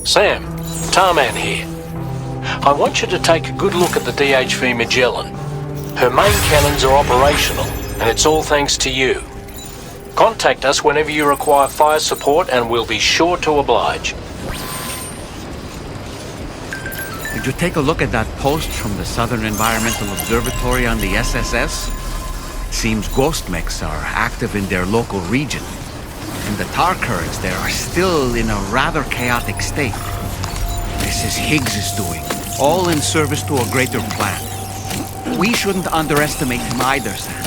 Sam, Tarman here. I want you to take a good look at the DHV Magellan. Her main cannons are operational, and it's all thanks to you. Contact us whenever you require fire support and we'll be sure to oblige. Did you take a look at that post from the Southern Environmental Observatory on the SSS? It seems ghost mechs are active in their local region, and the tar currents there are still in a rather chaotic state. This is Higgs' doing, all in service to a greater plan. We shouldn't underestimate him either, Sam.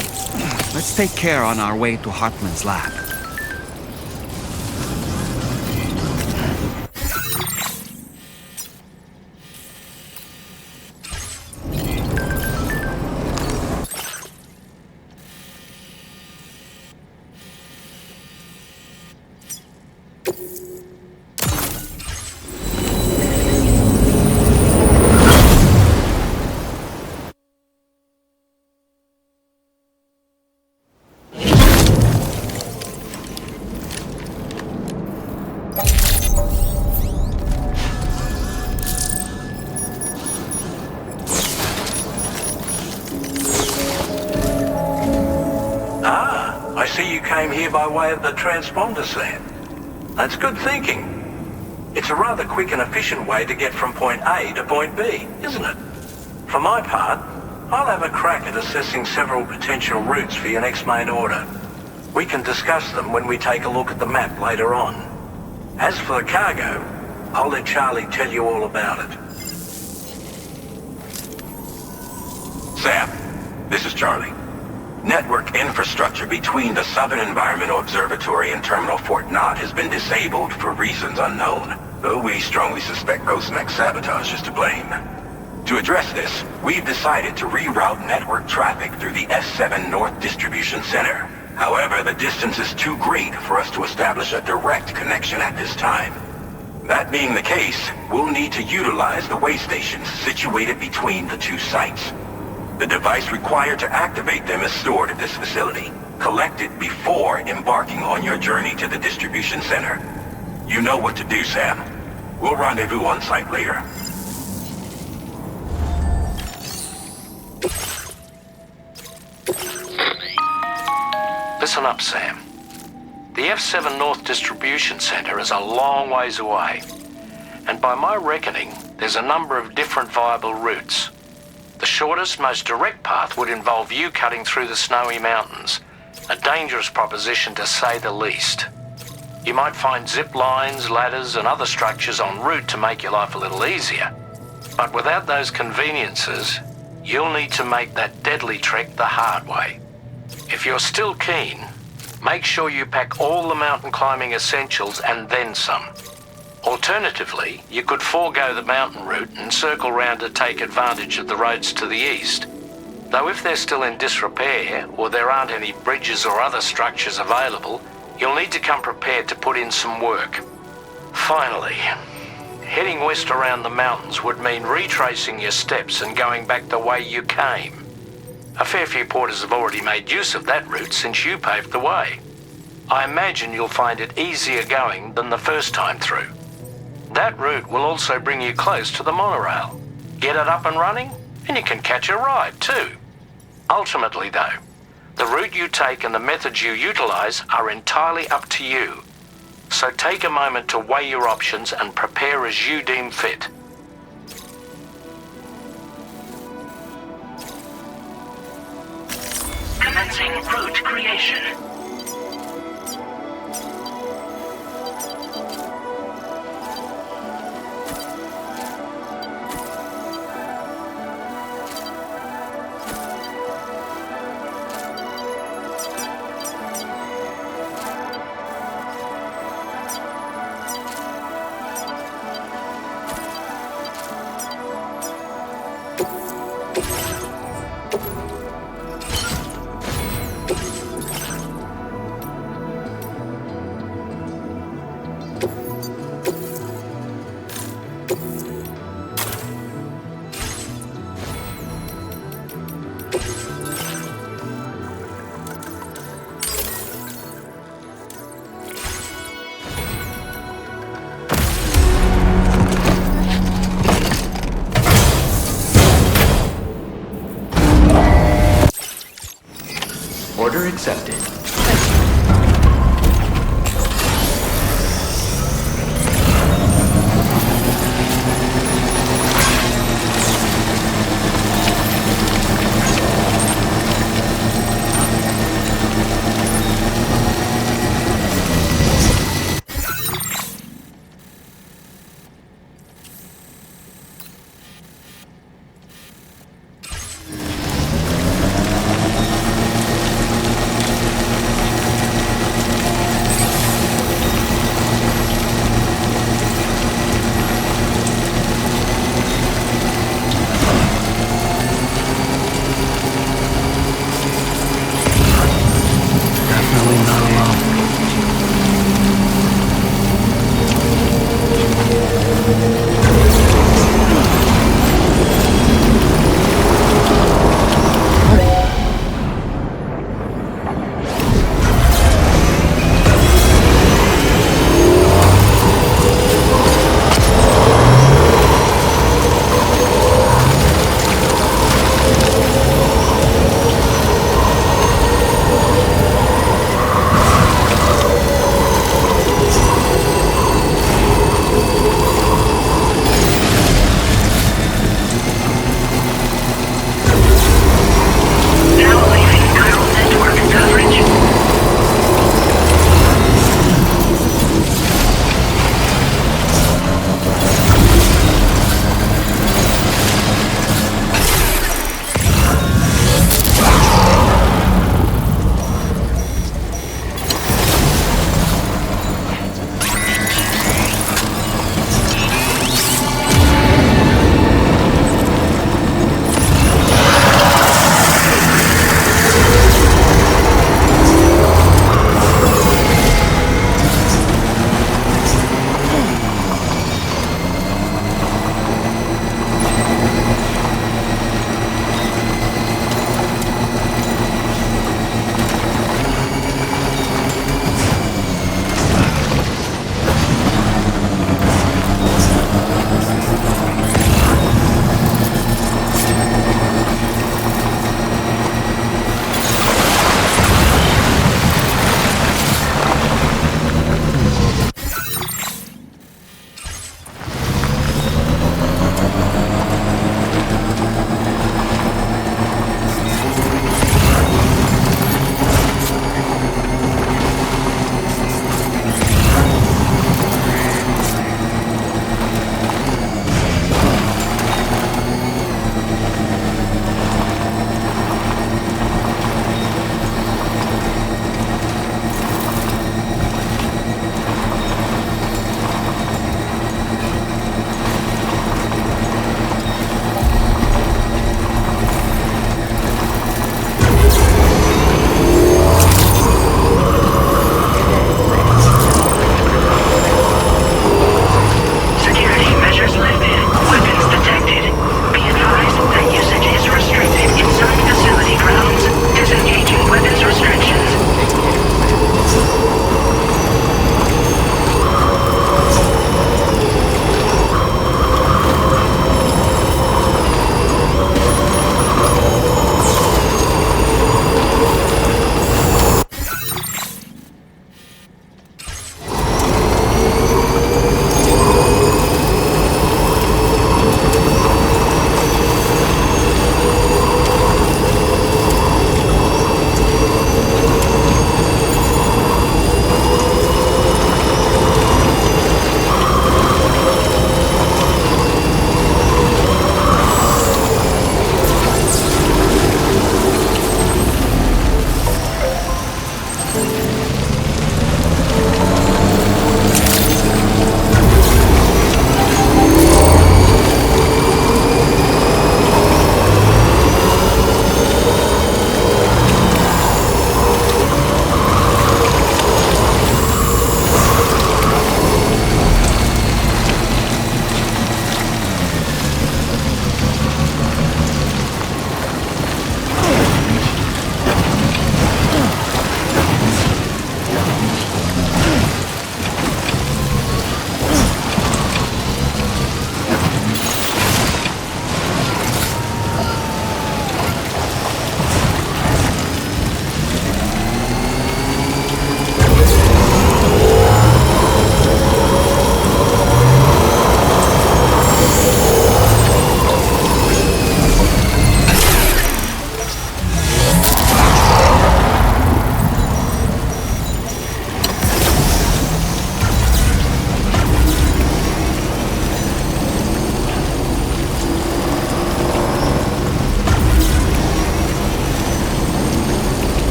Let's take care on our way to Hartman's lab. I see you came here by way of the transponder, Sam. That's good thinking. It's a rather quick and efficient way to get from point A to point B, isn't it? For my part, I'll have a crack at assessing several potential routes for your next main order. We can discuss them when we take a look at the map later on. As for the cargo, I'll let Charlie tell you all about it. Sam, this is Charlie. Network infrastructure between the Southern Environmental Observatory and Terminal Fort Knott has been disabled for reasons unknown, though we strongly suspect Ghostmech sabotage is to blame. To address this, we've decided to reroute network traffic through the S7 North Distribution Center. However, the distance is too great for us to establish a direct connection at this time. That being the case, we'll need to utilize the way stations situated between the two sites. The device required to activate them is stored at this facility, collected before embarking on your journey to the distribution center. You know what to do, Sam. We'll rendezvous on site later. Listen up, Sam. The F7 North Distribution Center is a long ways away, and by my reckoning, there's a number of different viable routes. The shortest, most direct path would involve you cutting through the snowy mountains, a dangerous proposition to say the least. You might find zip lines, ladders, and other structures en route to make your life a little easier. But without those conveniences, you'll need to make that deadly trek the hard way. If you're still keen, make sure you pack all the mountain climbing essentials and then some. Alternatively, you could forego the mountain route and circle round to take advantage of the roads to the east. Though if they're still in disrepair, or there aren't any bridges or other structures available, you'll need to come prepared to put in some work. Finally, heading west around the mountains would mean retracing your steps and going back the way you came. A fair few porters have already made use of that route since you paved the way. I imagine you'll find it easier going than the first time through. That route will also bring you close to the monorail. Get it up and running, and you can catch a ride too. Ultimately though, the route you take and the methods you utilize are entirely up to you. So take a moment to weigh your options and prepare as you deem fit. Commencing route creation. Order accepted.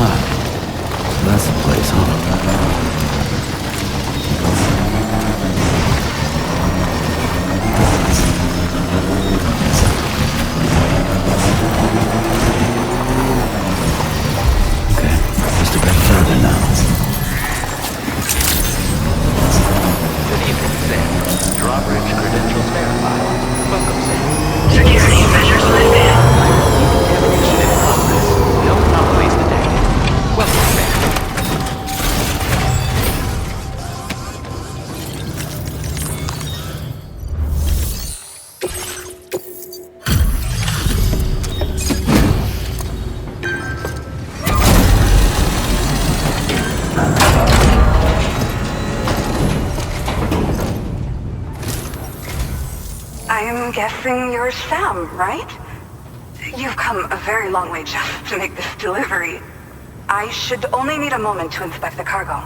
That's the place, huh? Okay, just a bit further now. Good evening, Sam. Drawbridge credentials verified. Welcome, Sam. Security measures lifted. Decontamination in progress. No anomalies detected. Welcome, Sam. I'm guessing you're Sam, right? You've come a very long way just to make this delivery. I should only need a moment to inspect the cargo.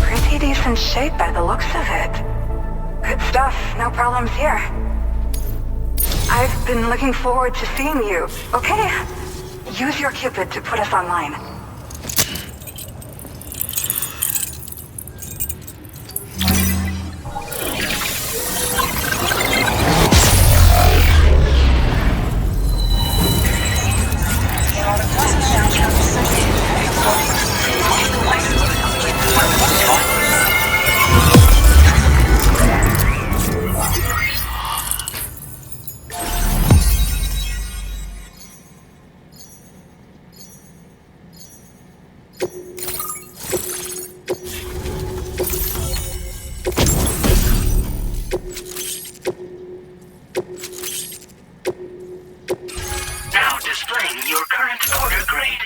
Pretty decent shape by the looks of it. Good stuff, no problems here. I've been looking forward to seeing you, okay? Use your Cupid to put us online. Now displaying your current order grade.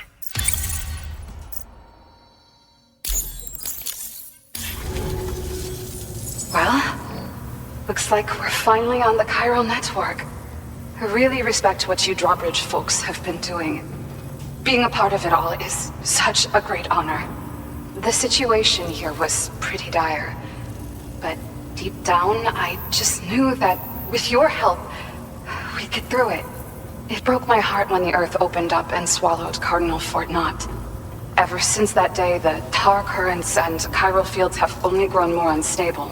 Well, looks like we're finally on the chiral network. I really respect what you drawbridge folks have been doing. Being a part of it all is such a great honor. The situation here was pretty dire, but deep down, I just knew that with your help, we'd get through it. It broke my heart when the Earth opened up and swallowed Cardinal Fort Knott. Ever since that day, the tar currents and chiral fields have only grown more unstable.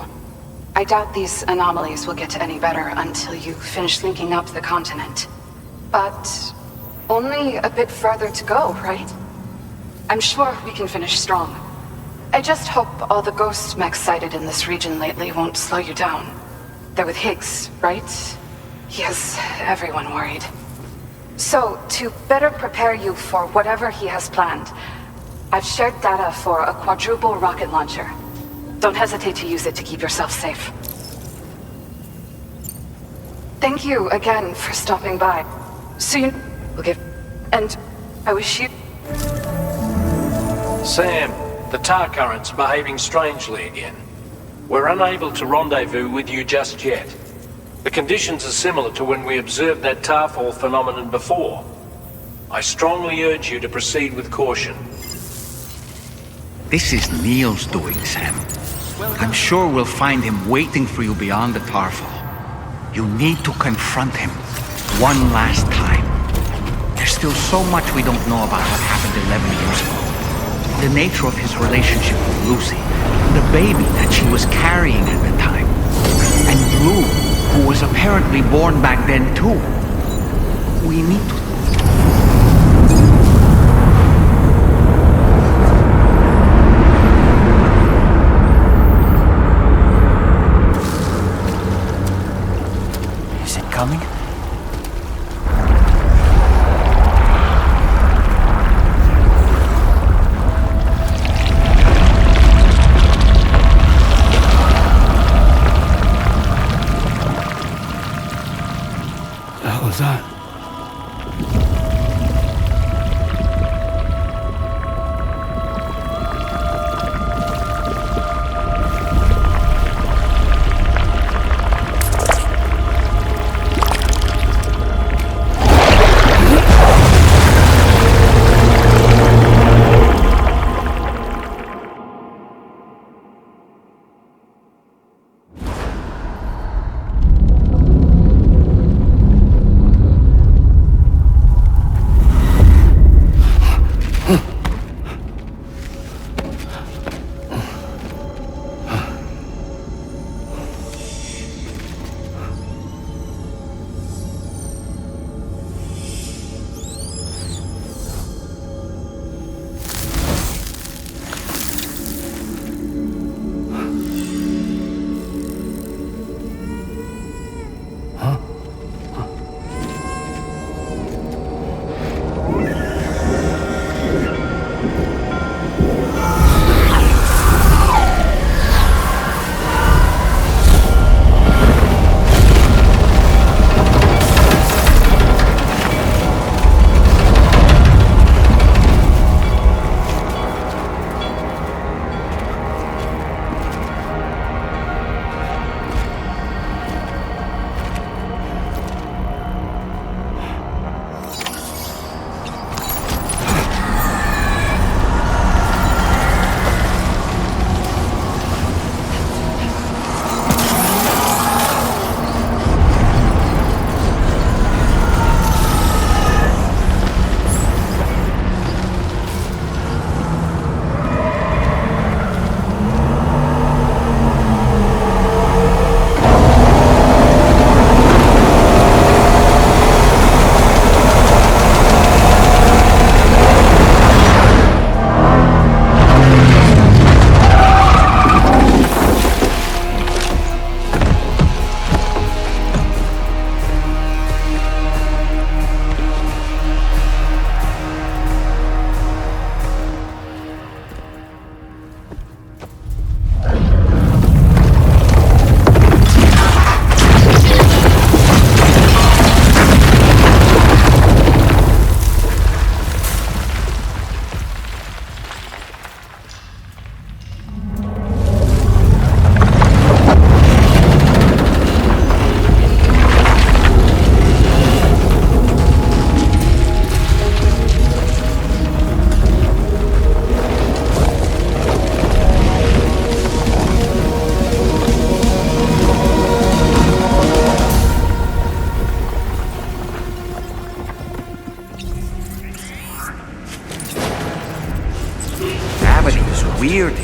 I doubt these anomalies will get any better until you finish linking up the continent. But only a bit further to go, right? I'm sure we can finish strong. I just hope all the ghost mechs sighted in this region lately won't slow you down. They're with Higgs, right? He has everyone worried. So, to better prepare you for whatever he has planned, I've shared data for a quadruple rocket launcher. Don't hesitate to use it to keep yourself safe. Thank you again for stopping by. Soon we'll give... And I wish you... Sam, the tar current's behaving strangely again. We're unable to rendezvous with you just yet. The conditions are similar to when we observed that tarfall phenomenon before. I strongly urge you to proceed with caution. This is Neil's doing, Sam. I'm sure we'll find him waiting for you beyond the tarfall. You need to confront him one last time. There's still so much we don't know about what happened 11 years ago. The nature of his relationship with Lucy, the baby that she was carrying at the time, and Blue, who was apparently born back then too. We need to... Is it coming? What was that?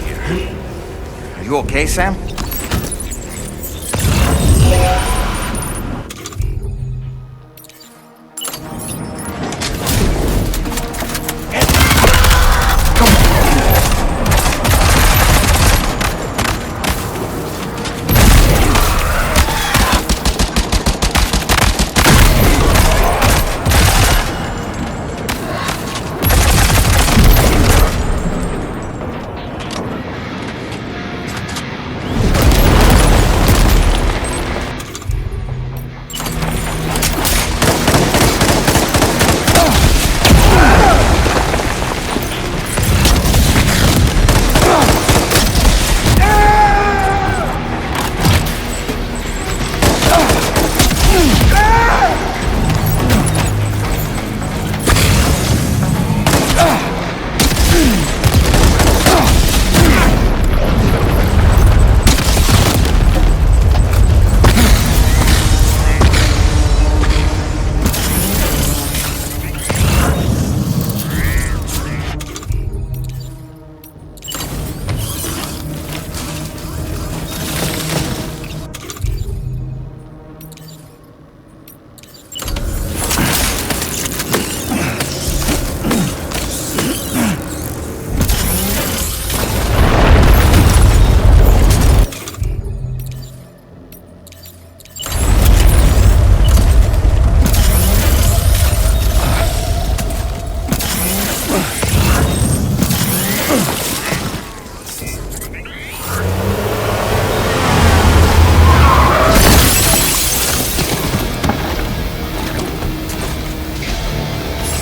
here. Are you okay, Sam?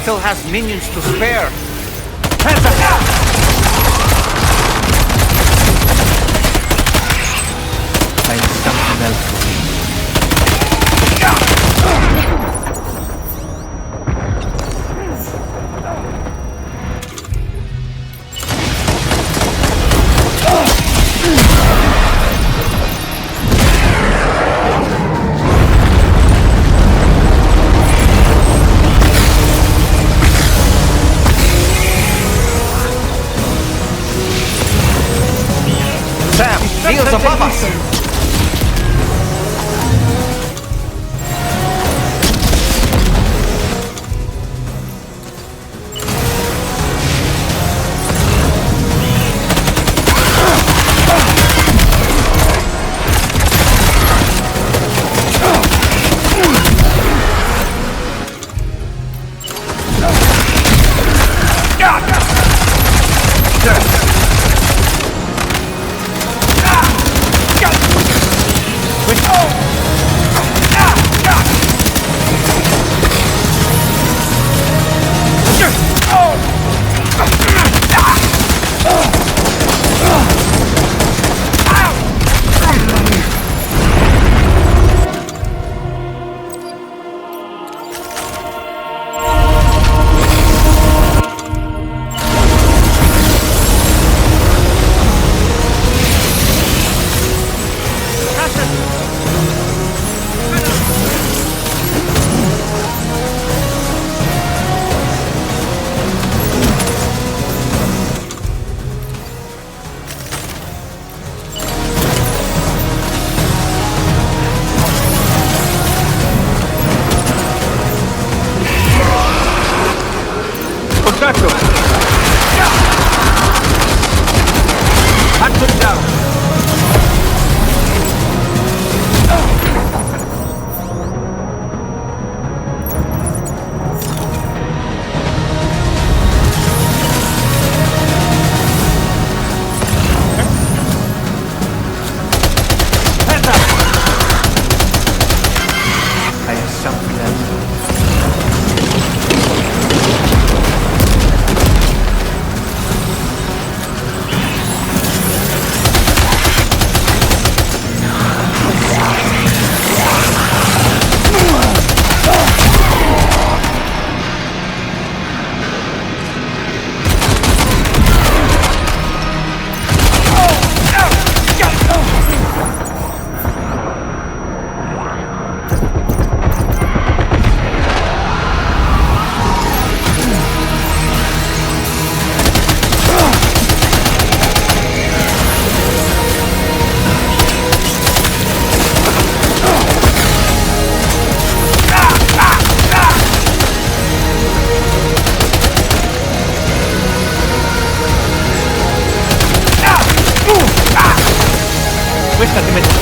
Still has minions to spare. Find something else for me. Heels above us! Questa deve...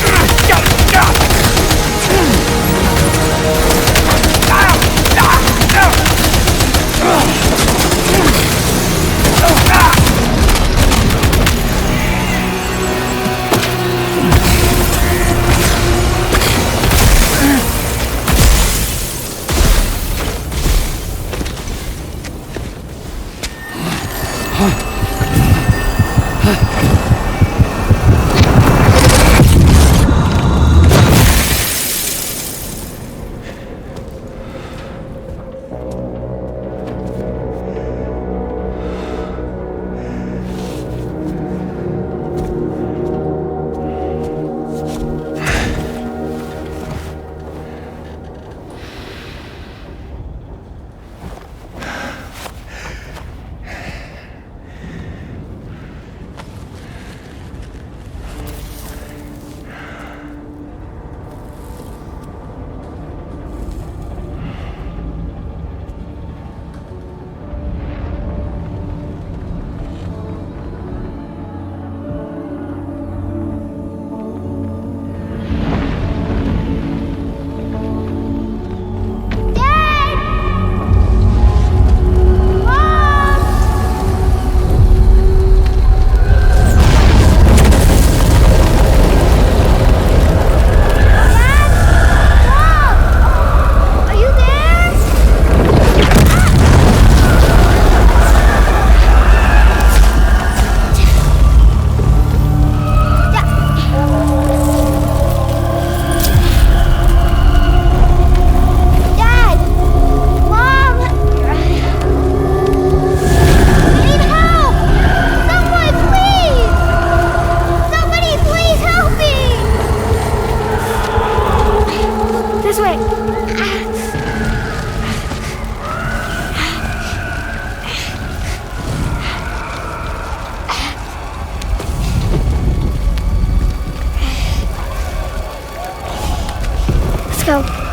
go.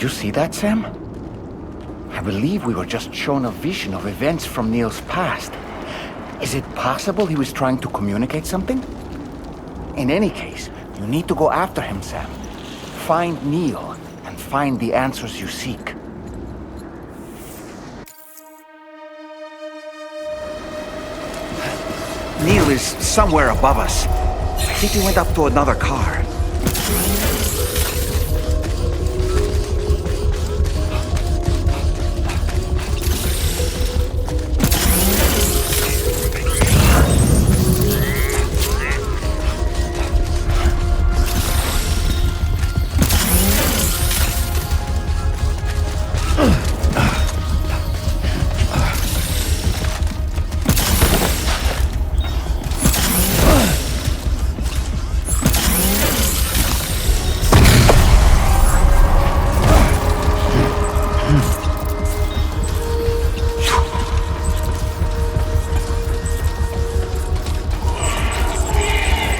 Did you see that, Sam? I believe we were just shown a vision of events from Neil's past. Is it possible he was trying to communicate something? In any case, you need to go after him, Sam. Find Neil, and find the answers you seek. is somewhere above us. I think he went up to another car.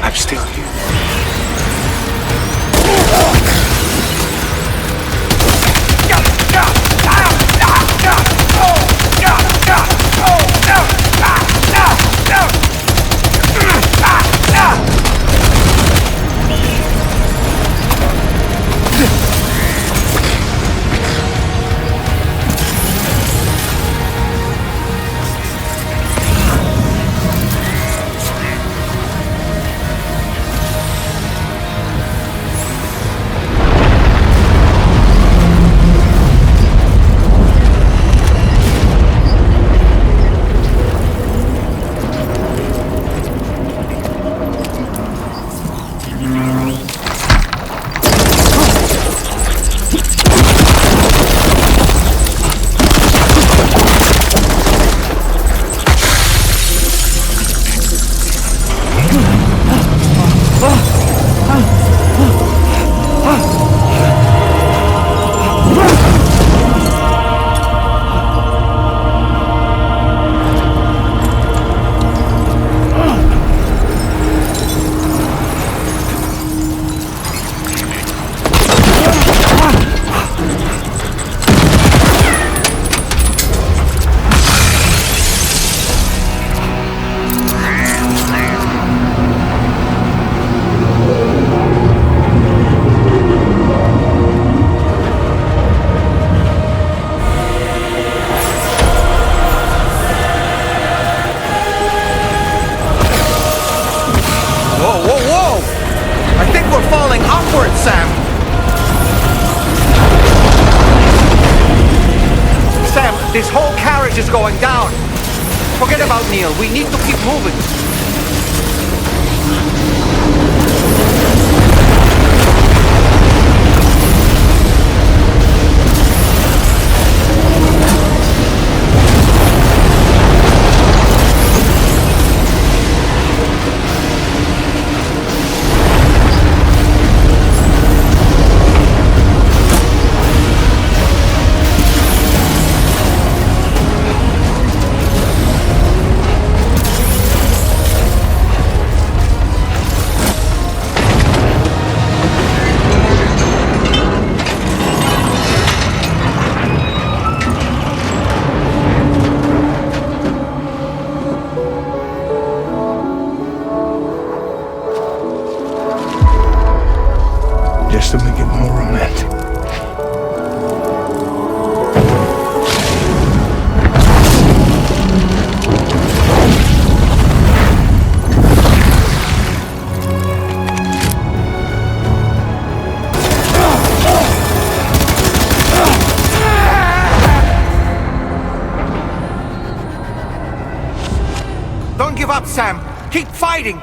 I'm still here. This whole carriage is going down. Forget about Neil. We need to keep moving. Just to make it more romantic. Don't give up, Sam. Keep fighting.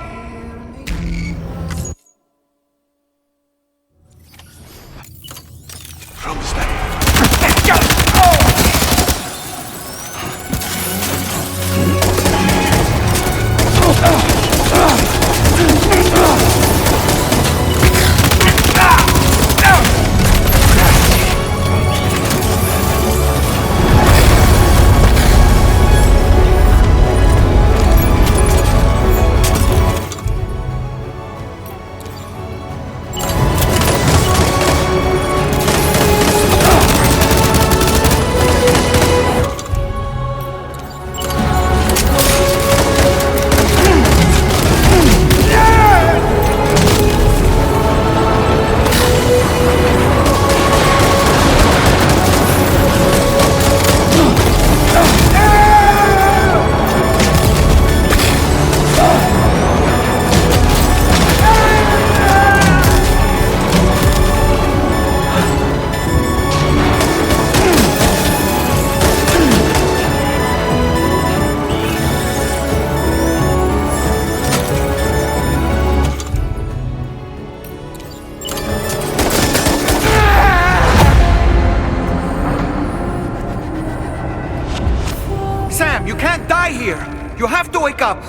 You can't die here! You have to wake up!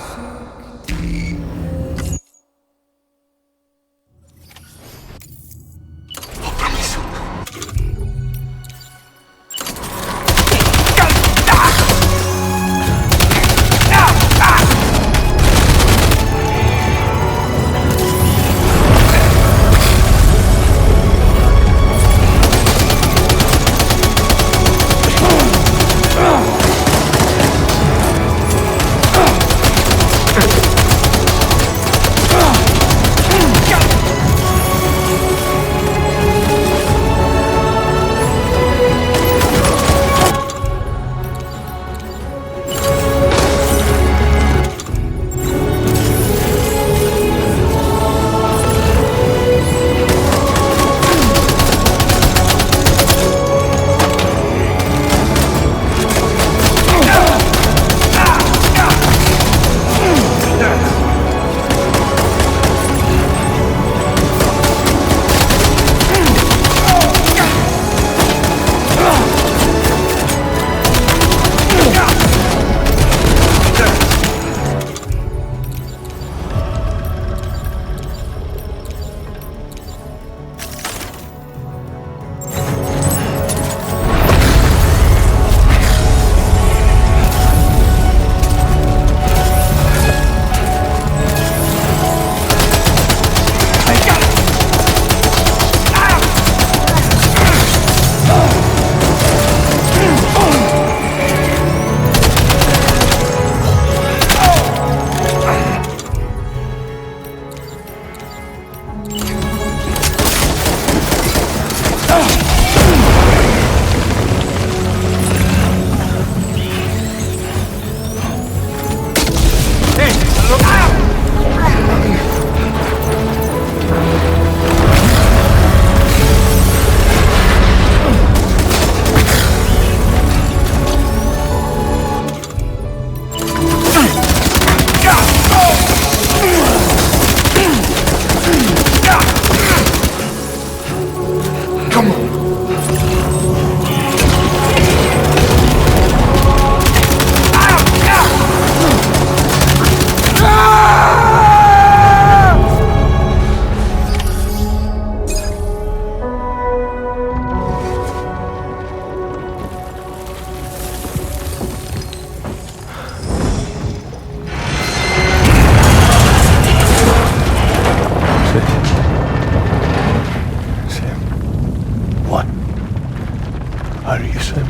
Are you Sam?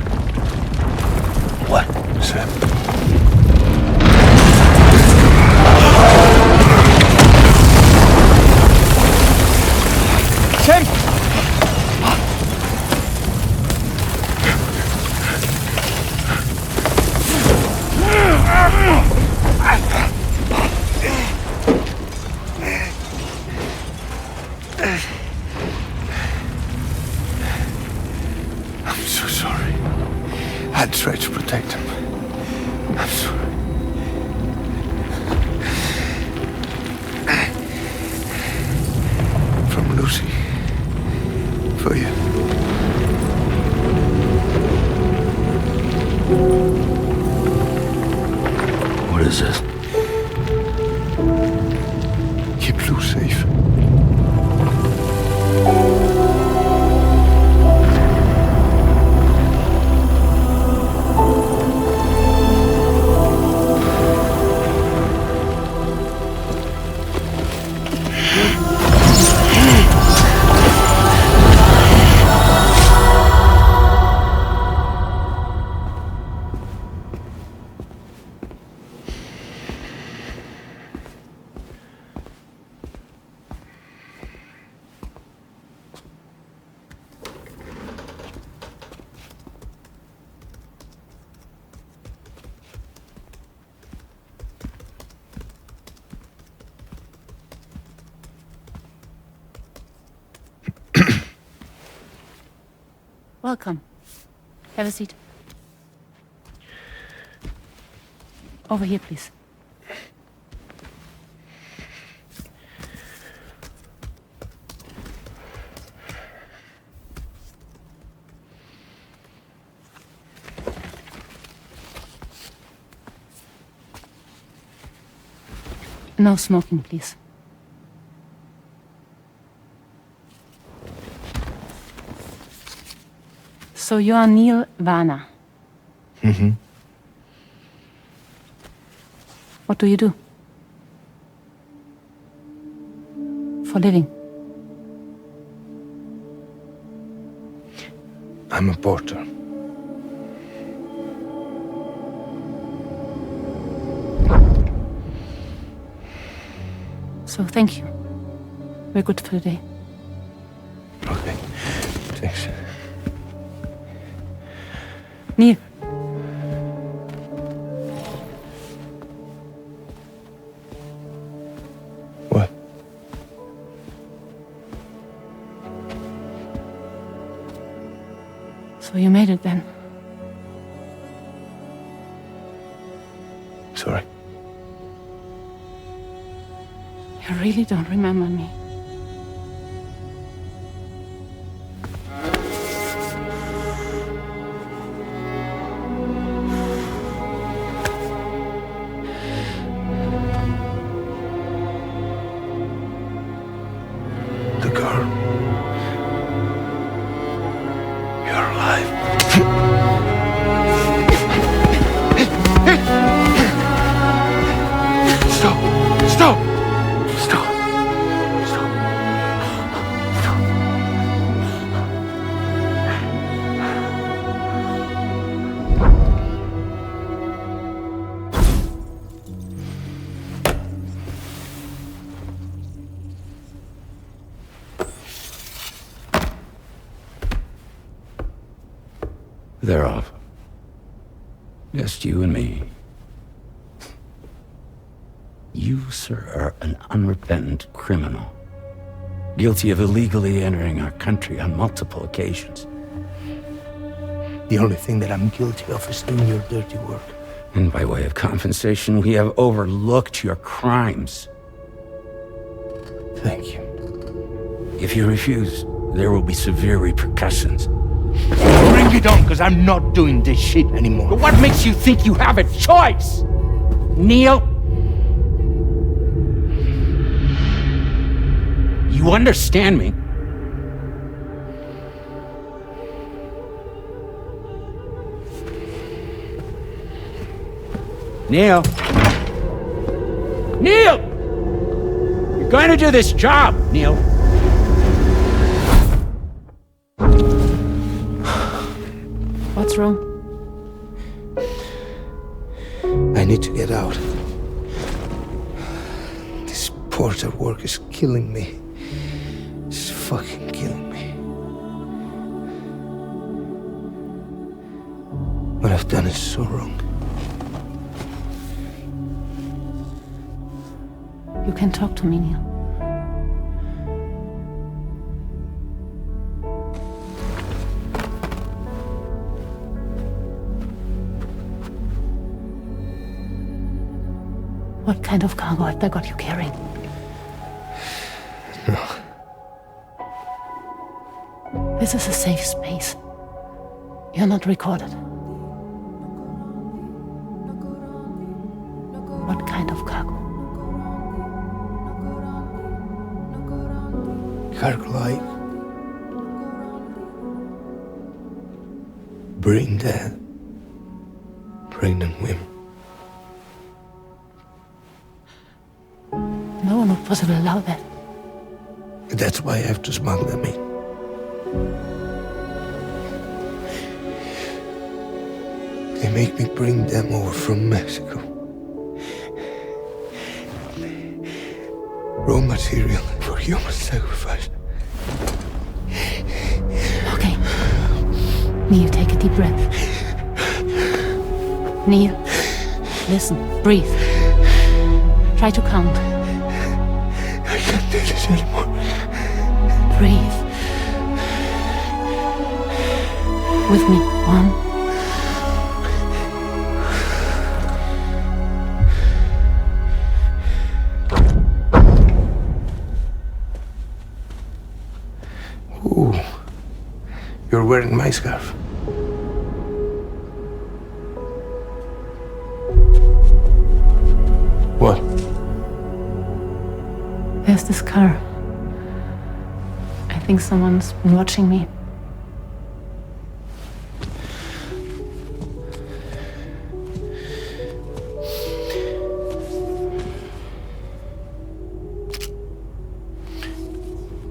What, Sam? Sam! I'm so sorry. I tried to protect him. I'm sorry. From Lucy. For you. What is this? Keep Lou safe. Welcome. Have a seat. Over here, please. No smoking, please. So you are Neil Varner. Mm-hmm. What do you do? For living? I'm a porter. So thank you. We're good for the day. Okay. Thanks. Neil. What? So you made it then? Sorry. You really don't remember me. The girl. You're alive. Stop! Stop! Stop! Stop! Stop! They're off. Just you and me. You, sir, are an unrepentant criminal. Guilty of illegally entering our country on multiple occasions. The only thing that I'm guilty of is doing your dirty work. And by way of compensation, we have overlooked your crimes. Thank you. If you refuse, there will be severe repercussions. Bring it on, because I'm not doing this shit anymore. But what makes you think you have a choice? Neil? You understand me? Neil? Neil! You're going to do this job, Neil. What's wrong? I need to get out. This porter work is killing me. It's fucking killing me. What I've done is so wrong. You can talk to me, Neil. What kind of cargo have they got you carrying? No. This is a safe space. You're not recorded. What kind of cargo? Cargo like brain dead, pregnant women. No one would possibly allow that. That's why I have to smuggle them in. They make me bring them over from Mexico. Raw material for human sacrifice. Okay. Neil, take a deep breath. Neil, listen, breathe. Try to count. I can't do this anymore. Breathe. With me. 1. Ooh, you're wearing my scarf. What? this car? I think someone's been watching me.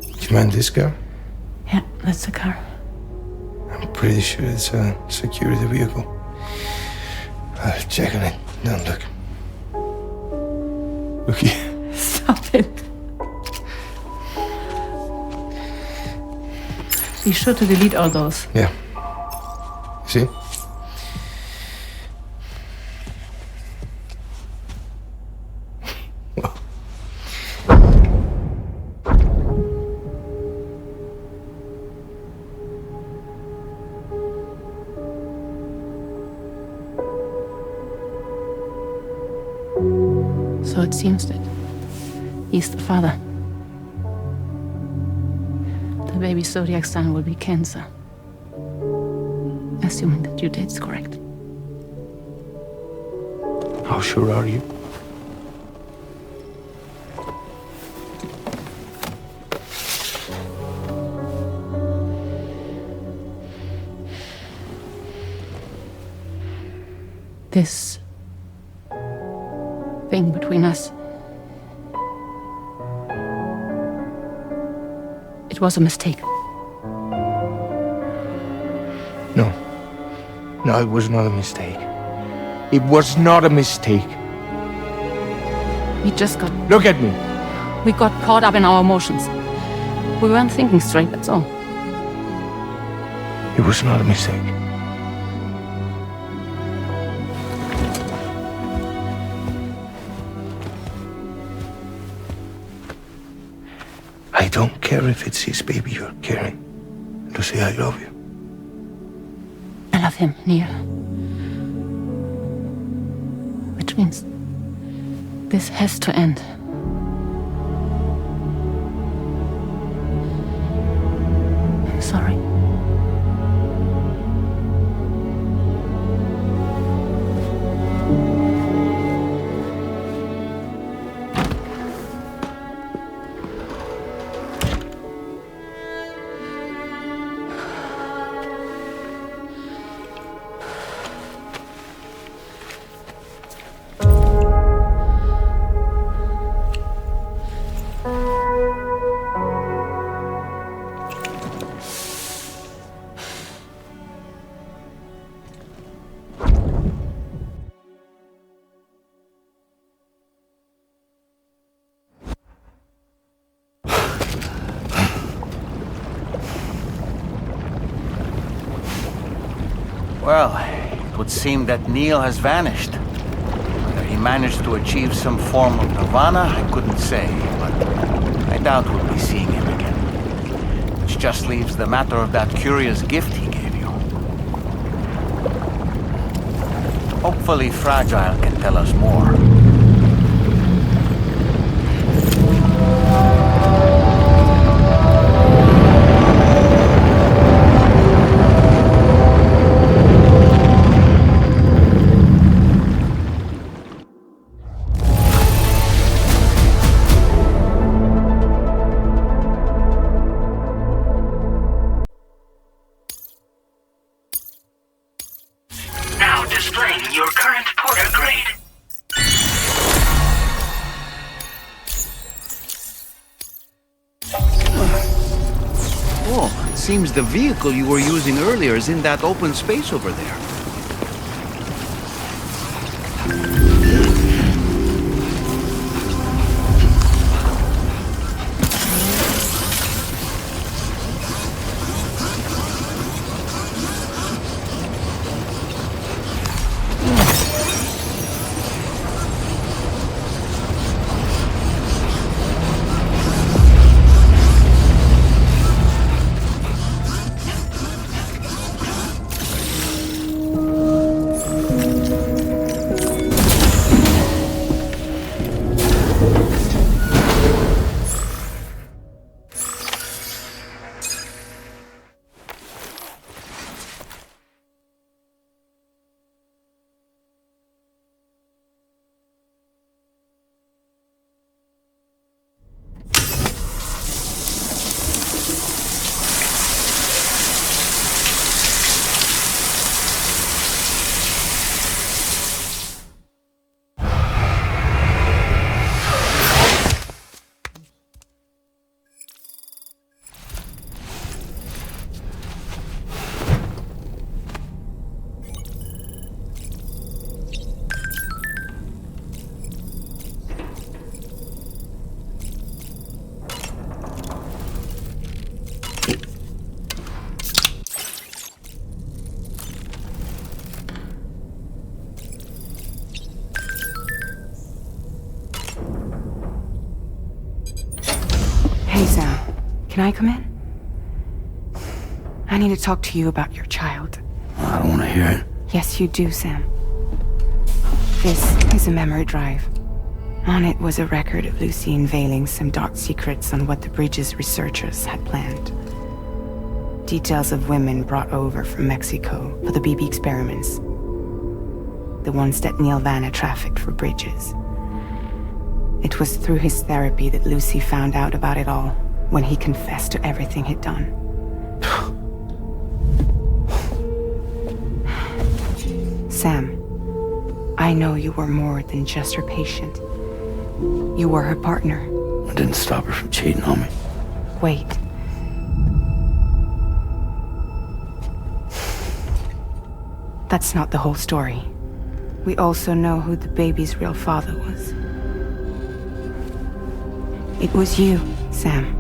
Do you mind this car? Yeah, that's the car. I'm pretty sure it's a security vehicle. I'll check on it. Don't look. Look here. Stop it. Be sure to delete all those. Yeah. See? So it seems that he's the father. The baby zodiac sign will be Cancer. Assuming that due date's correct. How sure are you? This thing between us. It was a mistake. No. No, it was not a mistake. It was not a mistake. We just got... Look at me. We got caught up in our emotions. We weren't thinking straight, that's all. It was not a mistake. I don't care if it's his baby you're carrying. Lucy, I love you. I love him, Neil. Which means this has to end. I'm sorry. Well, it would seem that Neil has vanished. Whether he managed to achieve some form of nirvana, I couldn't say, but I doubt we'll be seeing him again. Which just leaves the matter of that curious gift he gave you. Hopefully Fragile can tell us more. Now displaying your current porter grade. Oh, it seems the vehicle you were using earlier is in that open space over there. Can I come in? I need to talk to you about your child. I don't want to hear it. Yes, you do, Sam. This is a memory drive. On it was a record of Lucy unveiling some dark secrets on what the Bridges researchers had planned. Details of women brought over from Mexico for the BB experiments. The ones that Neil Vanna trafficked for Bridges. It was through his therapy that Lucy found out about it all when he confessed to everything he'd done. Sam, I know you were more than just her patient. You were her partner. I didn't stop her from cheating on me. Wait. That's not the whole story. We also know who the baby's real father was. It was you, Sam.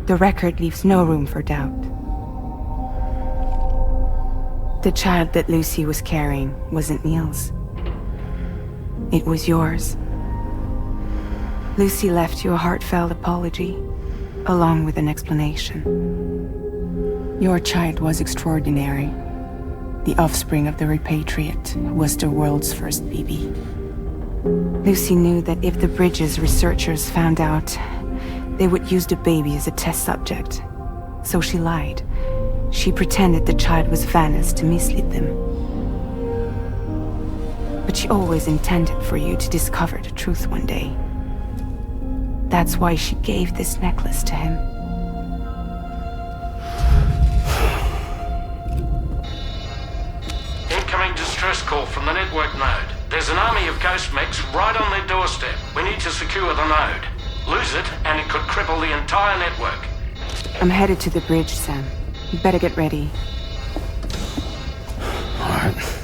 The record leaves no room for doubt. The child that Lucy was carrying wasn't Neil's. It was yours. Lucy left you a heartfelt apology, along with an explanation. Your child was extraordinary. The offspring of the repatriate who was the world's first BB. Lucy knew that if the Bridges researchers found out, they would use the baby as a test subject. So she lied. She pretended the child was Vanna's to mislead them. But she always intended for you to discover the truth one day. That's why she gave this necklace to him. Incoming distress call from the network node. There's an army of ghost mechs right on their doorstep. We need to secure the node. Lose it, and it could cripple the entire network. I'm headed to the bridge, Sam. You better get ready. All right.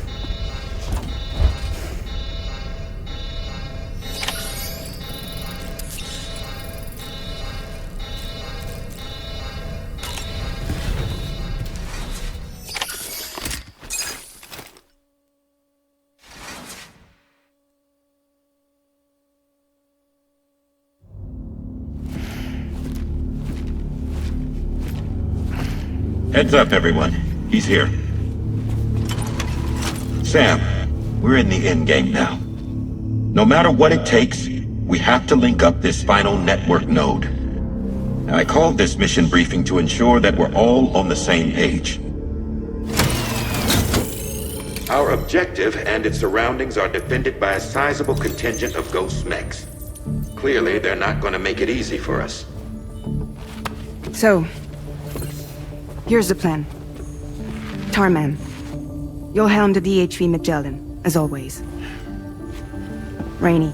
Heads up, everyone. He's here. Sam, we're in the endgame now. No matter what it takes, we have to link up this final network node. Now, I called this mission briefing to ensure that we're all on the same page. Our objective and its surroundings are defended by a sizable contingent of ghost mechs. Clearly, they're not going to make it easy for us. So, here's the plan. Tarman, you'll helm the DHV Magellan, as always. Rainey,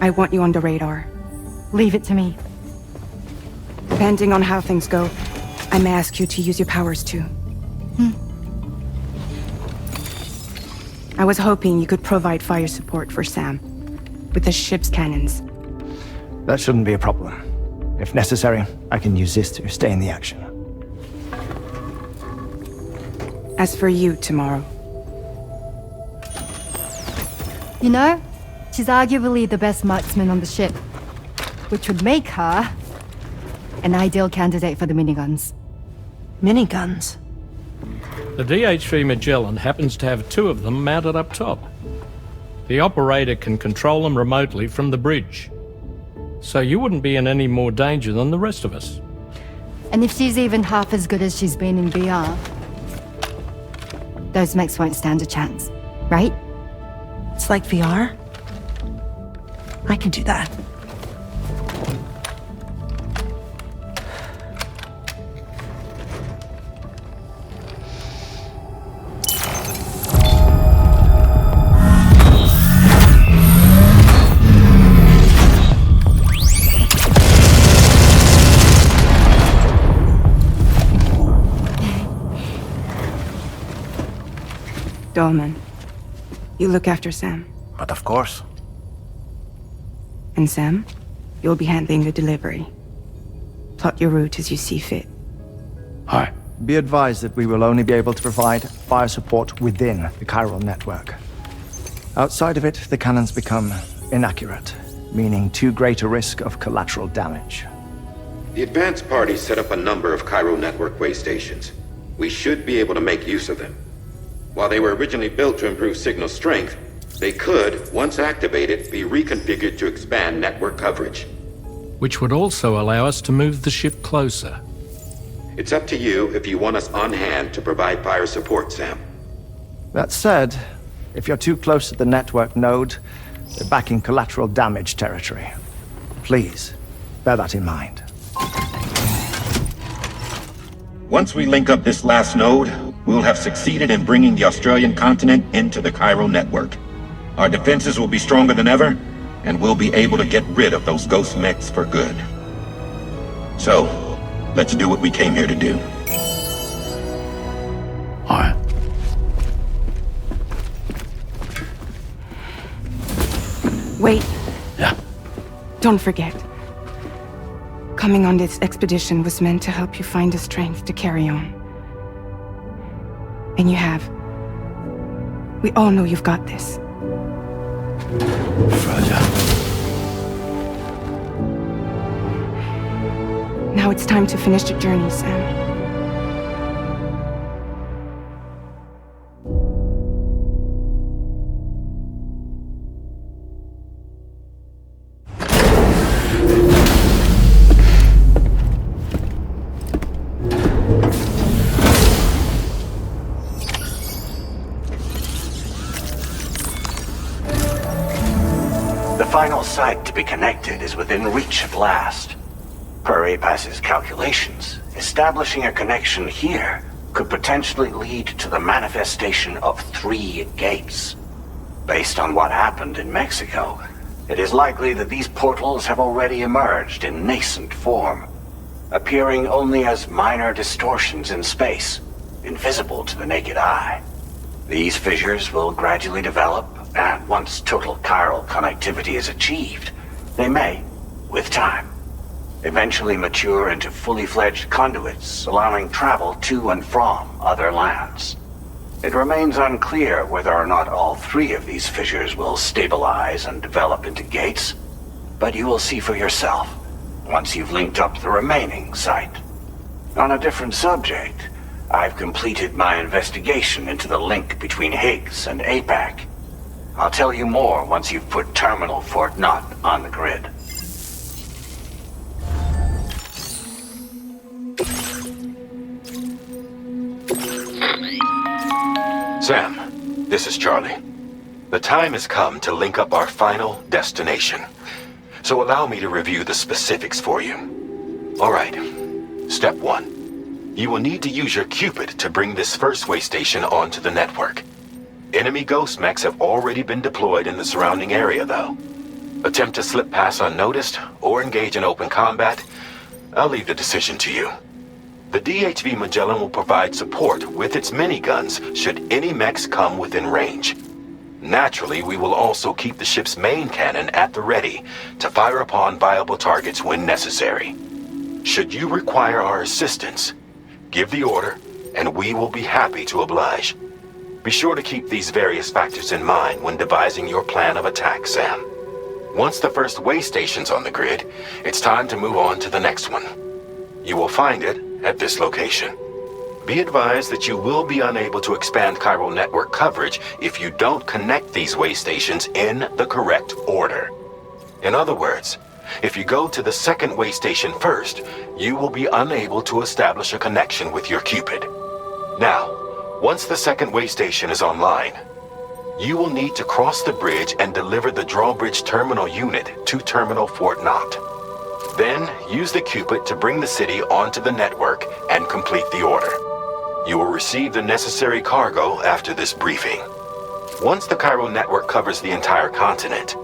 I want you on the radar. Leave it to me. Depending on how things go, I may ask you to use your powers too. I was hoping you could provide fire support for Sam, with the ship's cannons. That shouldn't be a problem. If necessary, I can use this to stay in the action. As for you, tomorrow. You know, she's arguably the best marksman on the ship, which would make her an ideal candidate for the miniguns. Miniguns? The DHV Magellan happens to have 2 of them mounted up top. The operator can control them remotely from the bridge. So you wouldn't be in any more danger than the rest of us. And if she's even half as good as she's been in VR, those mechs won't stand a chance, right? It's like VR? I can do that. Dolman, you look after Sam. But of course. And Sam, you'll be handling the delivery. Plot your route as you see fit. Hi. Be advised that we will only be able to provide fire support within the chiral network. Outside of it, the cannons become inaccurate. meaning too great a risk of collateral damage. The advanced party set up a number of Chiral Network way stations. We should be able to make use of them. While they were originally built to improve signal strength, they could, once activated, be reconfigured to expand network coverage. Which would also allow us to move the ship closer. It's up to you if you want us on hand to provide fire support, Sam. That said, if you're too close to the network node, you're back in collateral damage territory. Please, bear that in mind. Once we link up this last node, we'll have succeeded in bringing the Australian continent into the Chiral Network. Our defenses will be stronger than ever, and we'll be able to get rid of those ghost mechs for good. So, let's do what we came here to do. All right. Wait. Yeah. Don't forget. Coming on this expedition was meant to help you find the strength to carry on. And you have. We all know you've got this. Fragile. Now it's time to finish the journey, Sam. The final site to be connected is within reach at last. Per APAS's calculations, establishing a connection here could potentially lead to the manifestation of 3 gates. Based on what happened in Mexico, it is likely that these portals have already emerged in nascent form, appearing only as minor distortions in space, invisible to the naked eye. These fissures will gradually develop, and once total chiral connectivity is achieved, they may, with time, eventually mature into fully fledged conduits, allowing travel to and from other lands. It remains unclear whether or not all 3 of these fissures will stabilize and develop into gates, but you will see for yourself once you've linked up the remaining site. On a different subject, I've completed my investigation into the link between Higgs and APAC. I'll tell you more once you've put Terminal Fort Knott on the grid. Sam, this is Charlie. The time has come to link up our final destination. So allow me to review the specifics for you. All right. Step 1. You will need to use your Cupid to bring this first way station onto the network. Enemy ghost mechs have already been deployed in the surrounding area, though. Attempt to slip past unnoticed or engage in open combat, I'll leave the decision to you. The DHV Magellan will provide support with its miniguns should any mechs come within range. Naturally, we will also keep the ship's main cannon at the ready to fire upon viable targets when necessary. Should you require our assistance, give the order, and we will be happy to oblige. Be sure to keep these various factors in mind when devising your plan of attack, Sam. Once the first way station's on the grid, it's time to move on to the next one. You will find it at this location. Be advised that you will be unable to expand chiral network coverage if you don't connect these way stations in the correct order. In other words, if you go to the second way station first, you will be unable to establish a connection with your Cupid. Now, once the second way station is online, you will need to cross the bridge and deliver the drawbridge terminal unit to Terminal Fort Knott. Then, use the Cupid to bring the city onto the network and complete the order. You will receive the necessary cargo after this briefing. Once the chiral network covers the entire continent,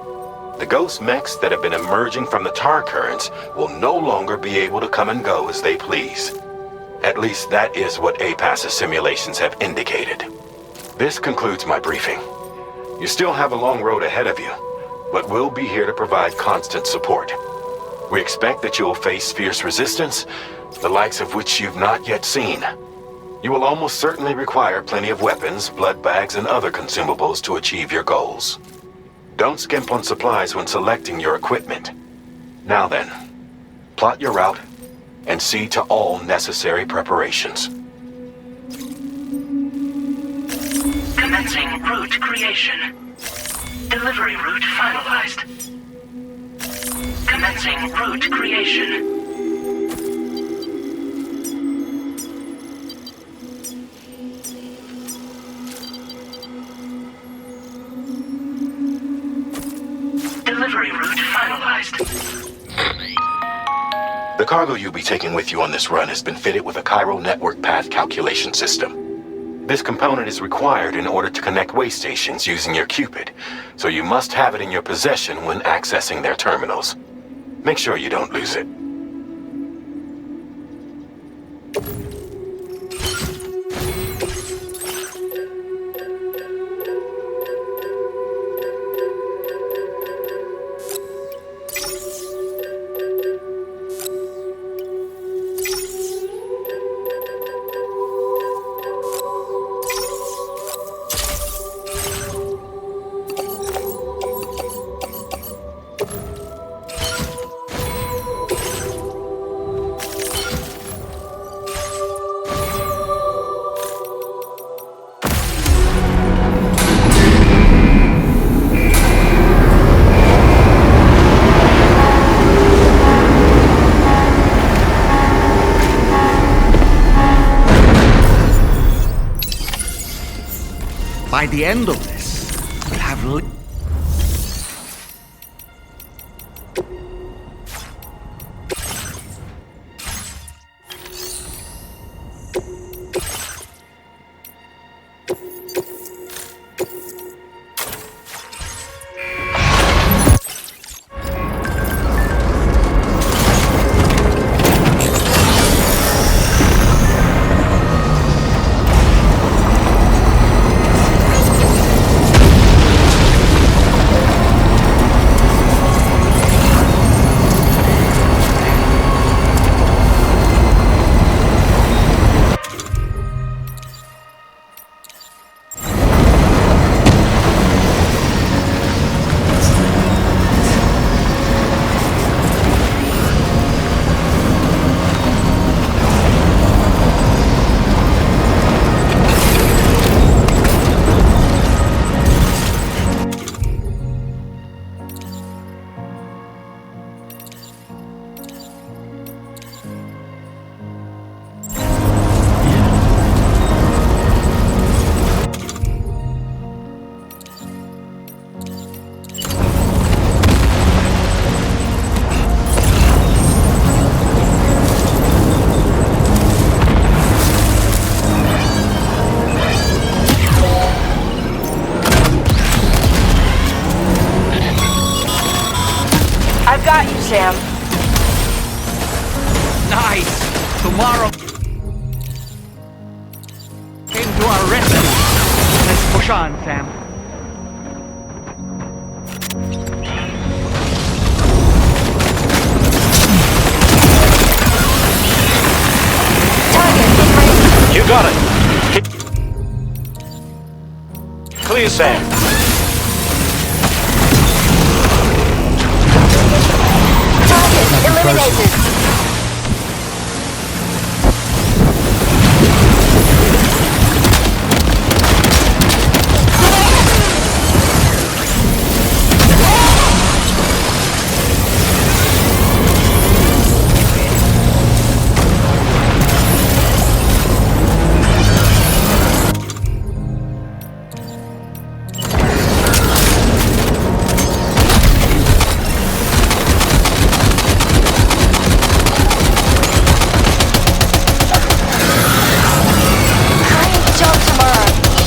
the ghost mechs that have been emerging from the tar currents will no longer be able to come and go as they please. At least that is what APAS's simulations have indicated. This concludes my briefing. You still have a long road ahead of you, but we'll be here to provide constant support. We expect that you will face fierce resistance, the likes of which you've not yet seen. You will almost certainly require plenty of weapons, blood bags, and other consumables to achieve your goals. Don't skimp on supplies when selecting your equipment. Now then, plot your route and see to all necessary preparations. Commencing route creation. Delivery route finalized. Commencing route creation. Delivery route finalized. The cargo you'll be taking with you on this run has been fitted with a chiral network path calculation system. This component is required in order to connect way stations using your Cupid, so you must have it in your possession when accessing their terminals. Make sure you don't lose it. By the end of this, we'll have I've got you, Sam. Nice! Tomorrow came to our rescue. Let's push on, Sam. You got it. Clear, Sam. Target eliminated.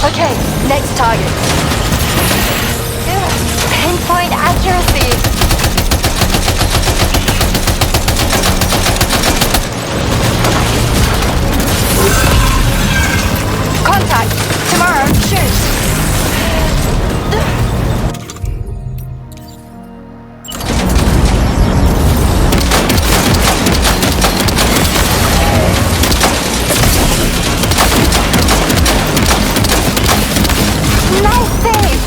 Okay, next target. Pinpoint accuracy. Contact. Tomorrow, shoot. Nice save!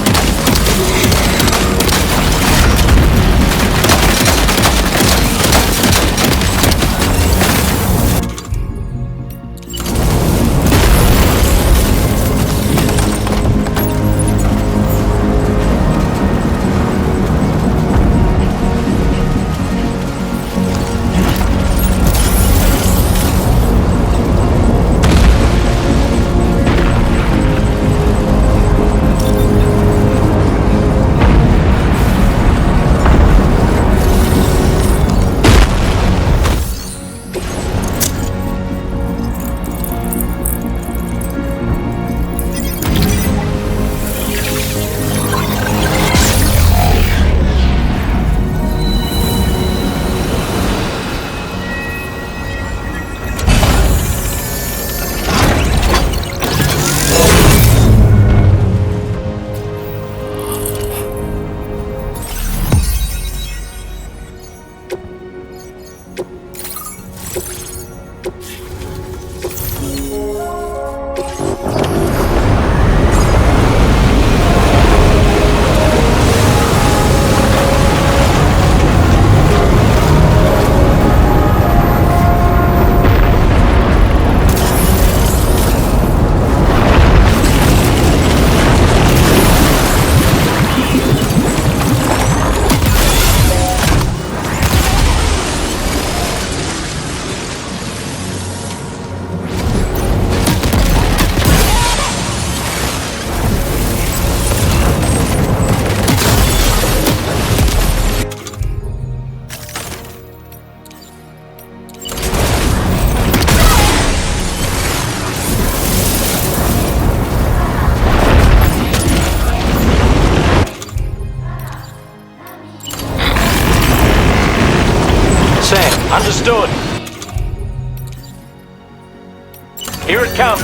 Here it comes.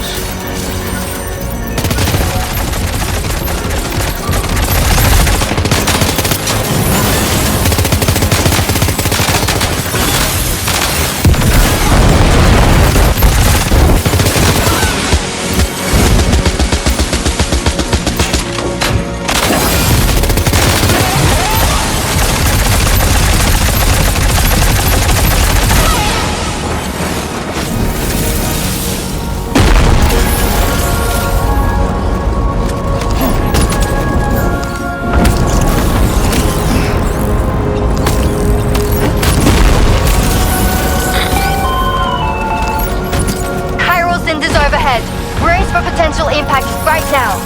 Brace for potential impact right now.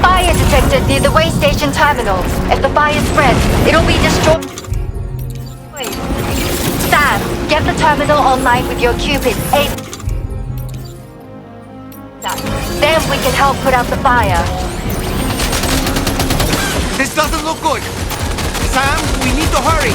Fire detected near the way station terminal. If the fire spreads, it'll be destroyed. Sam, get the terminal online with your Cupid. Then we can help put out the fire. This doesn't look good. Sam, we need to hurry.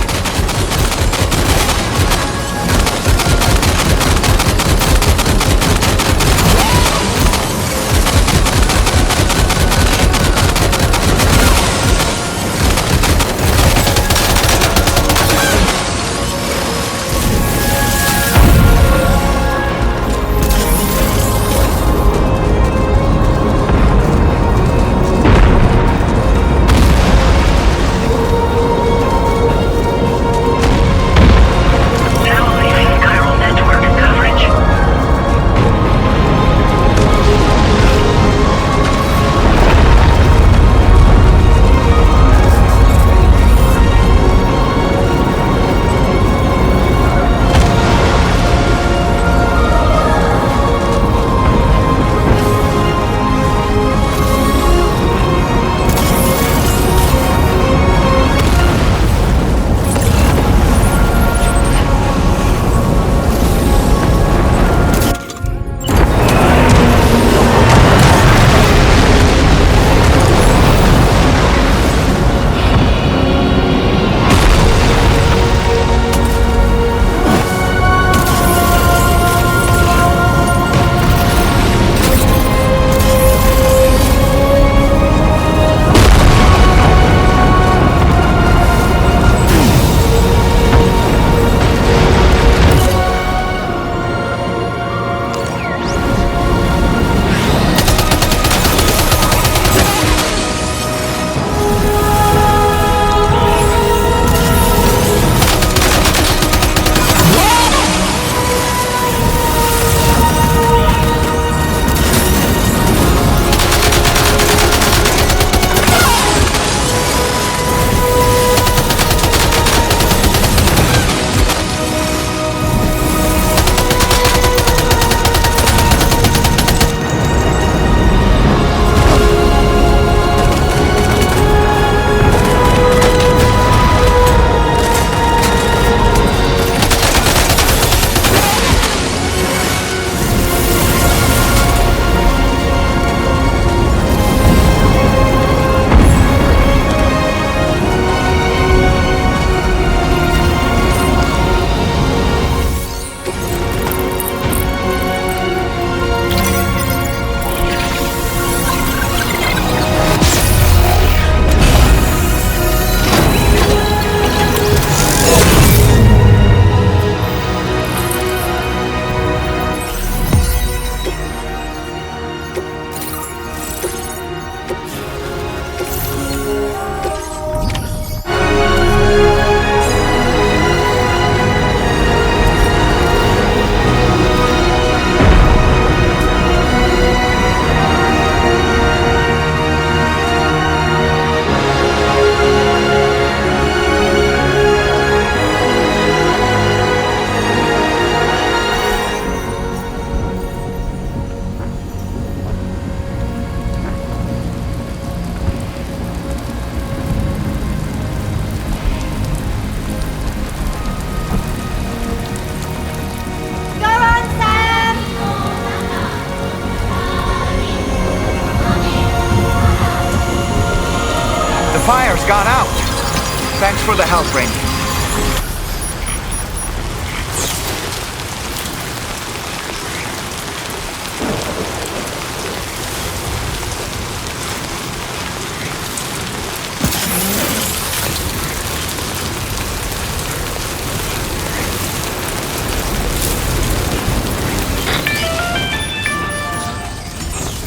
Thanks for the help, Rainey.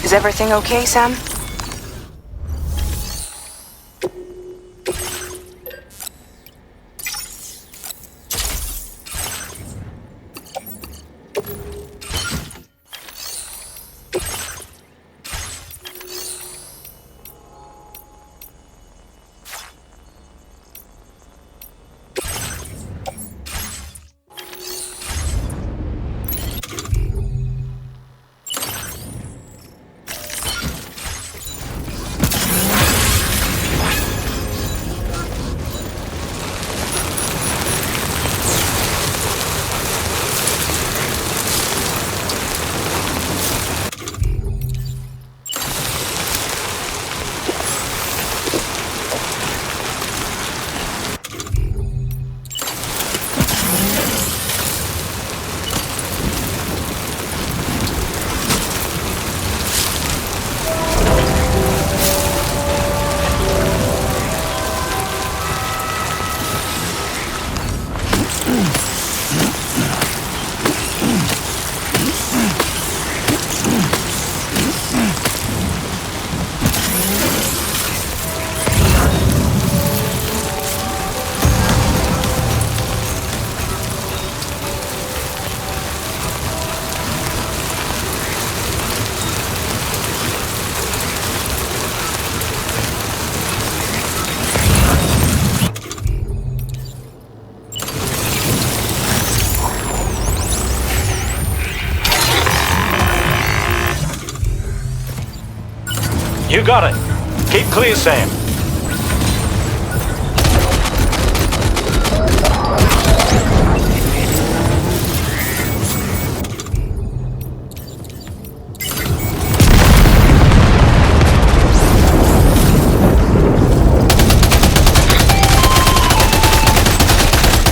Is everything okay, Sam? You got it. Keep clear, Sam.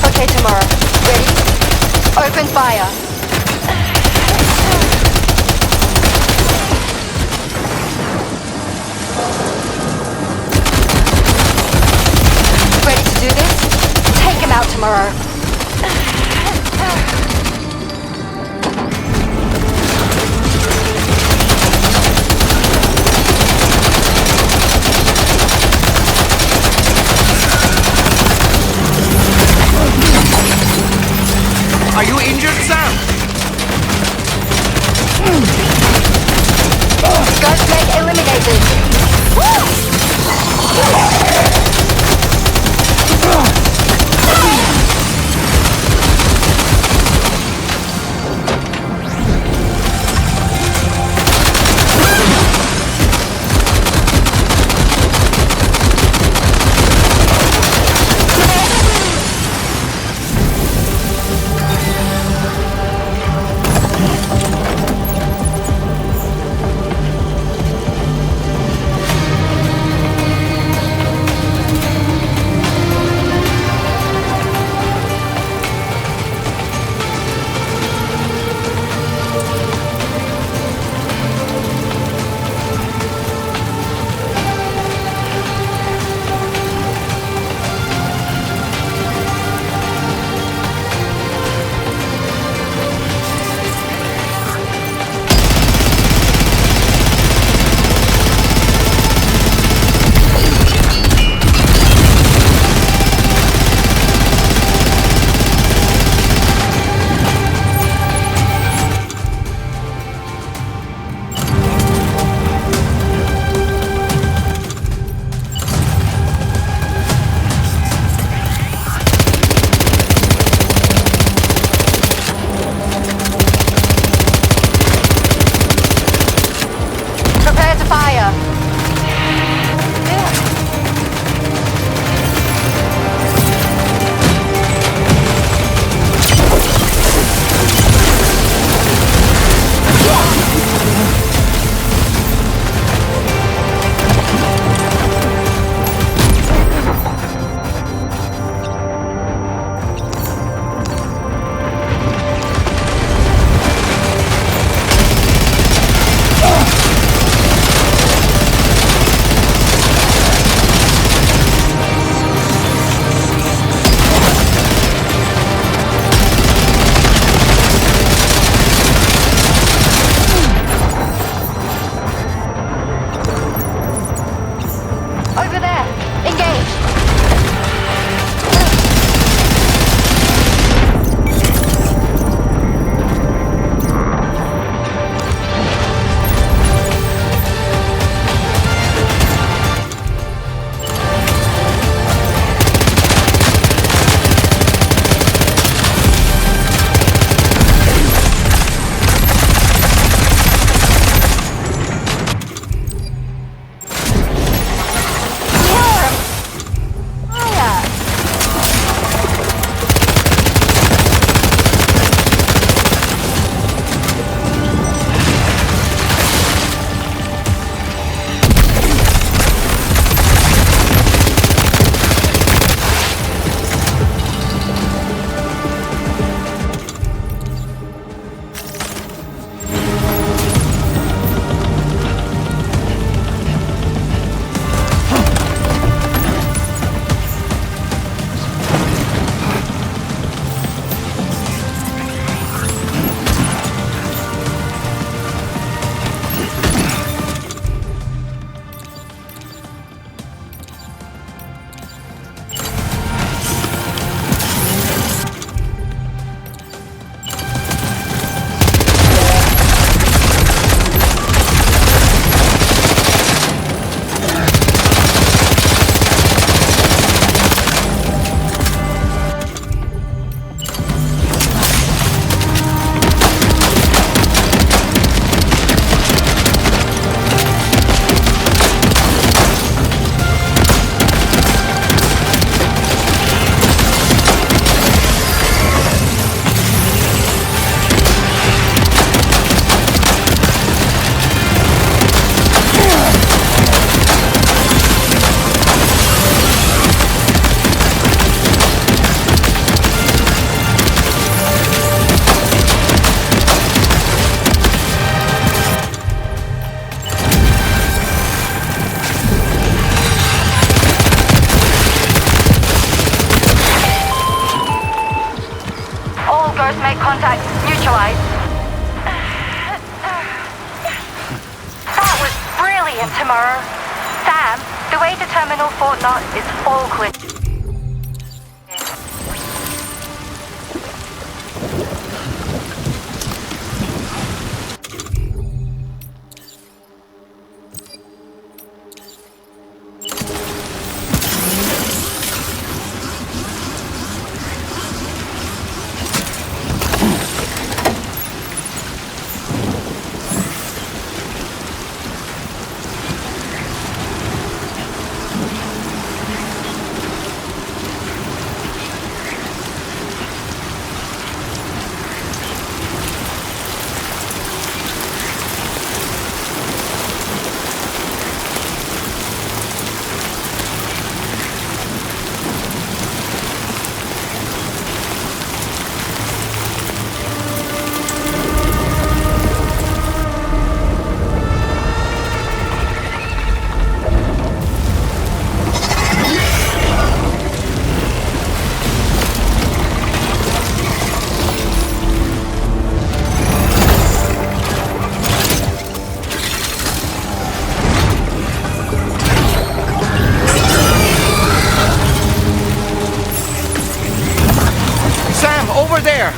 Okay, Tamara. Ready? Open fire. Ready to do this? Take him out tomorrow. Are you injured, Sam? Ghost Meg eliminated. Woo! First make contact, neutralize. That was brilliant, Tomorrow. Sam, the way to Terminal Fort Knott is all clear.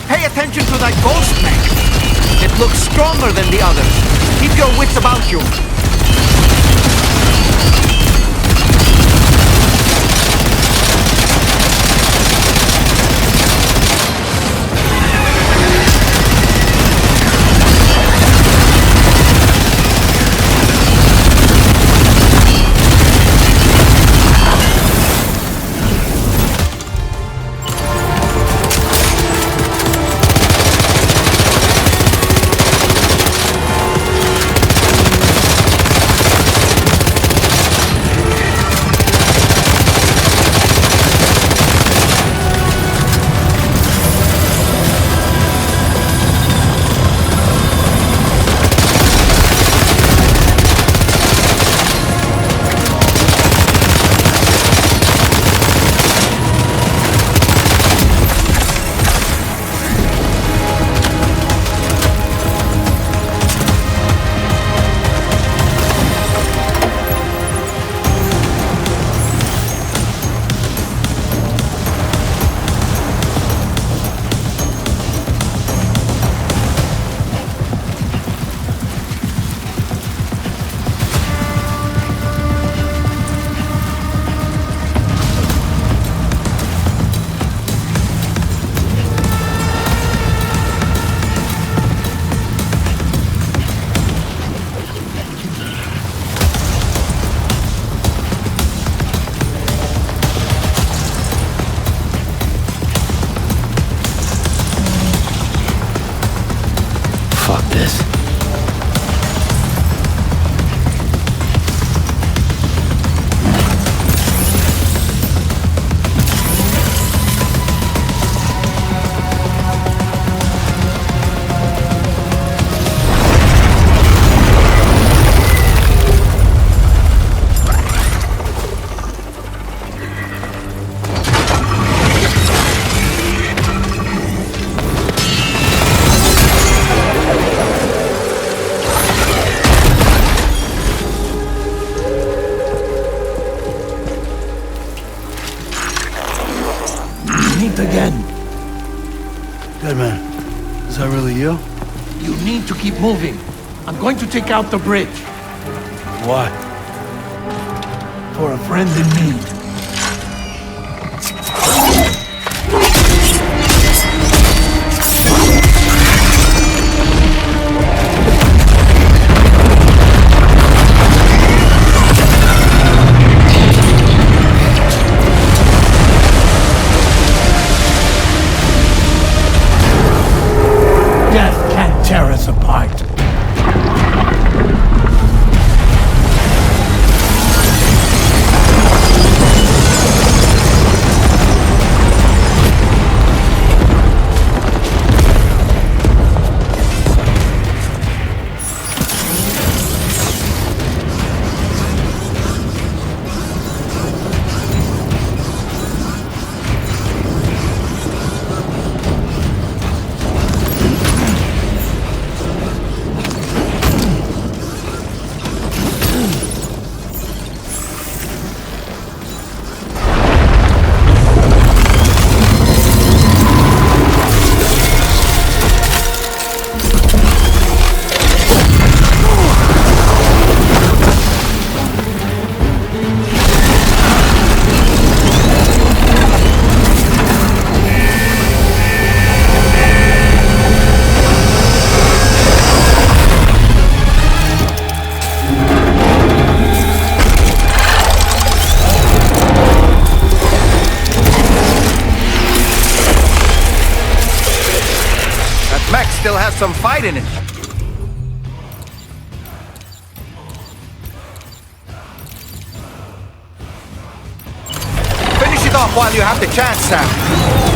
Pay attention to that ghost mech. It looks stronger than the others. Keep your wits about you. Again. Good man. Is that really you? You need to keep moving. I'm going to take out the bridge. Why? For a friend in need. Tear us apart. pack still has some fight in it. Finish it off while you have the chance, Sam.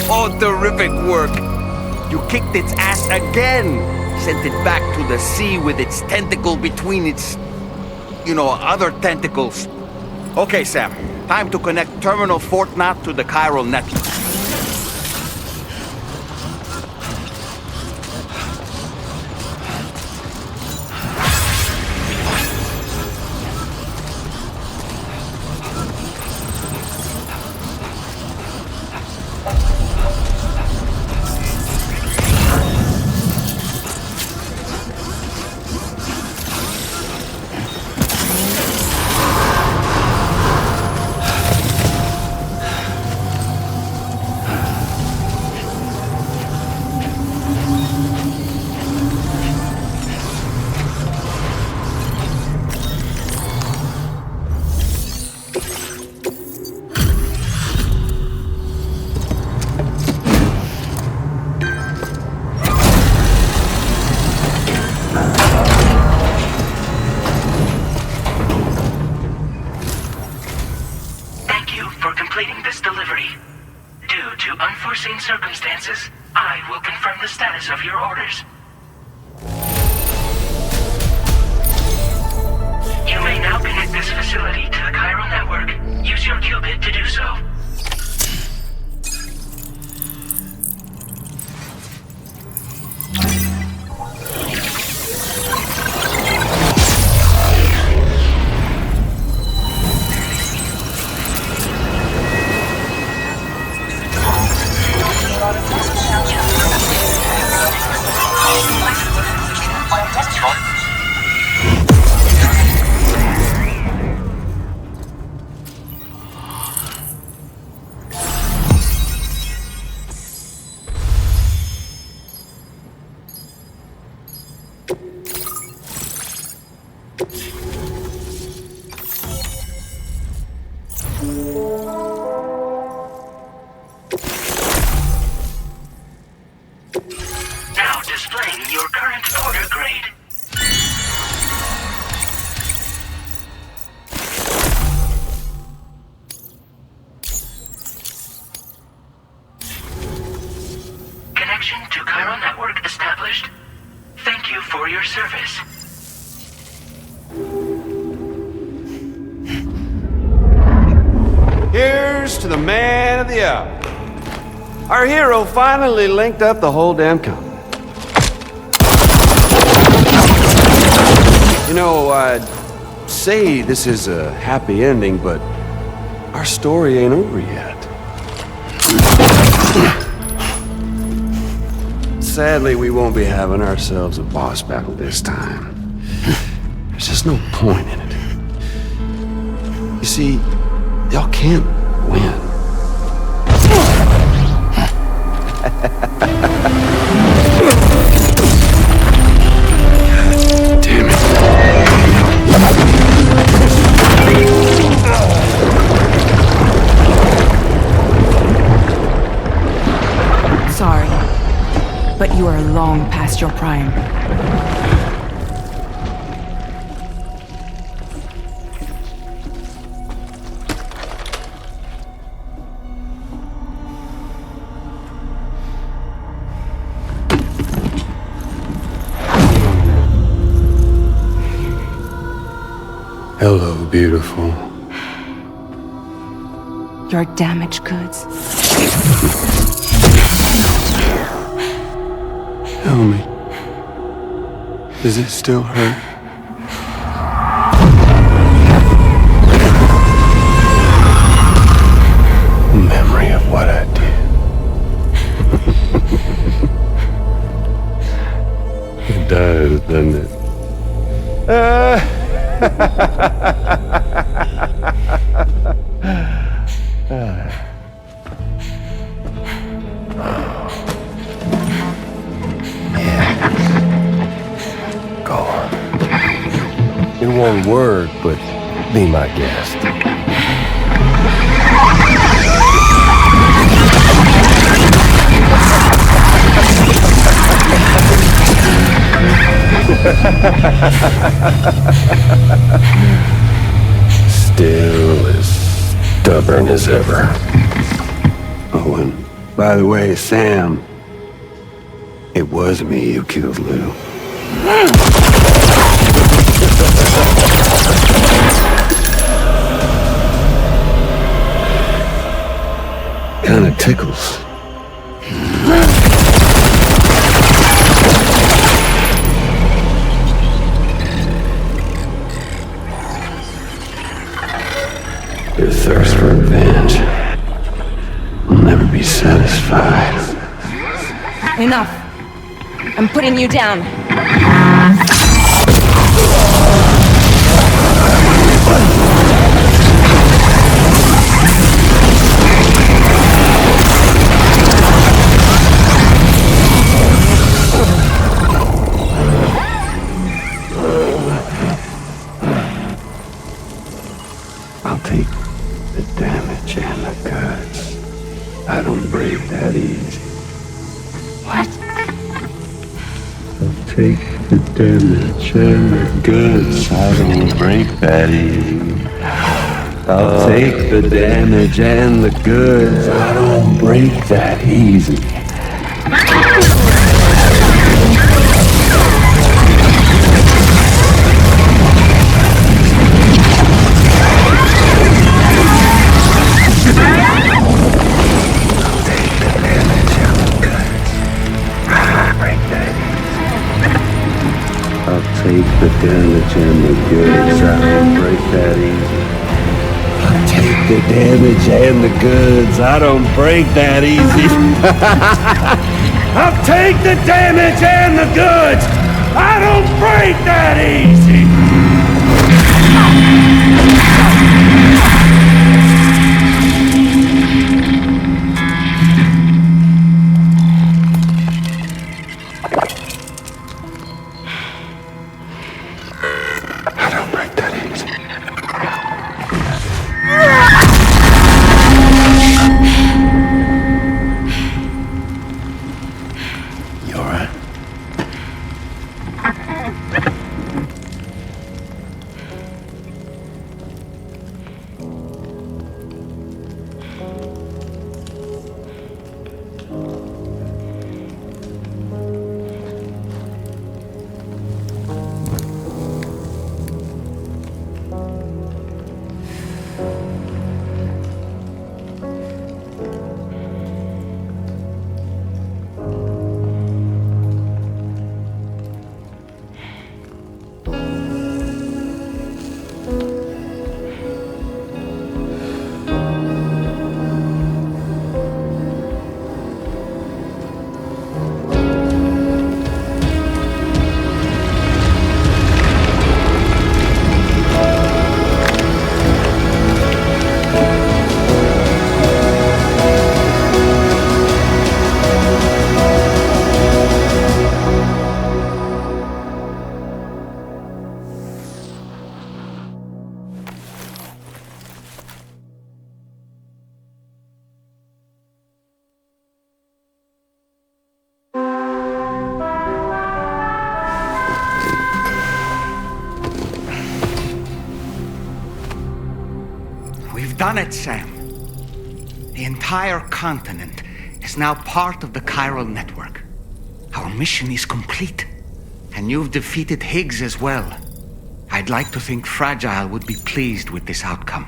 Oh, terrific work! You kicked its ass again! Sent it back to the sea with its tentacle between its, other tentacles. Okay, Sam. Time to connect Terminal Fort Knot to the chiral network. completing this delivery. Due to unforeseen circumstances, I will confirm the status of your orders. You may now connect this facility to the chiral network. Use your qubit to do so. displaying your current order grade. Connection to Chiral Network established. Thank you for your service. Here's to the man of the hour. Our hero finally linked up the whole damn company. You know, I'd say this is a happy ending, but our story ain't over yet. Sadly, we won't be having ourselves a boss battle this time. There's just no point in it. You see, y'all can't win. Damn it. Sorry, but you are long past your prime. Hello, beautiful. Your damaged goods. Tell me, does it still hurt? Memory of what I did. It does, doesn't it? Go on. It won't work, but be my guest. Still as stubborn as ever. Oh, and by the way, Sam, it was me who killed Lou. Kinda tickles. Your thirst for revenge will never be satisfied. Enough. I'm putting you down. I'll take the damage and the goods. I don't break that easy. What? I'll take the damage and the goods. I don't break that easy. I'll take the damage and the goods. I don't break that easy. Take the damage and the goods. I don't break that easy. I'll take the damage and the goods. I don't break that easy. I'll take the damage and the goods. I don't break that easy. done it, Sam. The entire continent is now part of the chiral network. Our mission is complete. And you've defeated Higgs as well. I'd like to think Fragile would be pleased with this outcome.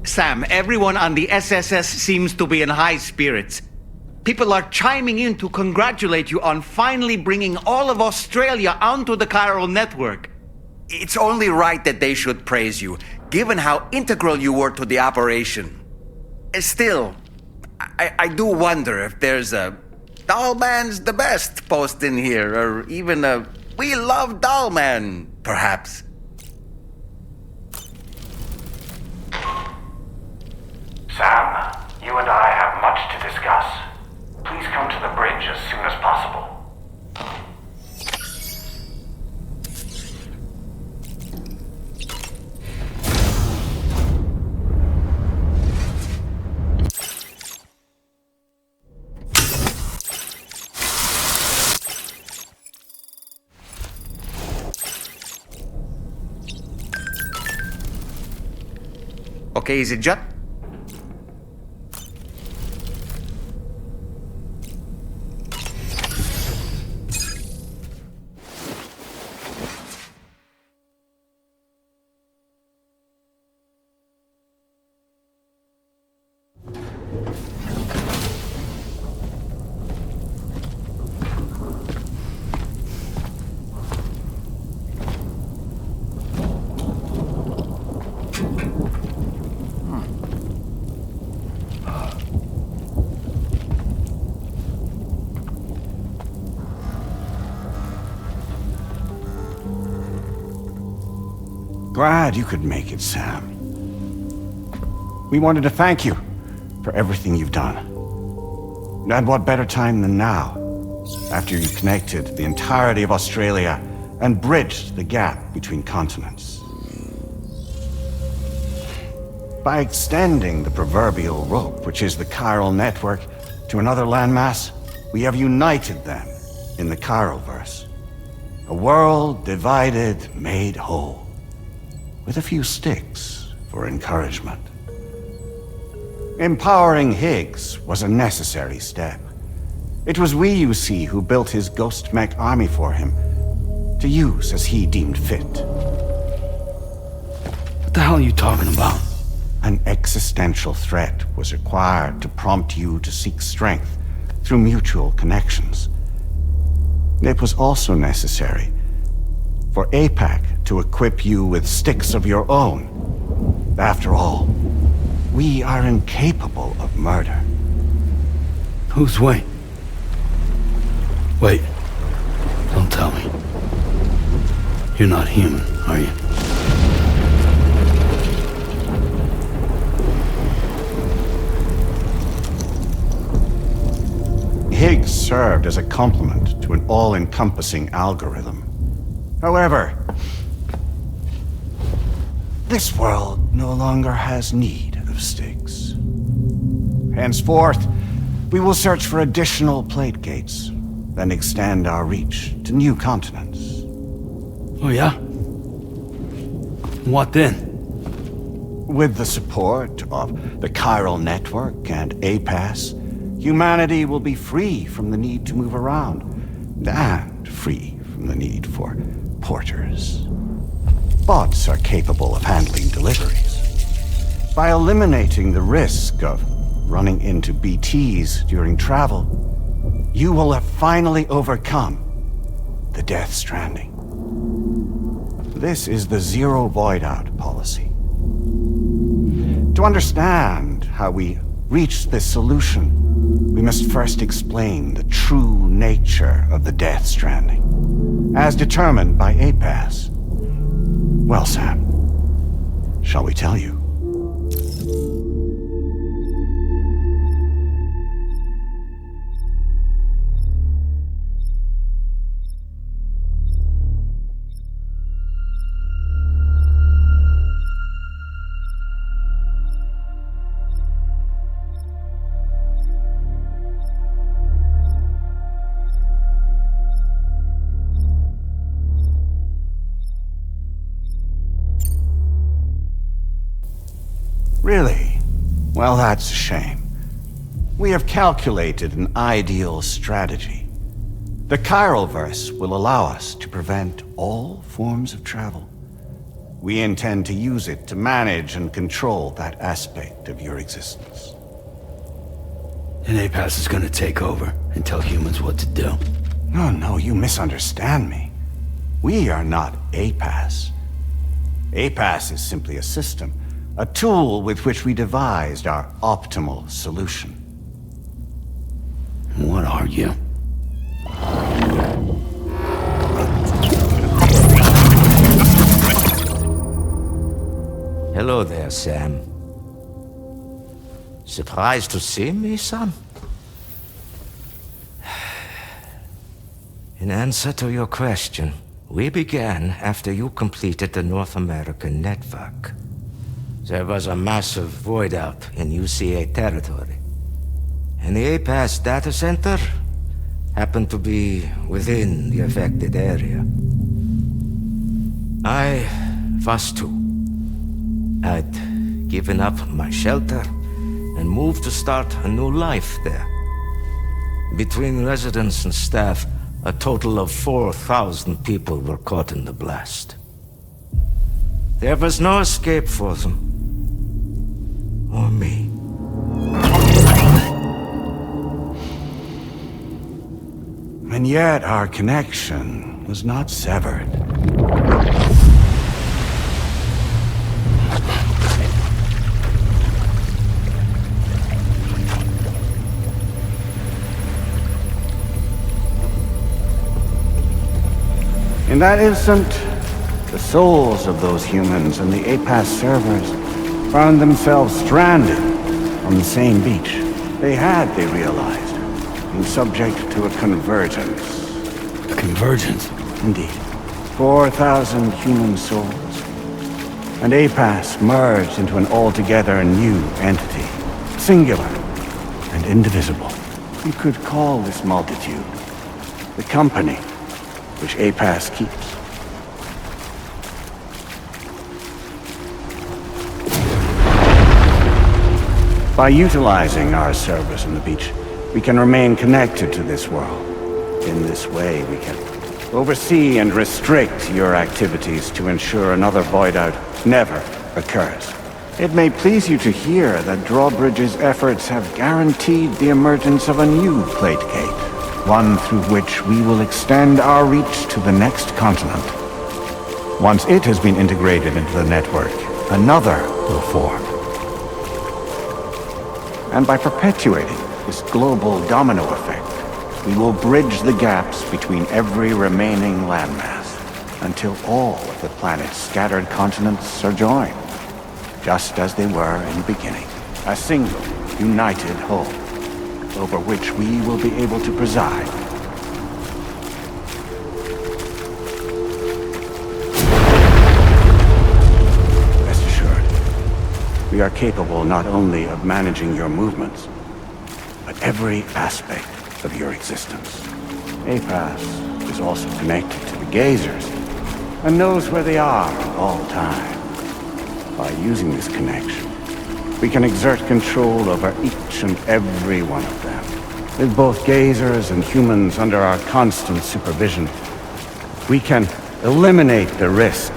Sam, everyone on the SSS seems to be in high spirits. People are chiming in to congratulate you on finally bringing all of Australia onto the chiral network. It's only right that they should praise you, given how integral you were to the operation. Still, I do wonder if there's a Dollman's the best post in here, or even a We Love Dollman, perhaps. Sam, you and I have much to discuss. Please come to the bridge as soon as possible. Okay, is it just? Glad you could make it, Sam. We wanted to thank you for everything you've done. And what better time than now, after you connected the entirety of Australia and bridged the gap between continents. By extending the proverbial rope, which is the chiral network, to another landmass, we have united them in the Chiroverse. A world divided, made whole. With a few sticks for encouragement. Empowering Higgs was a necessary step. It was we, you see, who built his ghost mech army for him, to use as he deemed fit. What the hell are you talking about? An existential threat was required to prompt you to seek strength through mutual connections. It was also necessary for APAC to equip you with sticks of your own. After all, we are incapable of murder. Who's Wayne? Wait. Don't tell me. You're not human, are you? Higgs served as a complement to an all-encompassing algorithm. However, this world no longer has need of sticks. Henceforth, we will search for additional plate gates, then extend our reach to new continents. Oh yeah? What then? With the support of the chiral network and APAS, humanity will be free from the need to move around, and free from the need for porters. Bots are capable of handling deliveries. By eliminating the risk of running into BTs during travel, you will have finally overcome the Death Stranding. This is the Zero Void-Out policy. To understand how we reached this solution, we must first explain the true nature of the Death Stranding, as determined by APAS. Well, Sam, Shall we tell you? Really? Well, that's a shame. We have calculated an ideal strategy. The Chiralverse will allow us to prevent all forms of travel. We intend to use it to manage and control that aspect of your existence. And APAS is gonna take over and tell humans what to do. No, you misunderstand me. We are not APAS. APAS is simply a system. A tool with which we devised our optimal solution. What are you? Hello there, Sam. Surprised to see me, son? In answer to your question, we began after you completed the North American network. There was a massive void out in UCA territory, and the APAS data center happened to be within the affected area. I was too. I'd given up my shelter and moved to start a new life there. Between residents and staff, a total of 4,000 people were caught in the blast. There was no escape for them. Or me. And yet our connection was not severed. In that instant, the souls of those humans and the APAS servers found themselves stranded on the same beach. They realized, been subject to a convergence. A convergence? Indeed. 4,000 human souls. And APAS merged into an altogether new entity. Singular and indivisible. You could call this multitude the company which APAS keeps. By utilizing our service on the beach, we can remain connected to this world. In this way, we can oversee and restrict your activities to ensure another void out never occurs. It may please you to hear that Drawbridge's efforts have guaranteed the emergence of a new plate gate, one through which we will extend our reach to the next continent. Once it has been integrated into the network, another will form. And by perpetuating this global domino effect, we will bridge the gaps between every remaining landmass until all of the planet's scattered continents are joined, just as they were in the beginning. A single, united whole, over which we will be able to preside. Rest assured, we are capable not only of managing your movements, but every aspect of your existence. APAS is also connected to the gazers, and knows where they are at all times. By using this connection, we can exert control over each and every one of them. With both gazers and humans under our constant supervision, we can eliminate the risk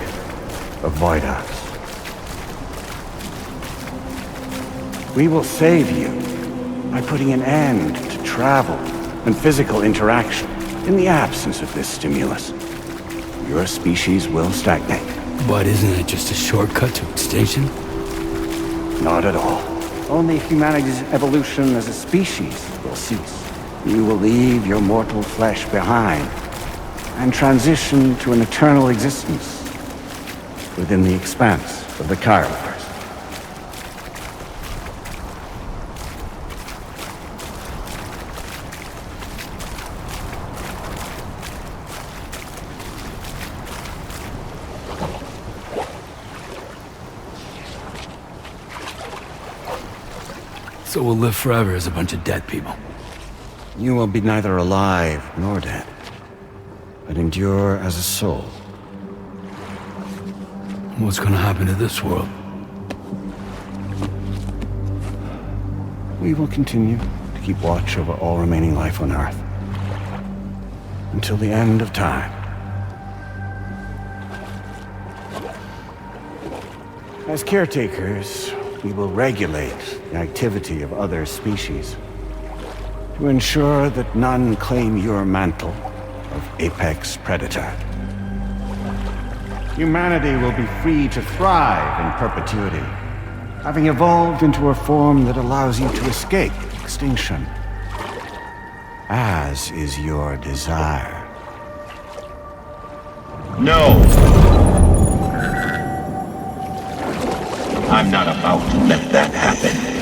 of void-outs. We will save you by putting an end to travel and physical interaction in the absence of this stimulus. Your species will stagnate. But isn't it just a shortcut to extinction? Not at all. Only humanity's evolution as a species will cease. You will leave your mortal flesh behind and transition to an eternal existence. within the expanse of the Chiroverse. So we'll live forever as a bunch of dead people. You will be neither alive nor dead, but endure as a soul. What's gonna happen to this world? We will continue to keep watch over all remaining life on Earth. Until the end of time. As caretakers, we will regulate the activity of other species to ensure that none claim your mantle of apex predator. Humanity will be free to thrive in perpetuity, having evolved into a form that allows you to escape extinction, as is your desire. No! I'm not about to let that happen.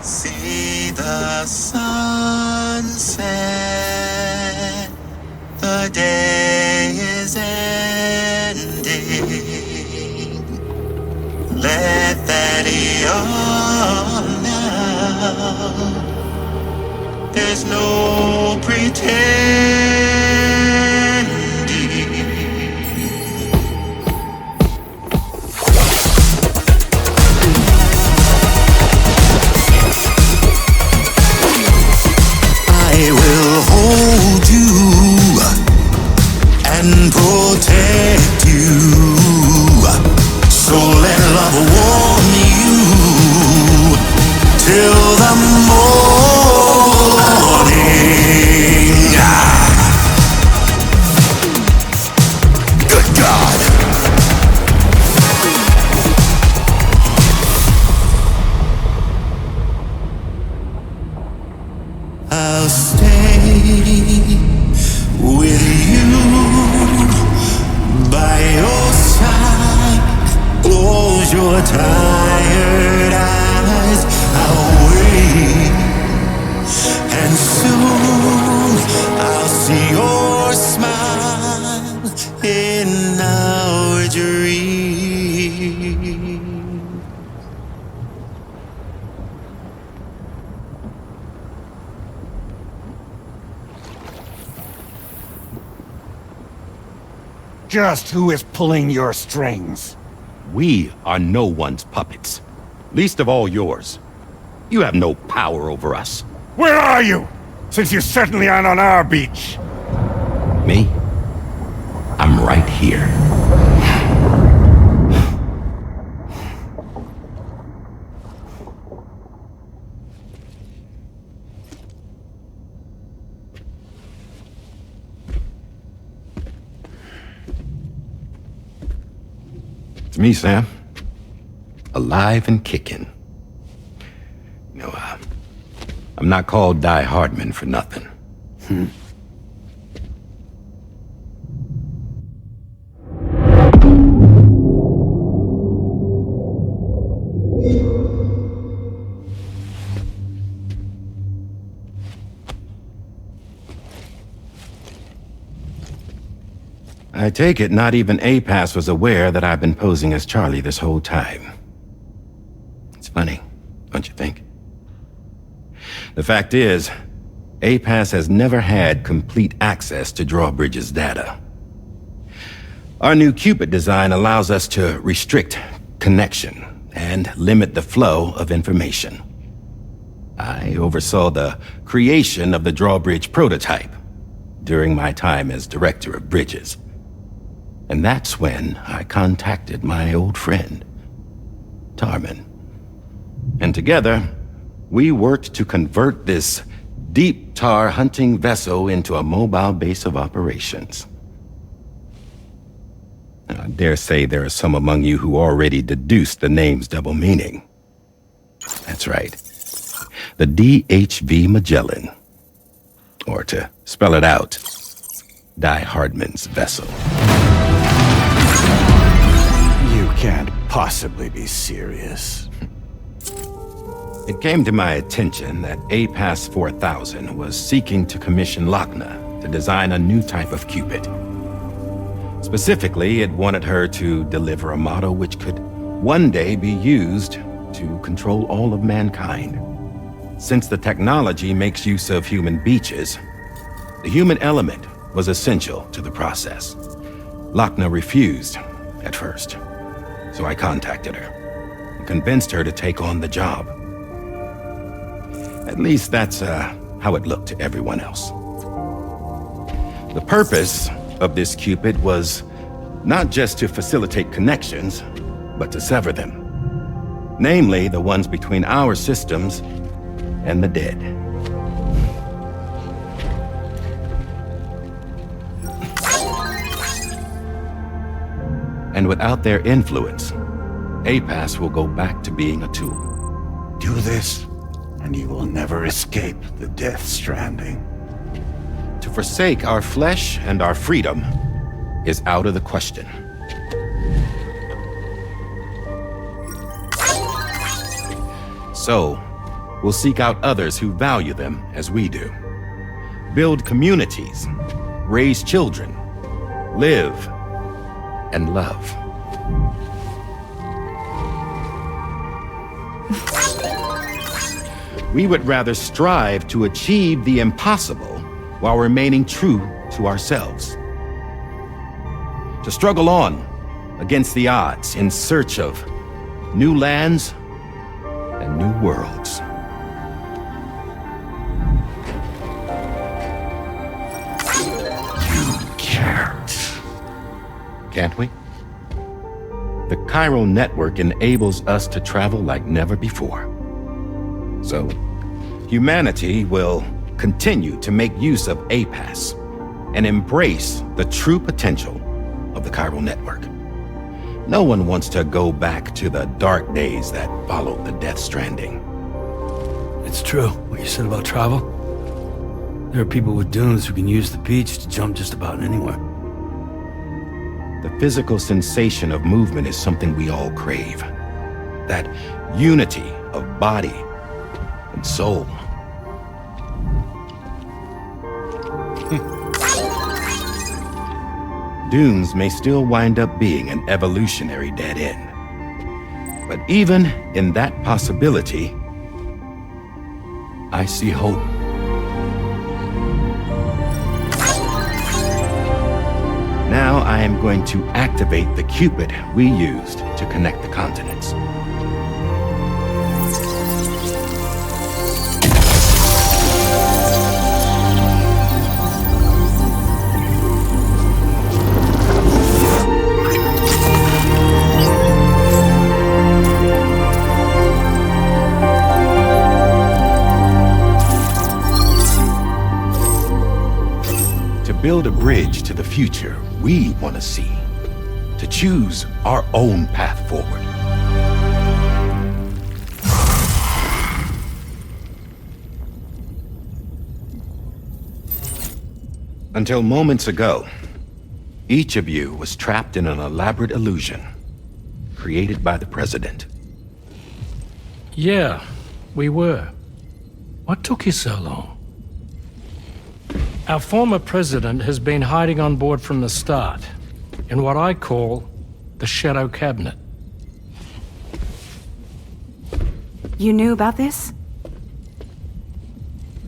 See the sunset, the day is ending. Let that yawn now. There's no pretending. I will hold you and protect you. So let love warm you till the morning. Good God. I'll stay with you by your side. Close your tired eyes. I'll wait, and soon I'll see your smile in our dream. Just who is pulling your strings? We are no one's puppets. Least of all yours. You have no power over us. Where are you? Since you certainly aren't on our beach. Me? I'm right here. It's me, Sam. Alive and kicking. No, I'm not called Die Hardman for nothing. I take it not even APAS was aware that I've been posing as Charlie this whole time. It's funny, don't you think? The fact is, APAS has never had complete access to Drawbridge's data. Our new Cupid design allows us to restrict connection and limit the flow of information. I oversaw the creation of the Drawbridge prototype during my time as Director of Bridges. And that's when I contacted my old friend, Tarman. And together, we worked to convert this deep tar hunting vessel into a mobile base of operations. I dare say there are some among you who already deduced the name's double meaning. That's right. The DHV Magellan. Or to spell it out, Die Hardman's vessel. You can't possibly be serious. It came to my attention that APAS 4000 was seeking to commission Lochna to design a new type of Cupid. Specifically, it wanted her to deliver a model which could one day be used to control all of mankind. Since the technology makes use of human beaches, the human element was essential to the process. Lochna refused at first, so I contacted her and convinced her to take on the job. At least that's how it looked to everyone else. The purpose of this Cupid was not just to facilitate connections, but to sever them. Namely, the ones between our systems and the dead. And without their influence, APAS will go back to being a tool. Do this, and you will never escape the Death Stranding. To forsake our flesh and our freedom is out of the question. So, we'll seek out others who value them as we do. Build communities, raise children, live, and love. We would rather strive to achieve the impossible while remaining true to ourselves. To struggle on against the odds in search of new lands and new worlds. You can't. Can't we? The Chiral network enables us to travel like never before. So, humanity will continue to make use of APAS and embrace the true potential of the Chiral network. No one wants to go back to the dark days that followed the Death Stranding. It's true, what you said about travel. There are people with dunes who can use the beach to jump just about anywhere. The physical sensation of movement is something we all crave. That unity of body and soul. Dunes may still wind up being an evolutionary dead end. But even in that possibility, I see hope. Now I am going to activate the Cupid we used to connect the continents. Build a bridge to the future we want to see, to choose our own path forward. Until moments ago, each of you was trapped in an elaborate illusion created by the President. Yeah, we were. What took you so long? Our former president has been hiding on board from the start, in what I call the Shadow Cabinet. You knew about this?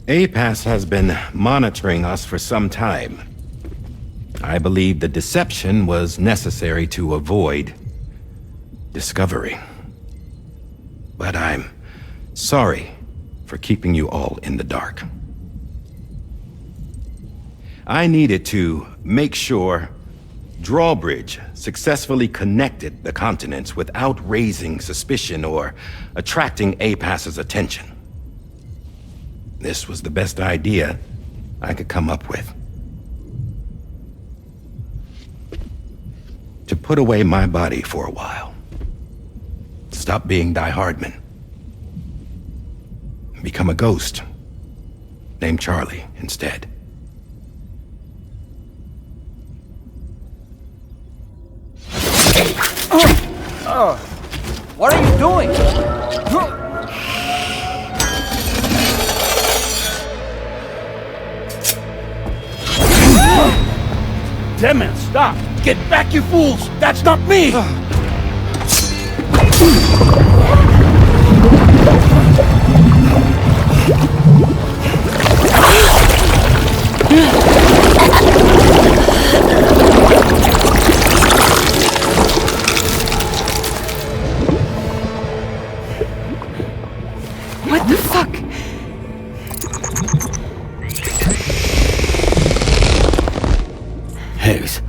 APAS has been monitoring us for some time. I believe the deception was necessary to avoid discovery. But I'm sorry for keeping you all in the dark. I needed to make sure Drawbridge successfully connected the continents without raising suspicion or attracting APAS's attention. This was the best idea I could come up with. To put away my body for a while. Stop being Die Hardman. Become a ghost. Name Charlie instead. What are you doing? Damn man, stop! Get back, you fools! That's not me! What the fuck? Higgs.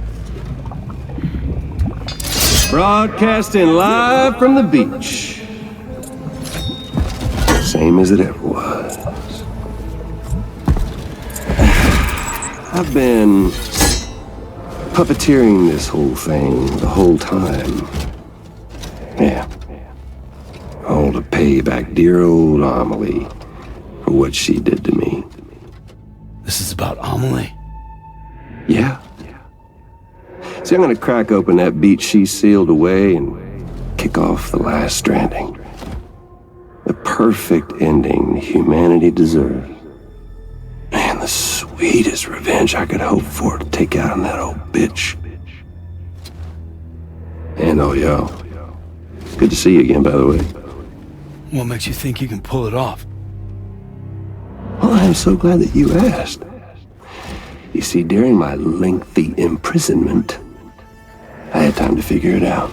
Broadcasting live from the beach. Same as it ever was. I've been puppeteering this whole thing the whole time. Yeah. All to pay back dear old Amelie for what she did to me. This is about Amelie? Yeah. See, I'm gonna crack open that beach she sealed away and kick off the last stranding. The perfect ending humanity deserves. Man, the sweetest revenge I could hope for to take out on that old bitch. And oh, yo. Good to see you again, by the way. What makes you think you can pull it off? Well, I'm so glad that you asked. You see, during my lengthy imprisonment, I had time to figure it out.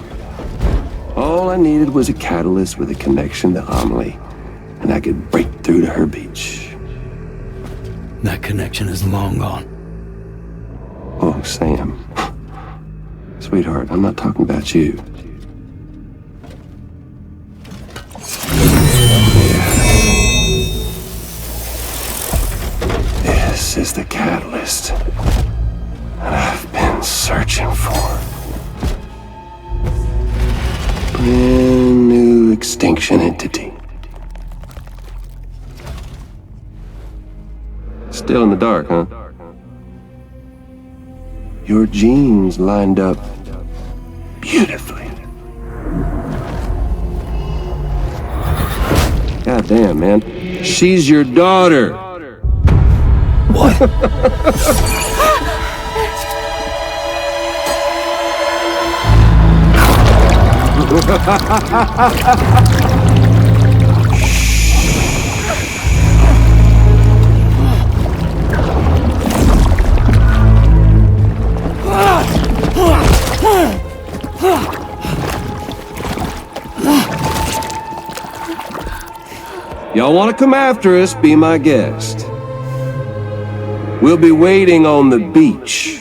All I needed was a catalyst with a connection to Amelie, and I could break through to her beach. That connection is long gone. Oh, Sam. Sweetheart, I'm not talking about you. This is the catalyst that I've been searching for. Brand new extinction entity. Still in the dark, huh? Your genes lined up beautifully. God damn, man. She's your daughter. What? Y'all want to come after us, be my guest. We'll be waiting on the beach.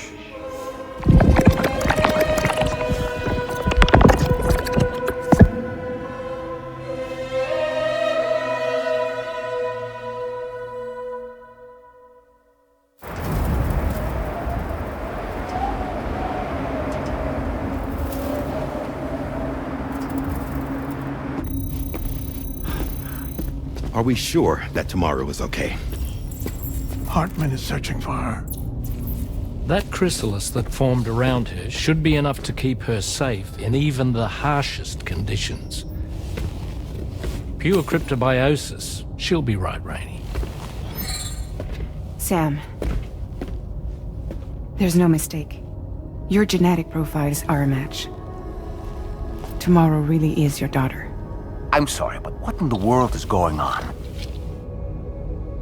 Are we sure that tomorrow is okay? Hartman is searching for her. That chrysalis that formed around her should be enough to keep her safe in even the harshest conditions. Pure cryptobiosis. She'll be right, Rainey. Sam. There's no mistake. Your genetic profiles are a match. Tomorrow really is your daughter. I'm sorry, but what in the world is going on?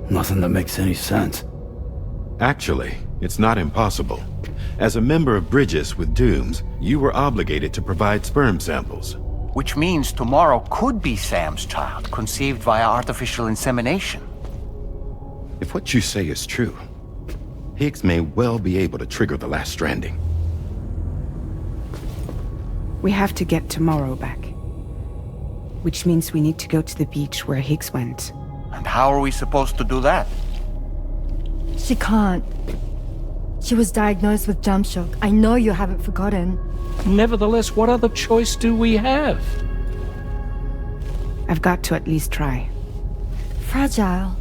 Nothing that makes any sense. Actually, it's not impossible. As a member of Bridges with Dooms, you were obligated to provide sperm samples. Which means tomorrow could be Sam's child, conceived via artificial insemination. If what you say is true, Higgs may well be able to trigger the last stranding. We have to get tomorrow back. Which means we need to go to the beach where Higgs went. And how are we supposed to do that? She can't. She was diagnosed with jump shock. I know you haven't forgotten. Nevertheless, what other choice do we have? I've got to at least try. Fragile.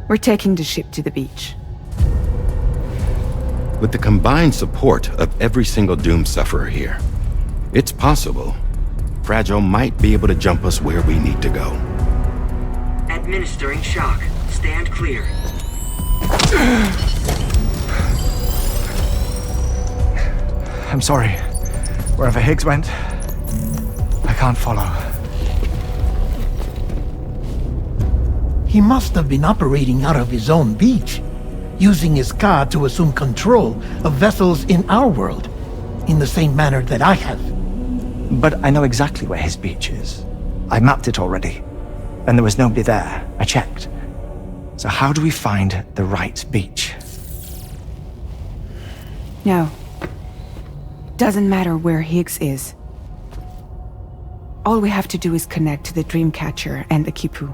We're taking the ship to the beach. With the combined support of every single Doom sufferer here, it's possible Fragile might be able to jump us where we need to go. Administering shock. Stand clear. I'm sorry. Wherever Higgs went, I can't follow. He must have been operating out of his own beach, using his car to assume control of vessels in our world, in the same manner that I have. But I know exactly where his beach is. I mapped it already, and there was nobody there. I checked. So how do we find the right beach? No. Doesn't matter where Higgs is. All we have to do is connect to the Dreamcatcher and the Kipu.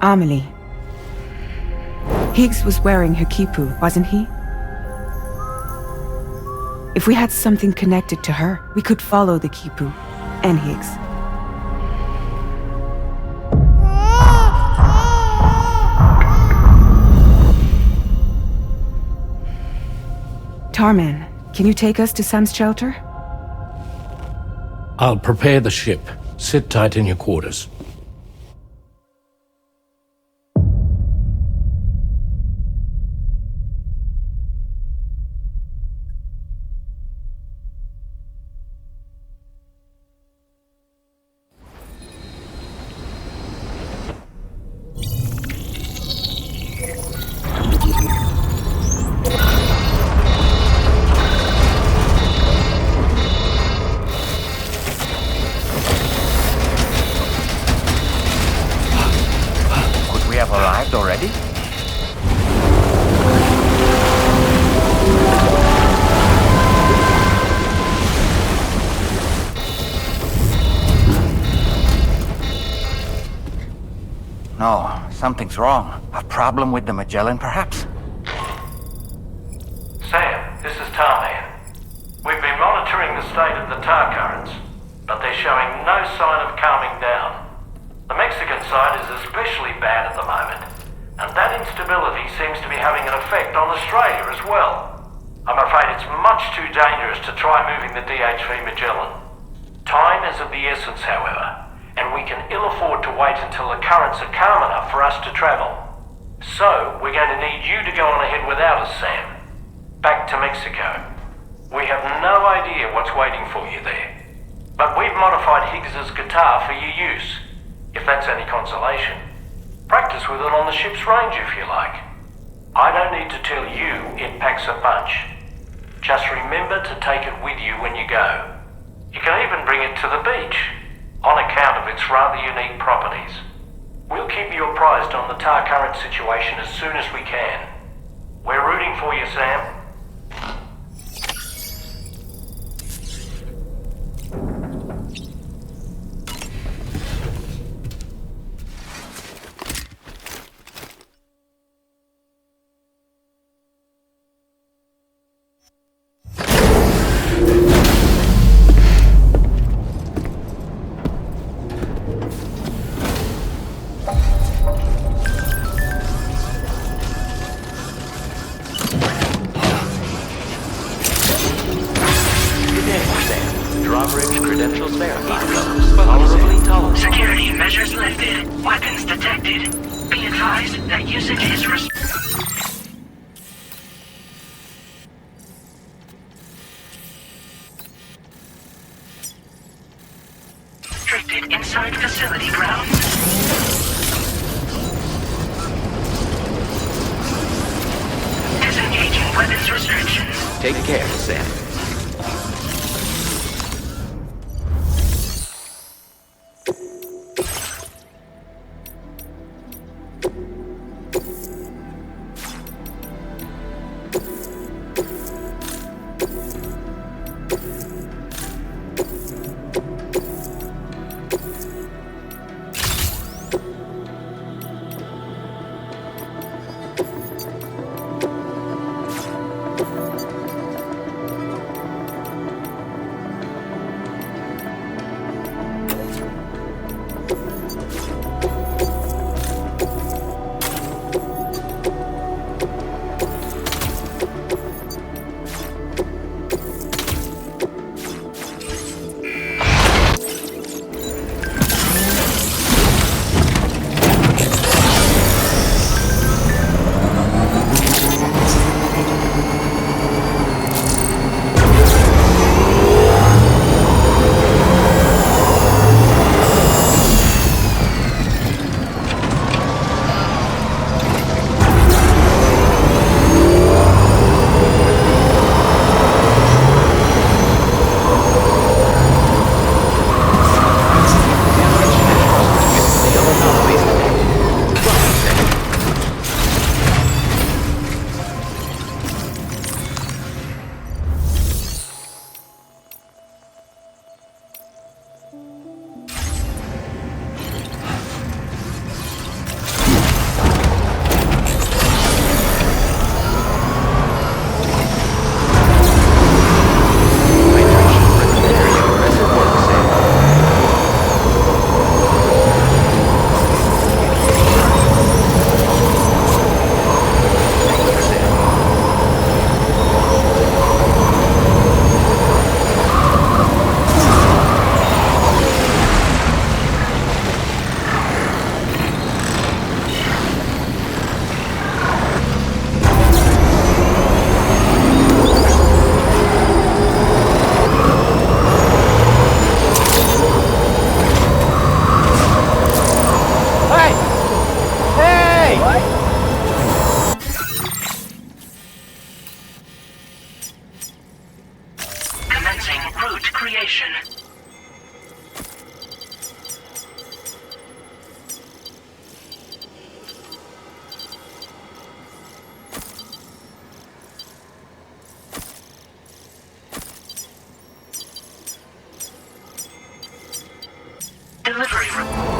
Amelie. Higgs was wearing her Kipu, wasn't he? If we had something connected to her, we could follow the Kipu and Higgs. Tarman, can you take us to Sam's shelter? I'll prepare the ship. Sit tight in your quarters. Already? No, something's wrong. A problem with the Magellan, perhaps? Sam, this is Tarman. We've been monitoring the state of the tar currents, but they're showing no sign of calming down. The Mexican side is especially bad at the moment, and that instability seems to be having an effect on Australia as well. I'm afraid it's much too dangerous to try moving the DHV Magellan. Time is of the essence, however, and we can ill afford to wait until the currents are calm enough for us to travel. So, we're going to need you to go on ahead without us, Sam. Back to Mexico. We have no idea what's waiting for you there, but we've modified Higgs's guitar for your use, if that's any consolation. Practice with it on the ship's range if you like. I don't need to tell you it packs a punch. Just remember to take it with you when you go. You can even bring it to the beach, on account of its rather unique properties. We'll keep you apprised on the tar current situation as soon as we can. We're rooting for you, Sam. Security measures lifted. Weapons detected. Be advised that usage is restricted inside facility grounds. Disengaging weapons restrictions. Take care, Sam. Commencing route creation. Delivery room.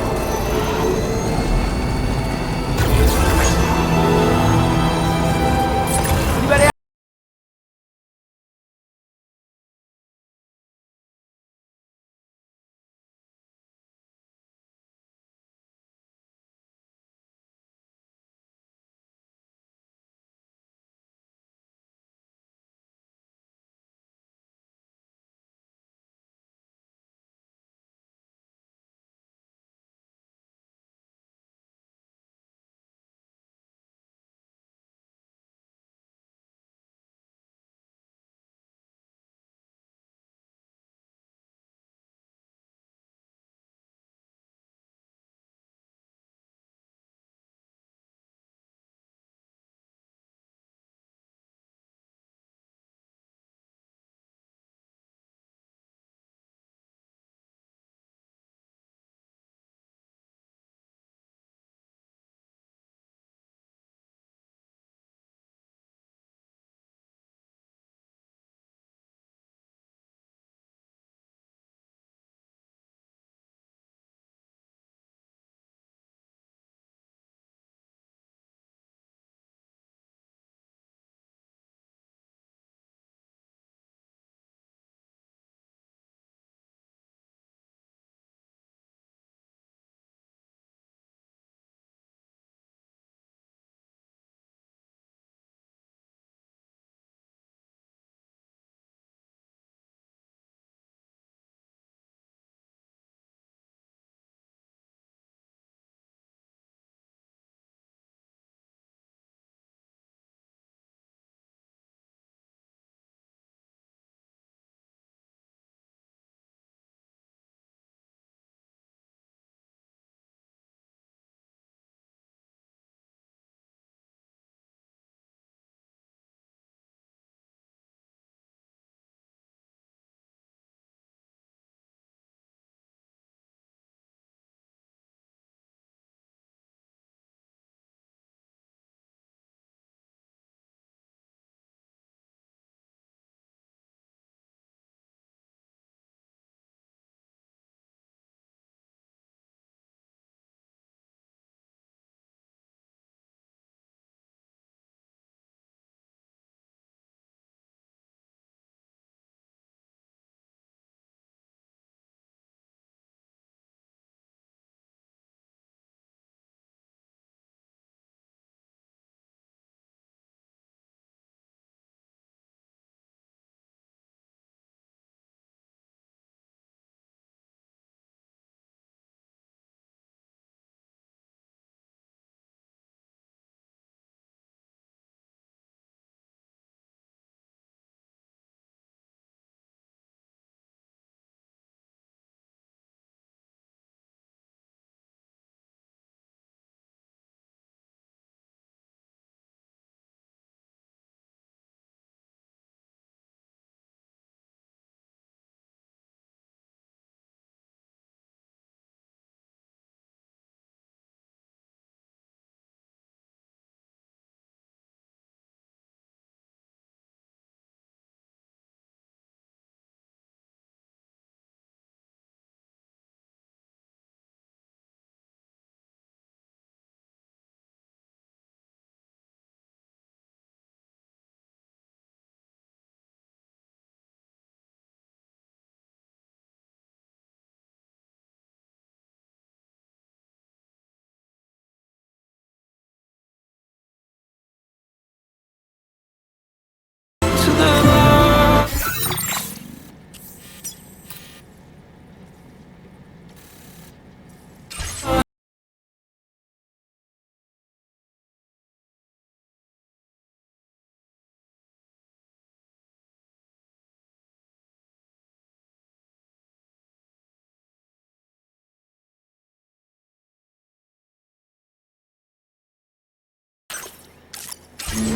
Commencing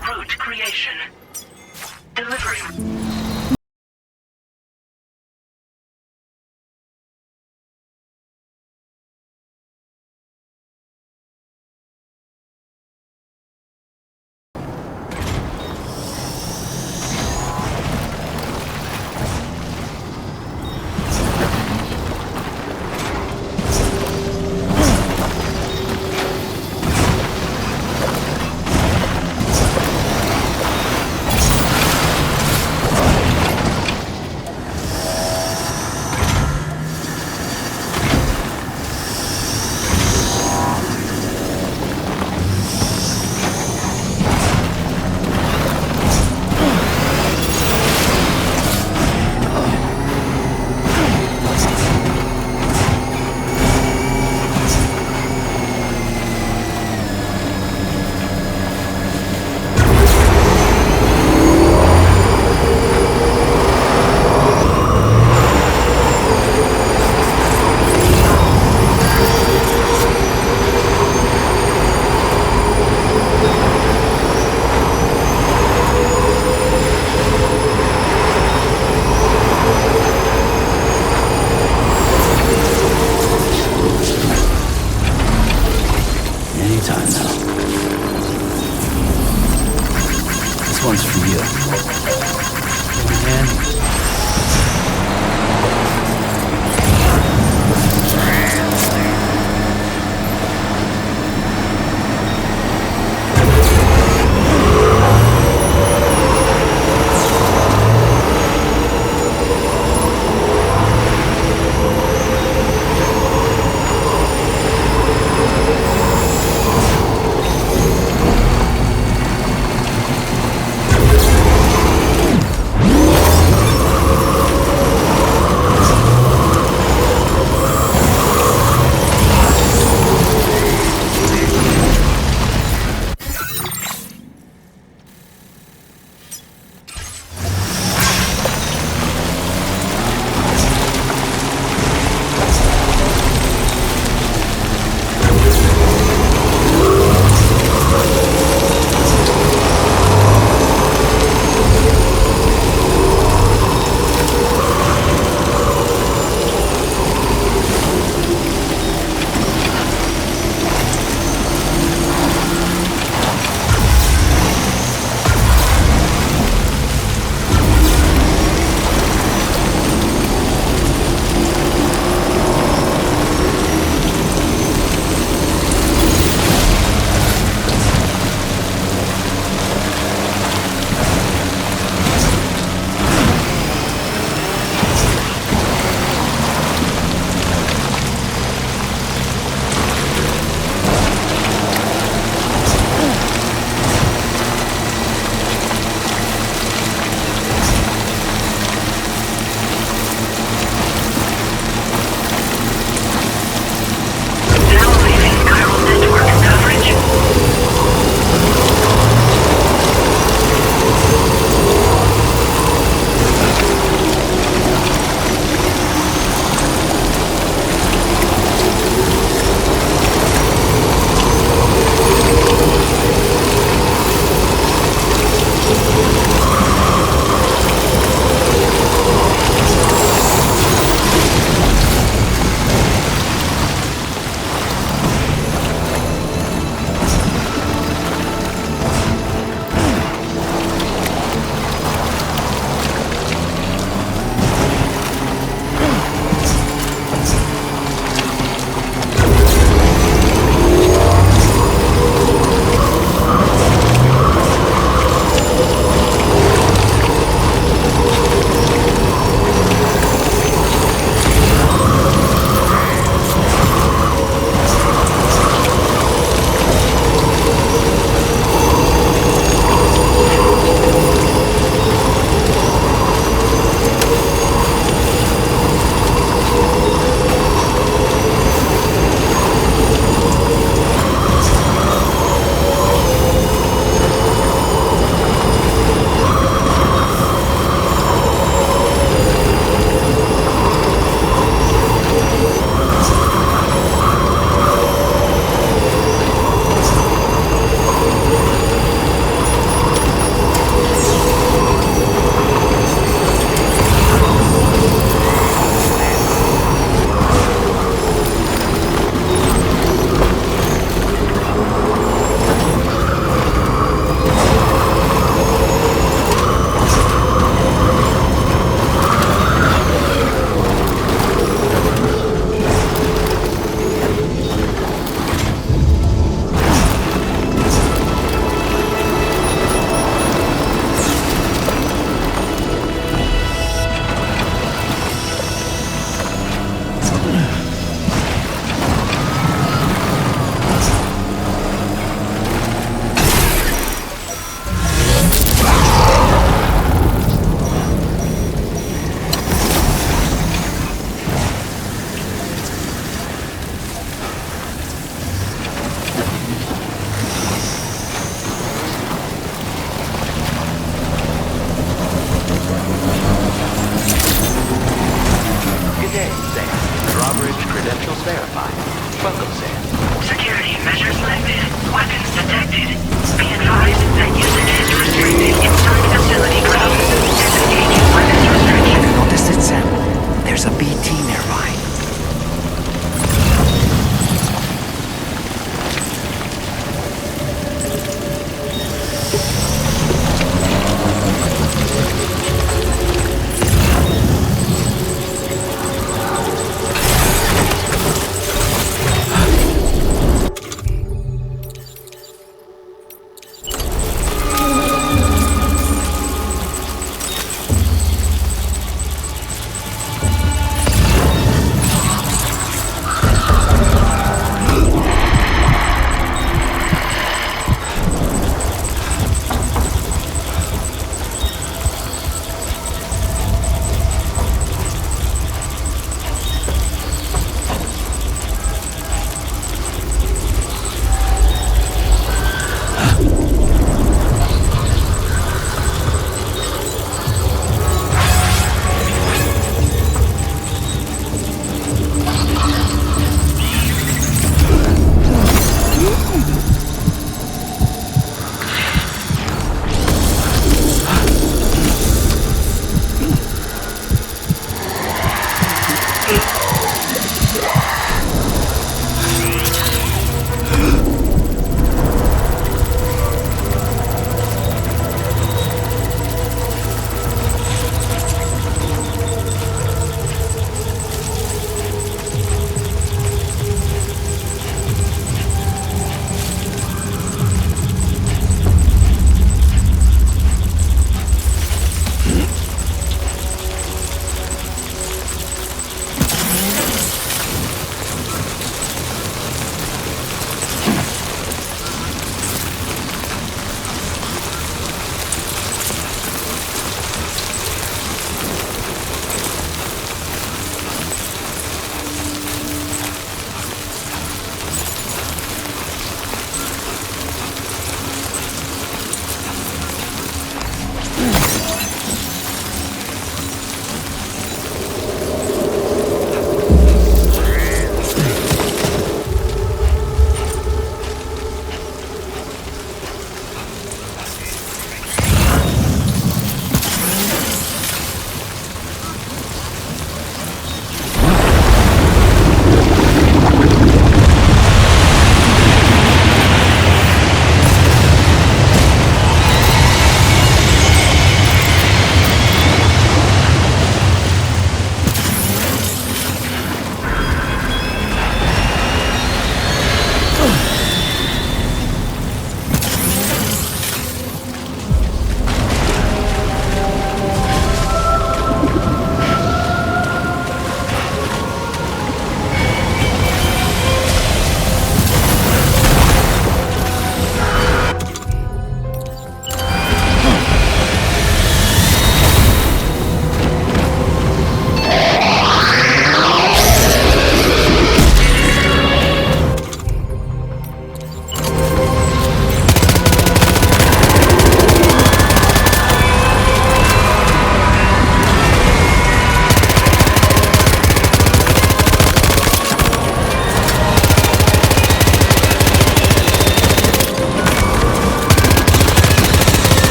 route creation. Delivering.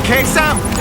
okay, Sam?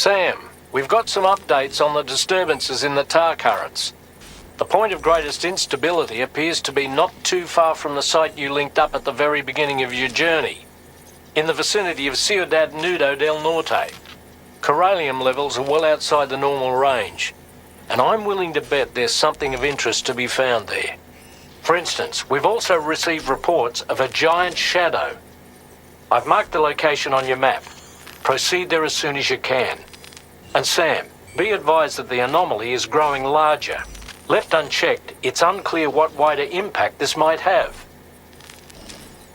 Sam, we've got some updates on the disturbances in the tar currents. The point of greatest instability appears to be not too far from the site you linked up at the very beginning of your journey, in the vicinity of Ciudad Nudo del Norte. Corallium levels are well outside the normal range, and I'm willing to bet there's something of interest to be found there. For instance, we've also received reports of a giant shadow. I've marked the location on your map. Proceed there as soon as you can. And Sam, be advised that the anomaly is growing larger. Left unchecked, it's unclear what wider impact this might have.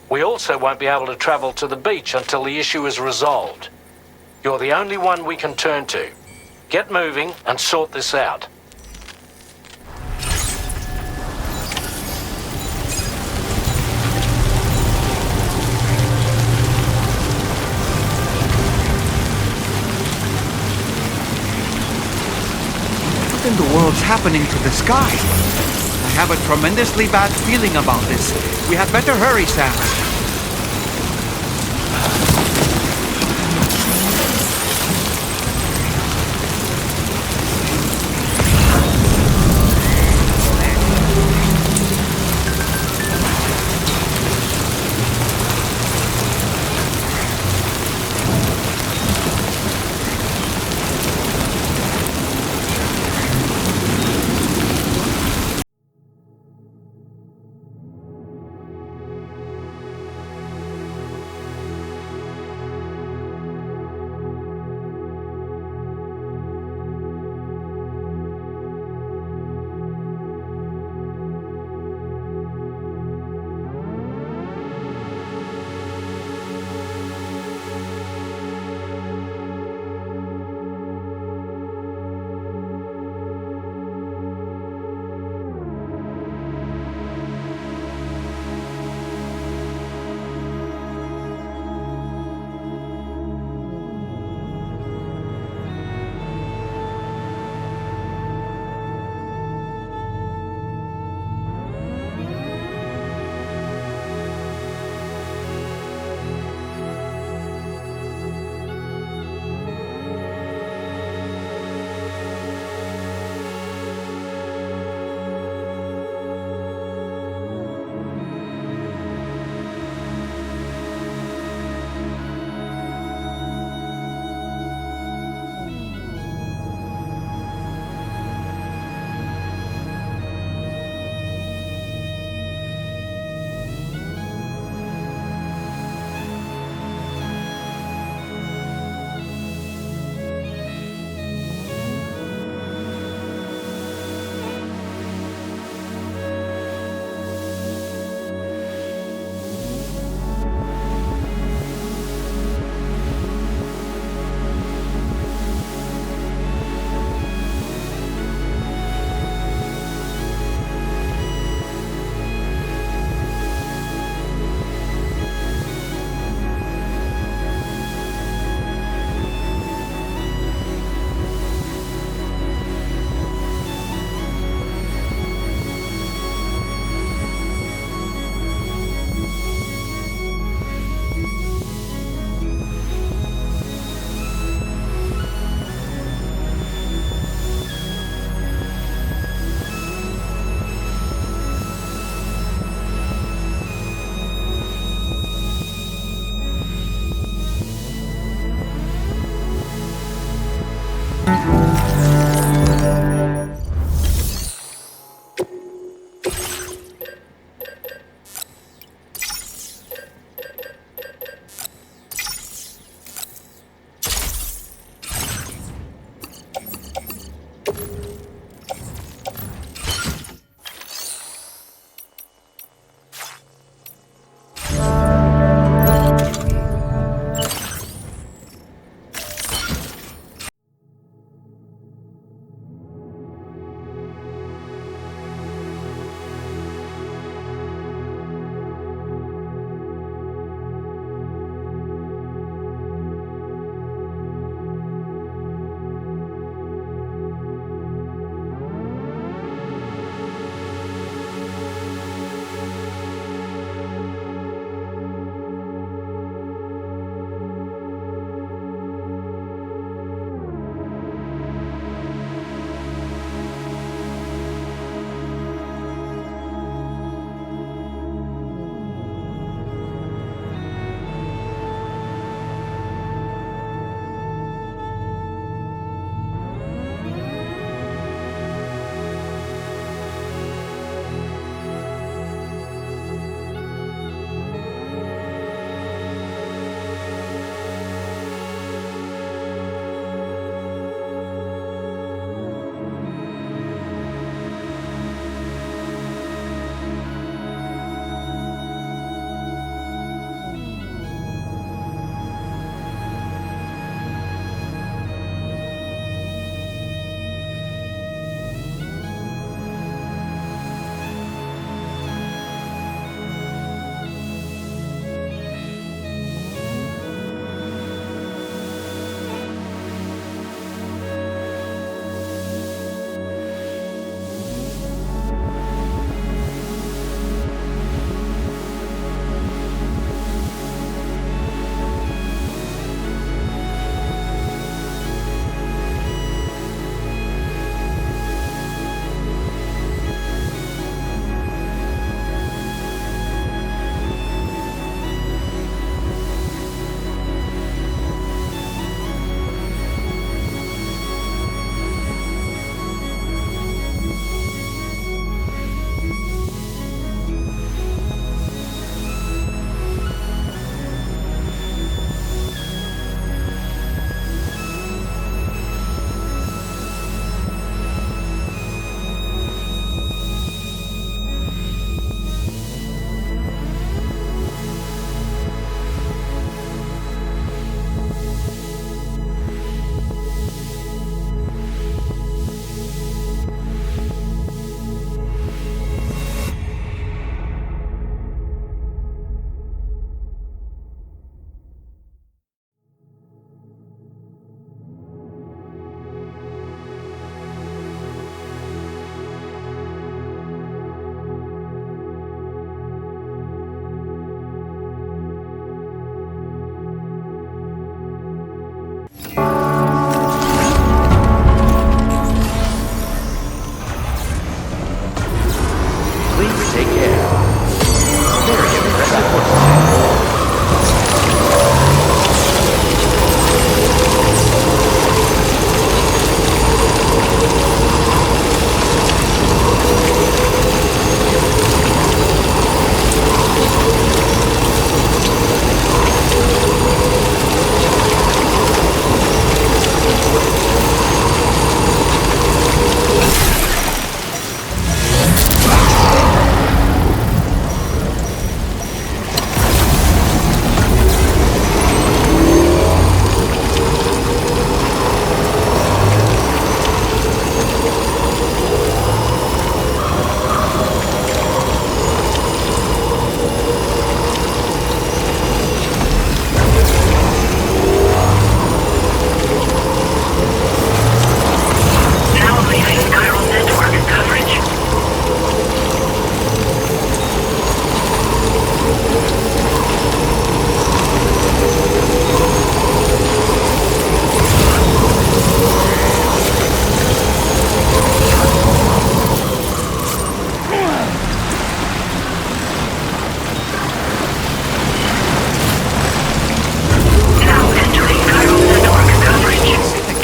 We also won't be able to travel to the beach until the issue is resolved. You're the only one we can turn to. Get moving and sort this out. What in the world's happening to the sky? I have a tremendously bad feeling about this. We had better hurry, Sam.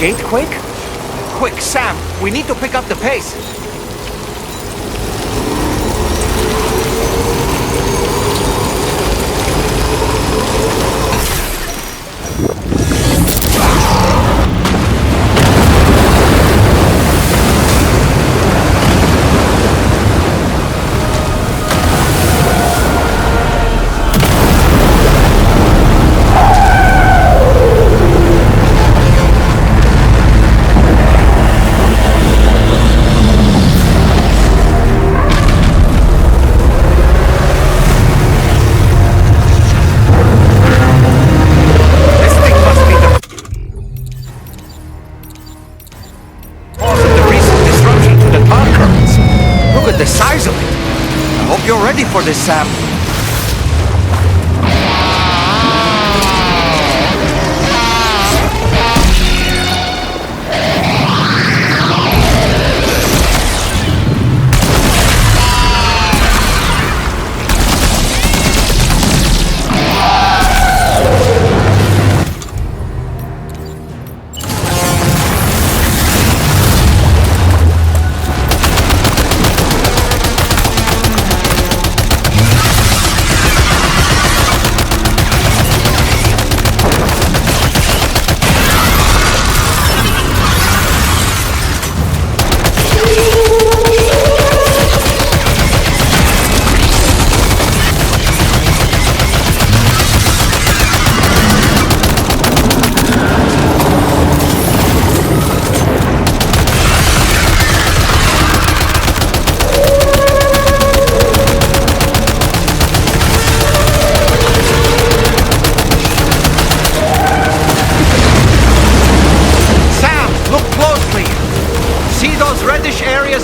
Gatequake? quick, Sam. We need to pick up the pace. For this, Sam.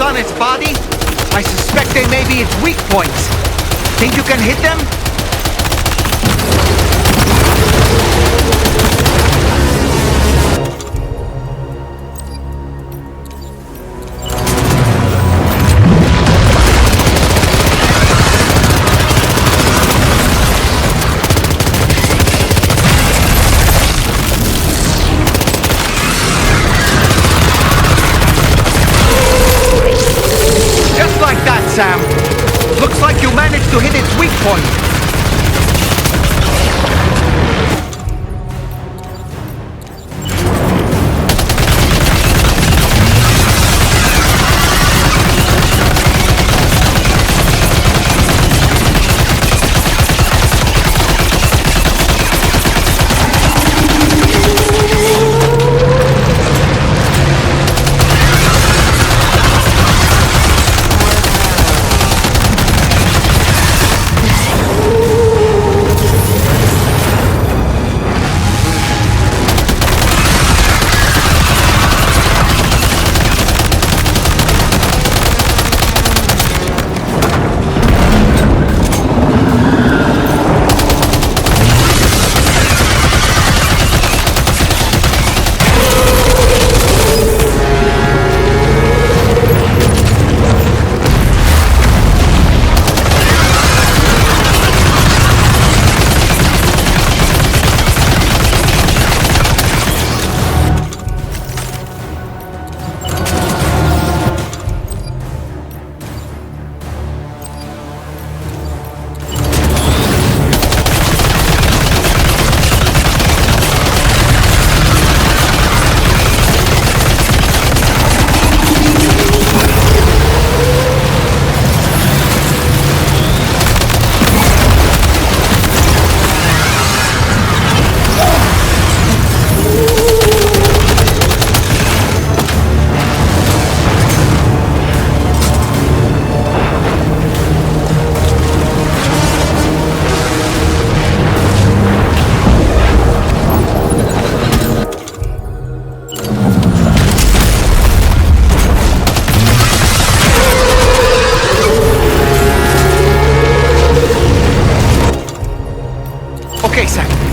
On its body? I suspect they may be its weak points. Think you can hit them? Sam, looks like you managed to hit its weak point.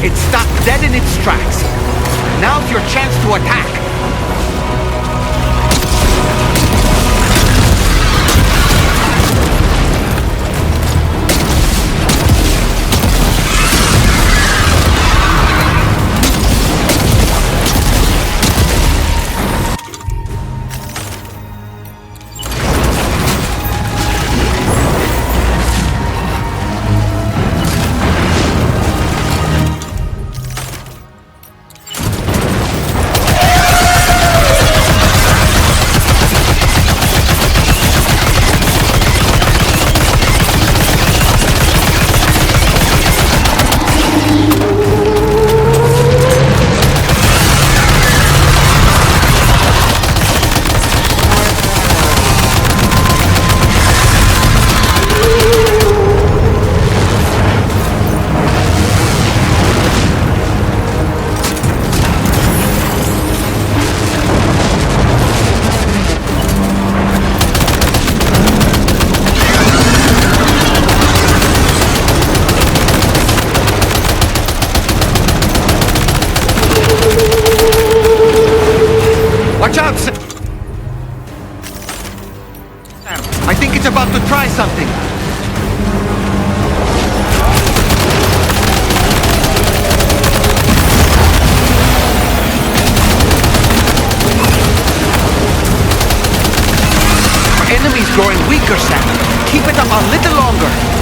It stopped dead in its tracks. Now's your chance to attack. Watch out, Sam! I think it's about to try something. Our enemy's growing weaker, Sam. Keep it up a little longer.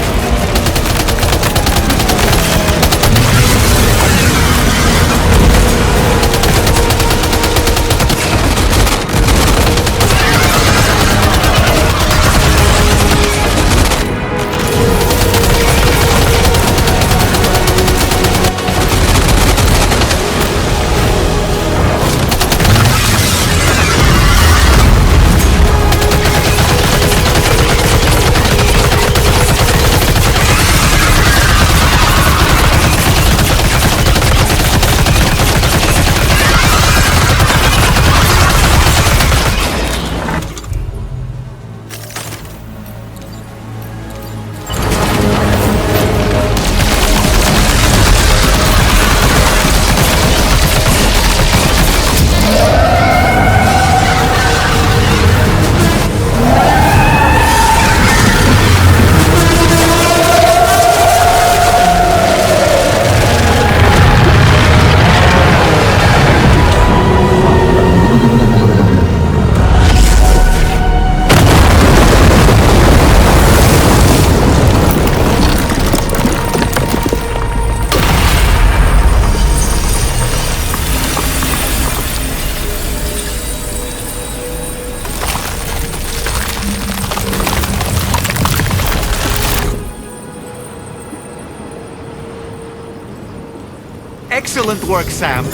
Excellent work, Sam.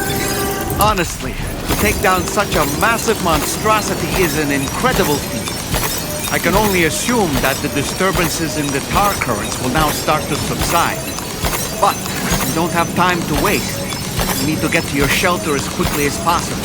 Honestly, to take down such a massive monstrosity is an incredible feat. I can only assume that the disturbances in the tar currents will now start to subside. But we don't have time to waste. We need to get to your shelter as quickly as possible.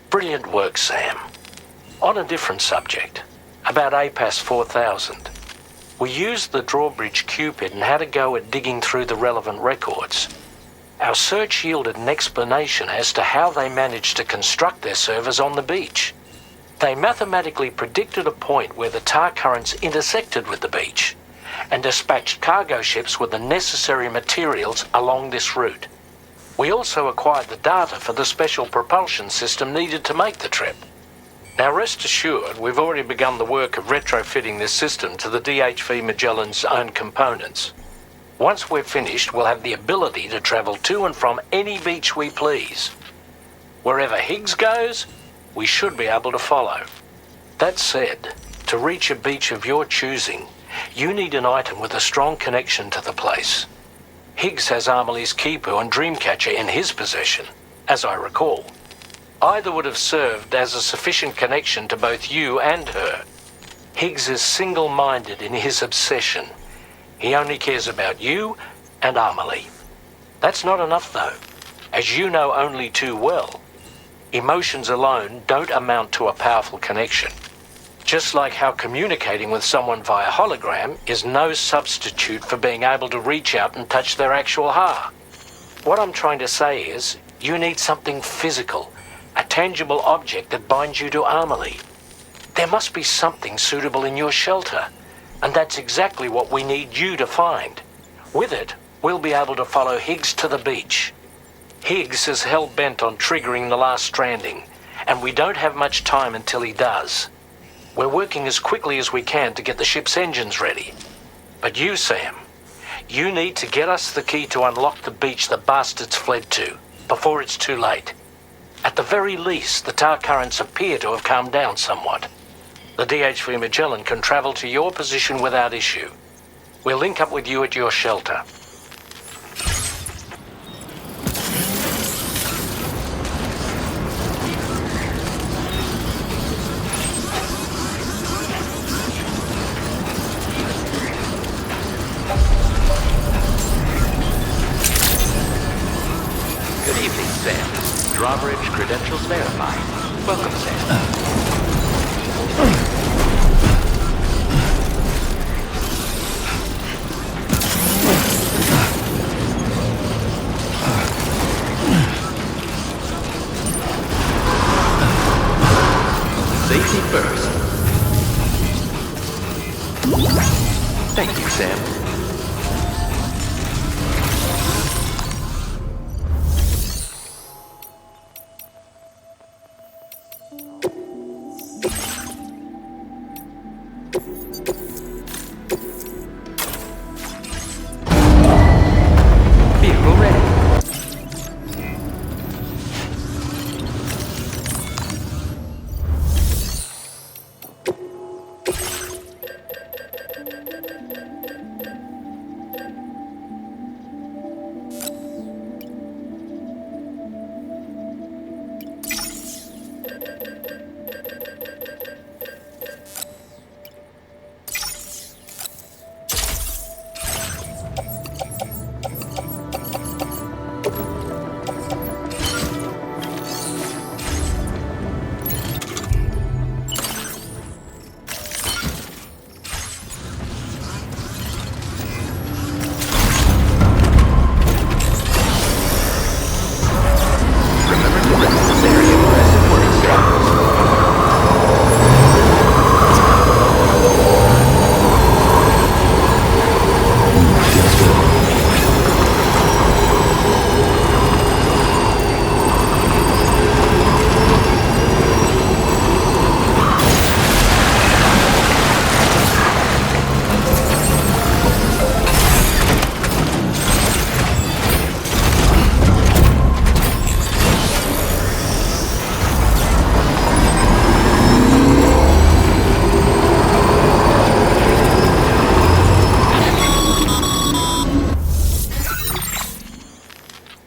Brilliant work, Sam. On a different subject, about APAS 4000. We used the drawbridge Cupid and had a go at digging through the relevant records. Our search yielded an explanation as to how they managed to construct their servers on the beach. They mathematically predicted a point where the tar currents intersected with the beach and dispatched cargo ships with the necessary materials along this route. We also acquired the data for the special propulsion system needed to make the trip. Now rest assured, we've already begun the work of retrofitting this system to the DHV Magellan's own components. Once we're finished, we'll have the ability to travel to and from any beach we please. Wherever Higgs goes, we should be able to follow. That said, to reach a beach of your choosing, you need an item with a strong connection to the place. Higgs has Amelie's Kipu and Dreamcatcher in his possession, as I recall. Either would have served as a sufficient connection to both you and her. Higgs is single-minded in his obsession. He only cares about you and Amelie. That's not enough, though, as you know only too well. Emotions alone don't amount to a powerful connection. Just like how communicating with someone via hologram is no substitute for being able to reach out and touch their actual heart. What I'm trying to say is, you need something physical, a tangible object that binds you to Amelie. There must be something suitable in your shelter, and that's exactly what we need you to find. With it, we'll be able to follow Higgs to the beach. Higgs is hell-bent on triggering the last stranding, and we don't have much time until he does. We're working as quickly as we can to get the ship's engines ready. But you, Sam, You need to get us the key to unlock the beach the bastards fled to, before it's too late. At the very least, the tar currents appear to have calmed down somewhat. The DHV Magellan can travel to your position without issue. We'll link up with you at your shelter. Good evening, Sam. Drawbridge credentials verified. Welcome, Sam. Safety first. Thank you, Sam. Vehicle ready.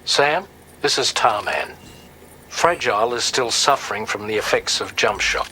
Sam, this is Tarman. Fragile is still suffering from the effects of jump shock.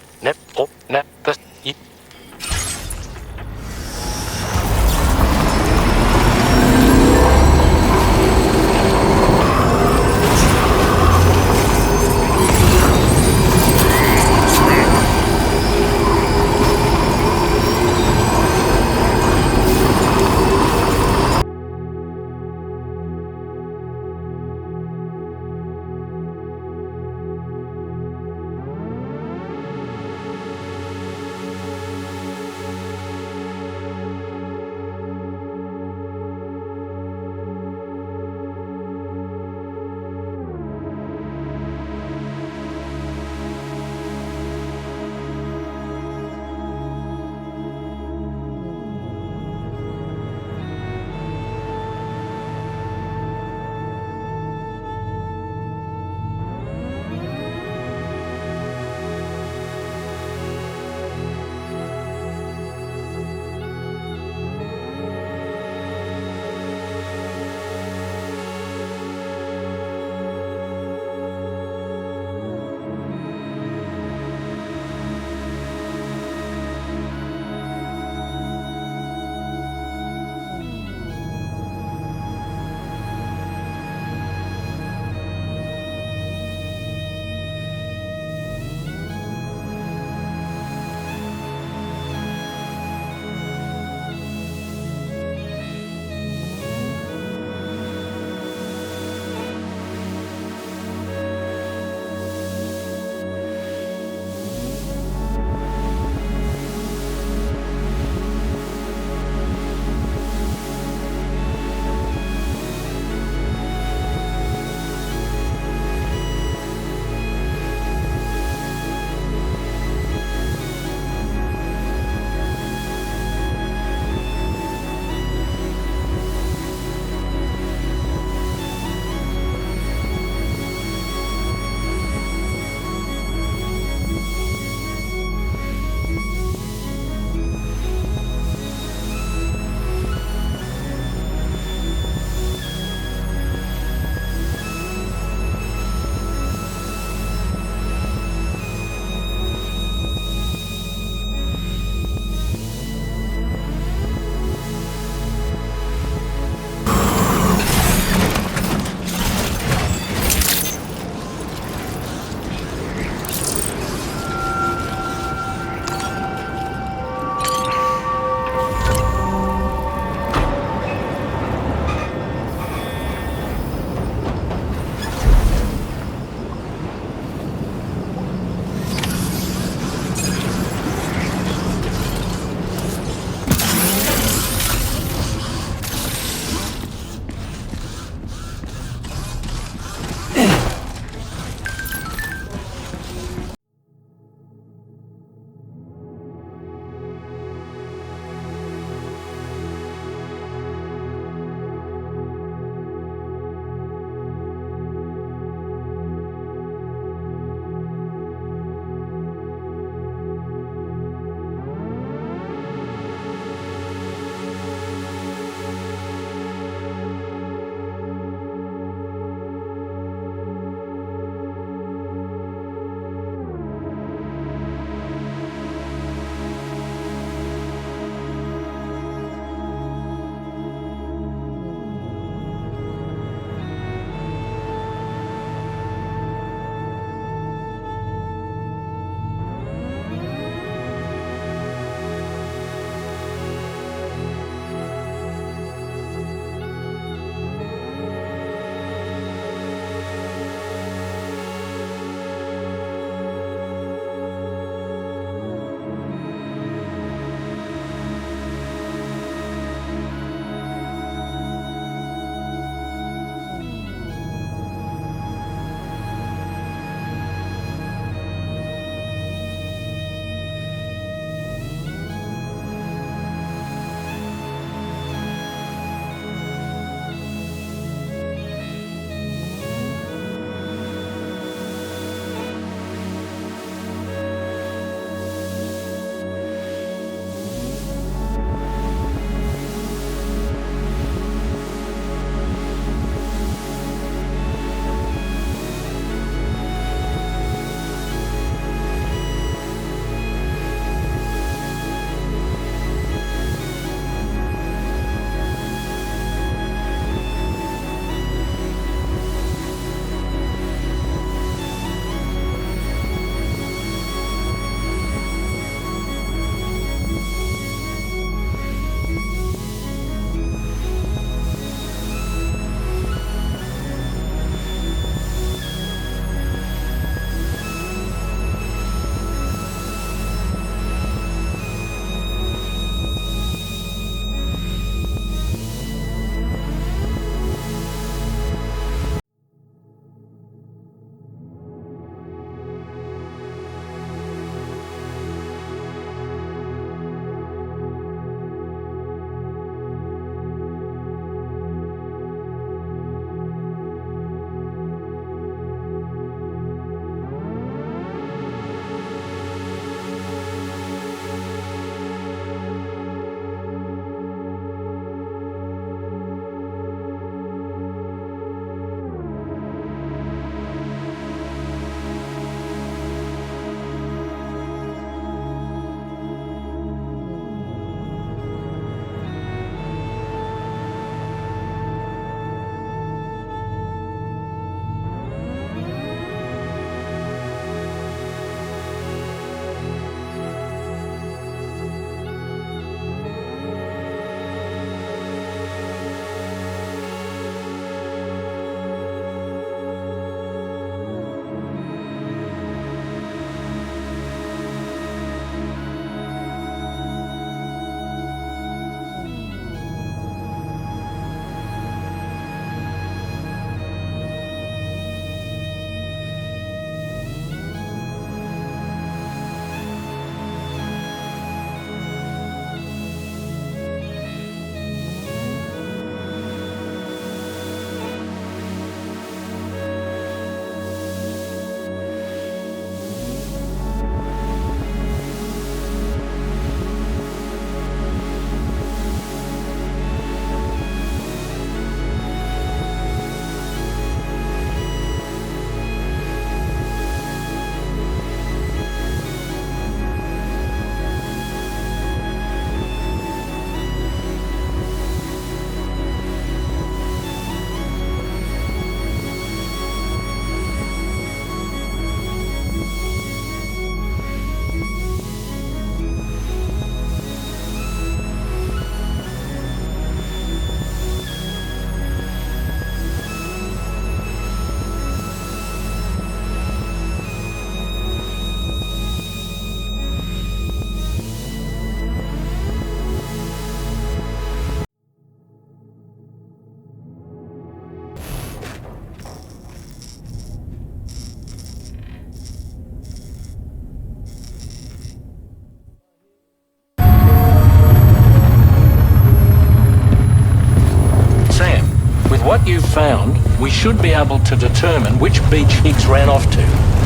what you've found, we should be able to determine which beach Higgs ran off to.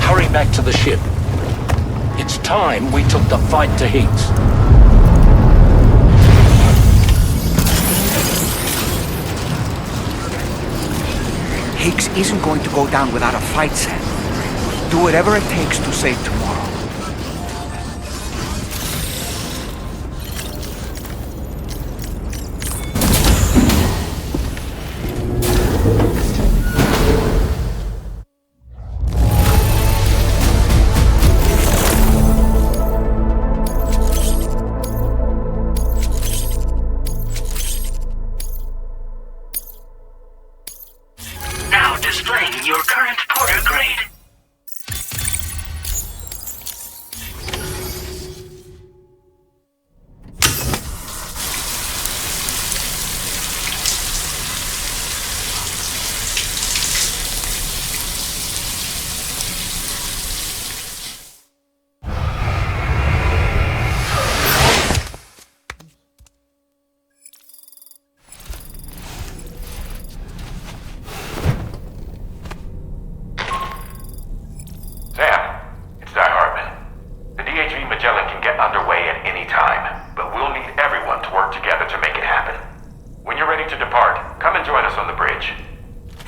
Hurry back to the ship. It's time we took the fight to Higgs. Higgs isn't going to go down without a fight, Sam. Do whatever it takes to save tomorrow. Now displaying your current Porter grade.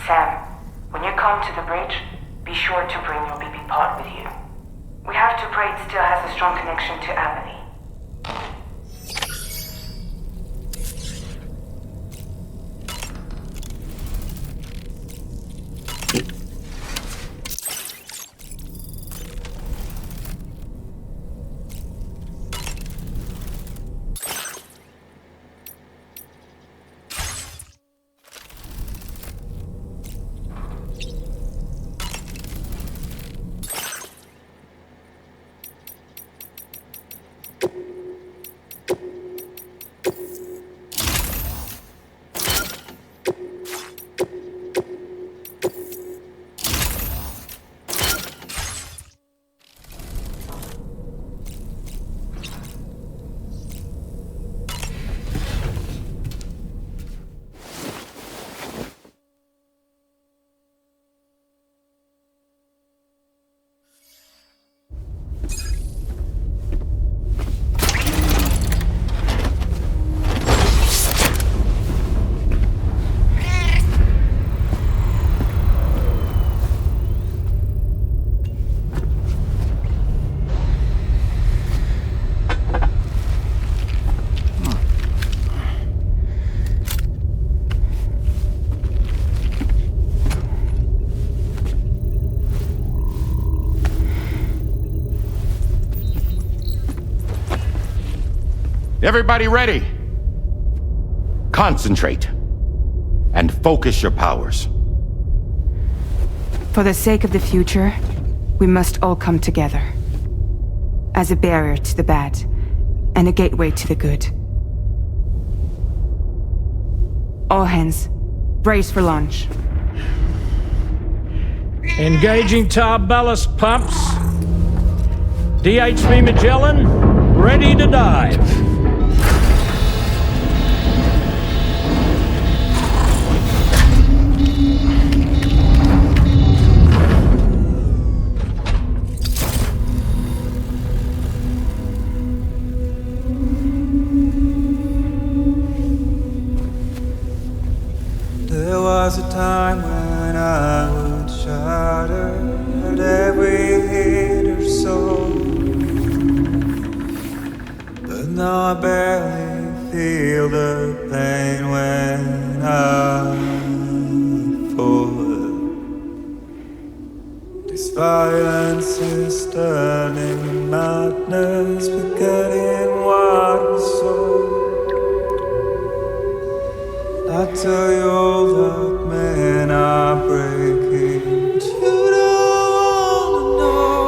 Sam, when you come to the bridge, be sure to bring your BB pod with you. We have to pray it still has a strong connection to Emily. Everybody ready? Concentrate and focus your powers. For the sake of the future, we must all come together. As a barrier to the bad, and a gateway to the good. All hands, brace for launch. Engaging tar ballast pumps. DHV Magellan, ready to dive. There was a time when I would shatter at every hit or so, but now I barely feel the pain when I fall. This violence is turning madness, forgetting what was sold. I tell you all that men are breaking, but you don't wanna know.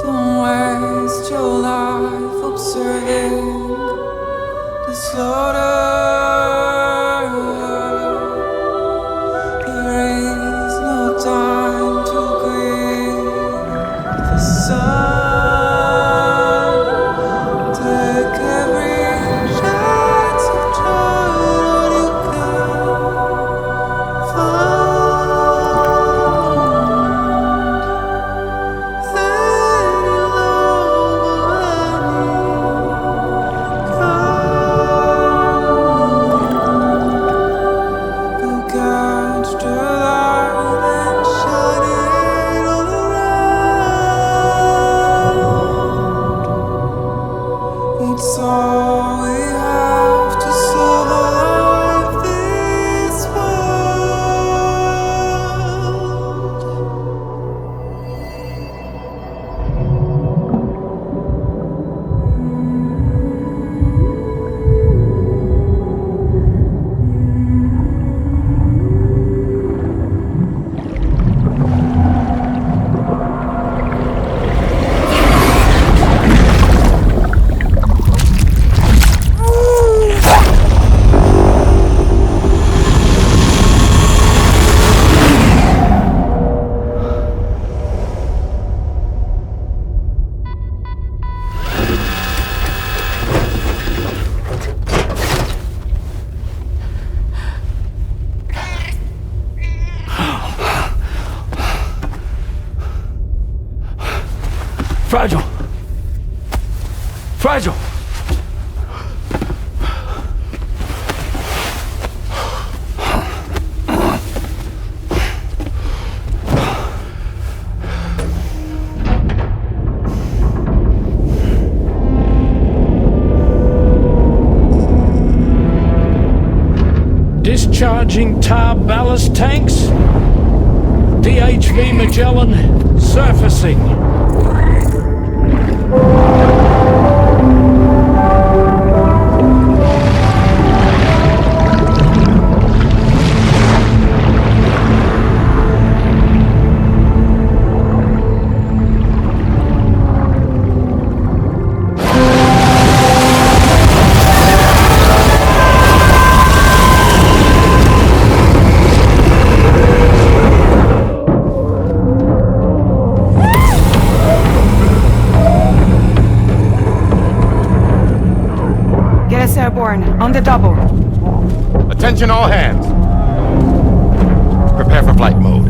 Don't waste your life observing the slaughter. There is no time to grieve the sun. Take every chance of trying all you can. Fragile! Fragile! Discharging tar ballast tanks. DHV Magellan surfacing. Airborne, on the double. Attention all hands. Prepare for flight mode.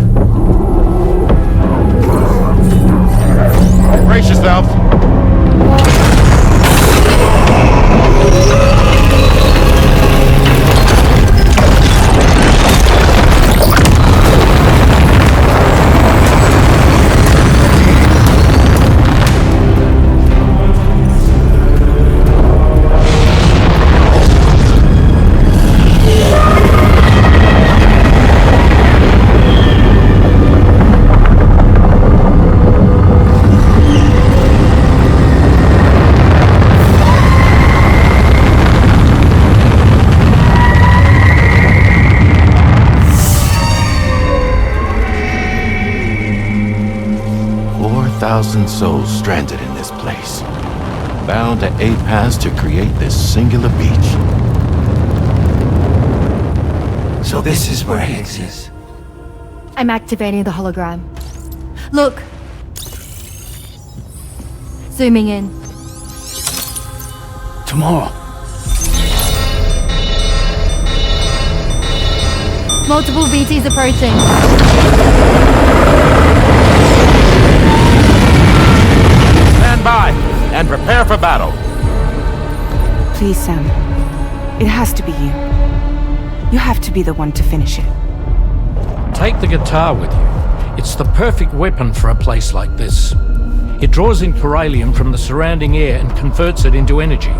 Brace yourselves. Thousand souls stranded in this place, bound to A-Pass to create this singular beach. So this is where Higgs is. I'm activating the hologram. Look! Zooming in. Tomorrow. Multiple BTs approaching. Stand by and prepare for battle. Please, Sam. It has to be you. You have to be the one to finish it. Take the guitar with you. It's the perfect weapon for a place like this. It draws in chiralium from the surrounding air and converts it into energy.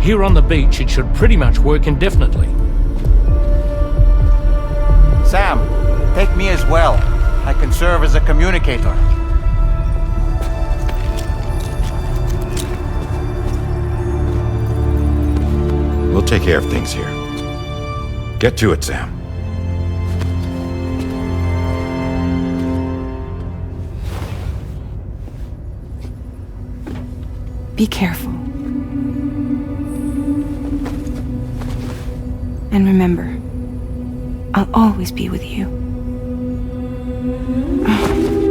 Here on the beach, it should pretty much work indefinitely. Sam, take me as well. I can serve as a communicator. We'll take care of things here. Get to it, Sam. Be careful. And remember, I'll always be with you.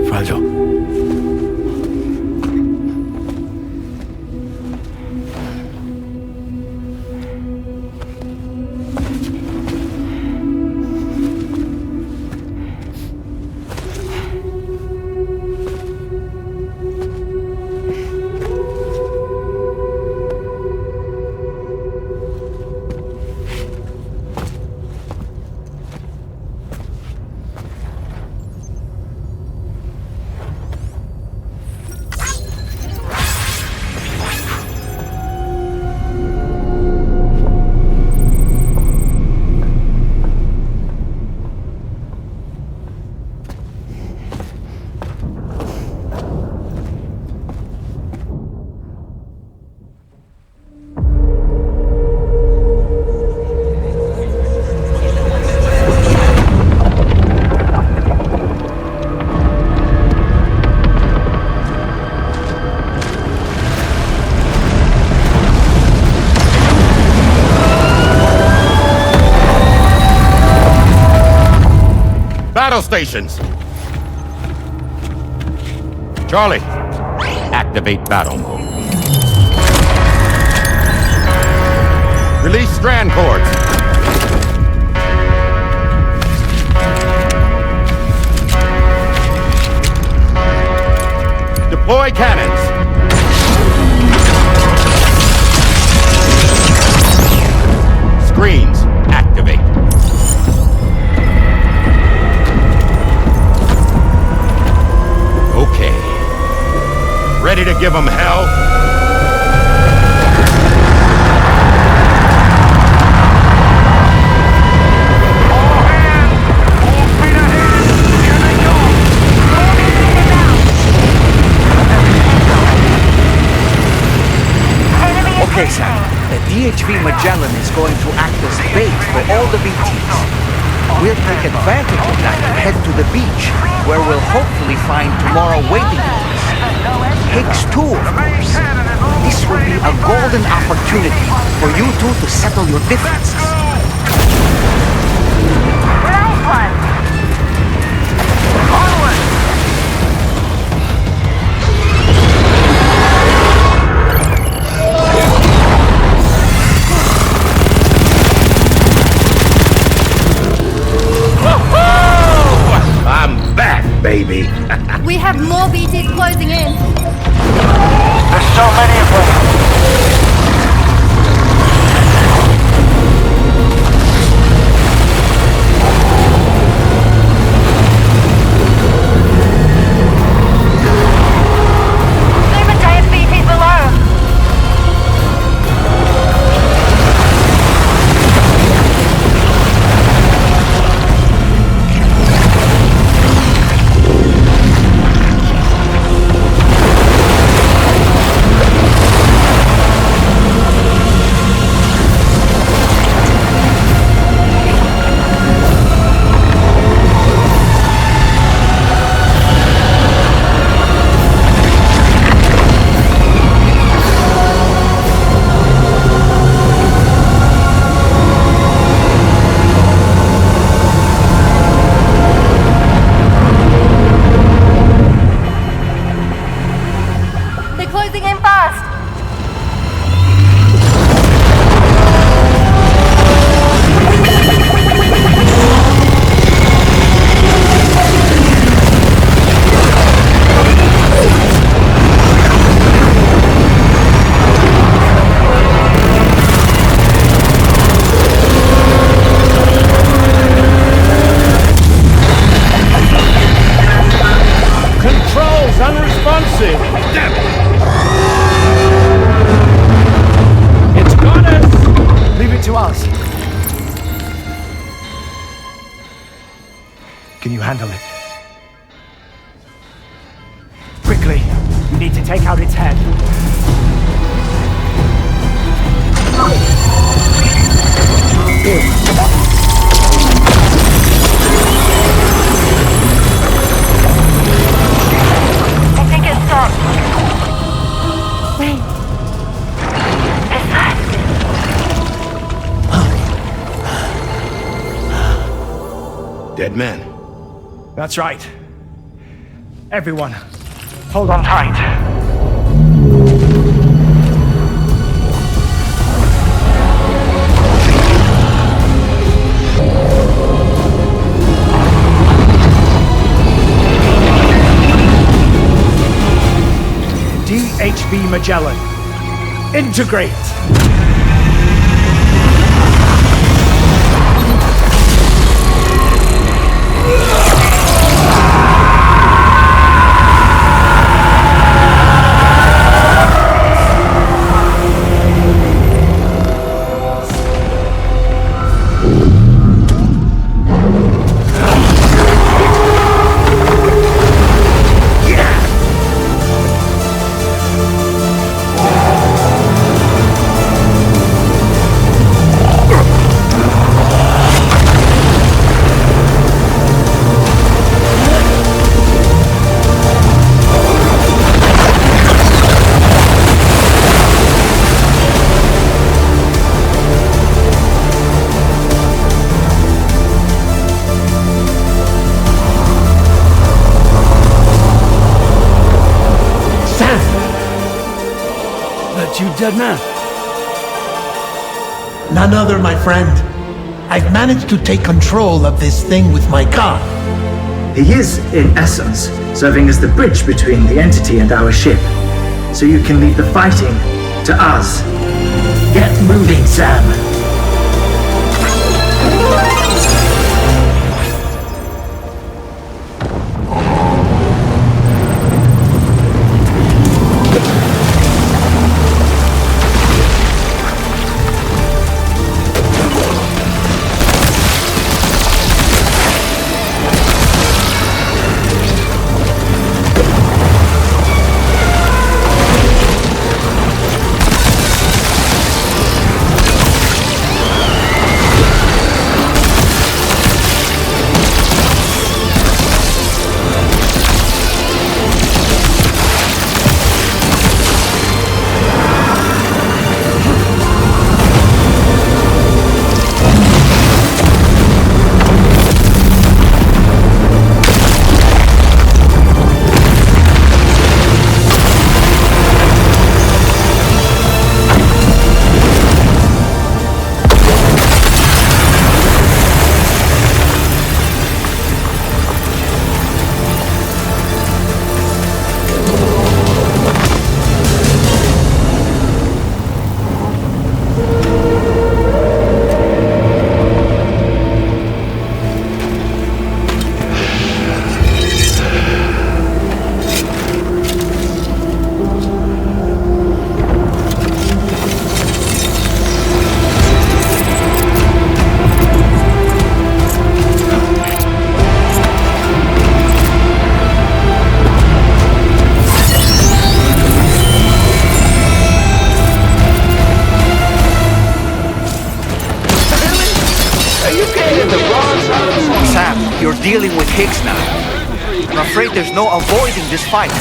Fragile. Battle stations! Charlie, activate battle mode. Release strand cords. Deploy cannons. give them hell? Okay, Sam. The DHV Magellan is going to act as bait for all the BTs. We'll take advantage of that and head to the beach, where we'll hopefully find tomorrow waiting for us. Higgs 2, of course. This will be a golden opportunity for you two to settle your differences. I'm back, baby. We have more BTs closing in. There's so many of them. Can you handle it? Quickly, we need to take out its head. I think it stopped. Wait. Is that? Dead man. That's right. Everyone, hold on tight. DHV Magellan, integrate! You dead man? None other, my friend. I've managed to take control of this thing with my car. He is, in essence, serving as the bridge between the entity and our ship. So you can leave the fighting to us. Get moving, Sam. You came in the wrong side of the phone. Sam, you're dealing with Higgs now. I'm afraid there's no avoiding this fight.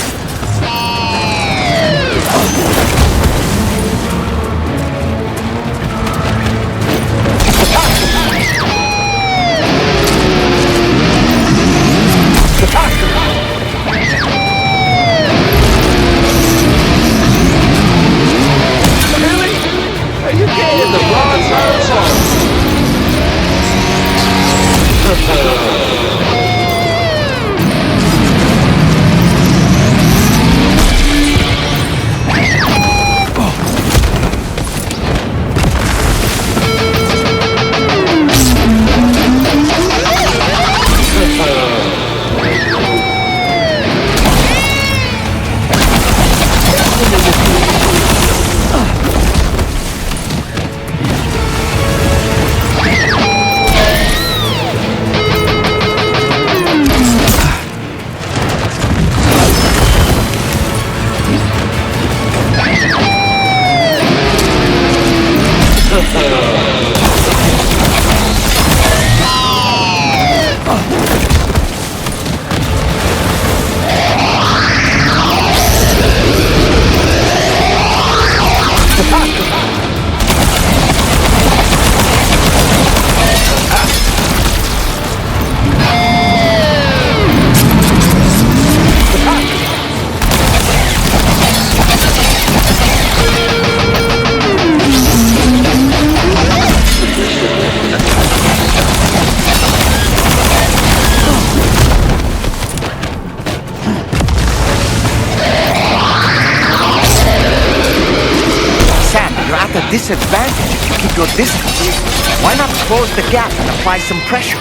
You came in the wrong side of the phone. Disadvantage if you keep your distance. Why not close the gap and apply some pressure?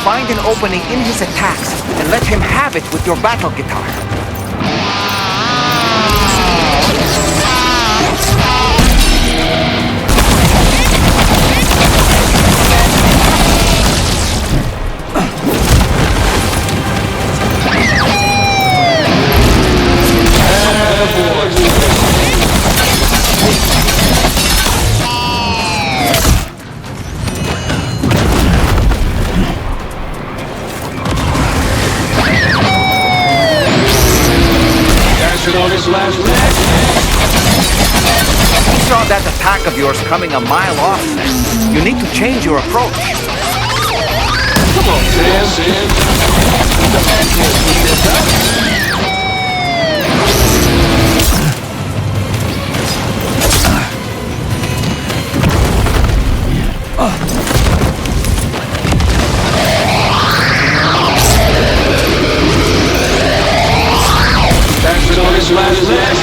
Find an opening in his attacks and let him have it with your battle guitar. He saw that attack of yours coming a mile off. You need to change your approach. Come on, Sam. The man can't keep this up. That's on his last leg.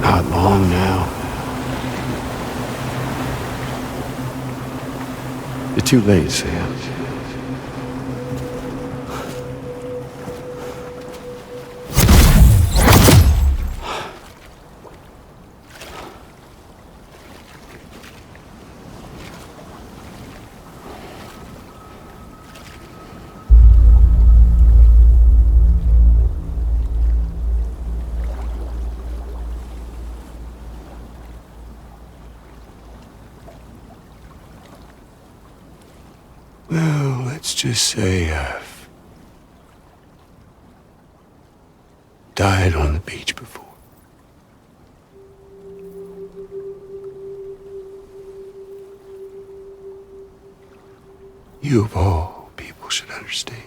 Not long now. You're too late, Sam. Well, let's just say I've died on the beach before. You of all people should understand.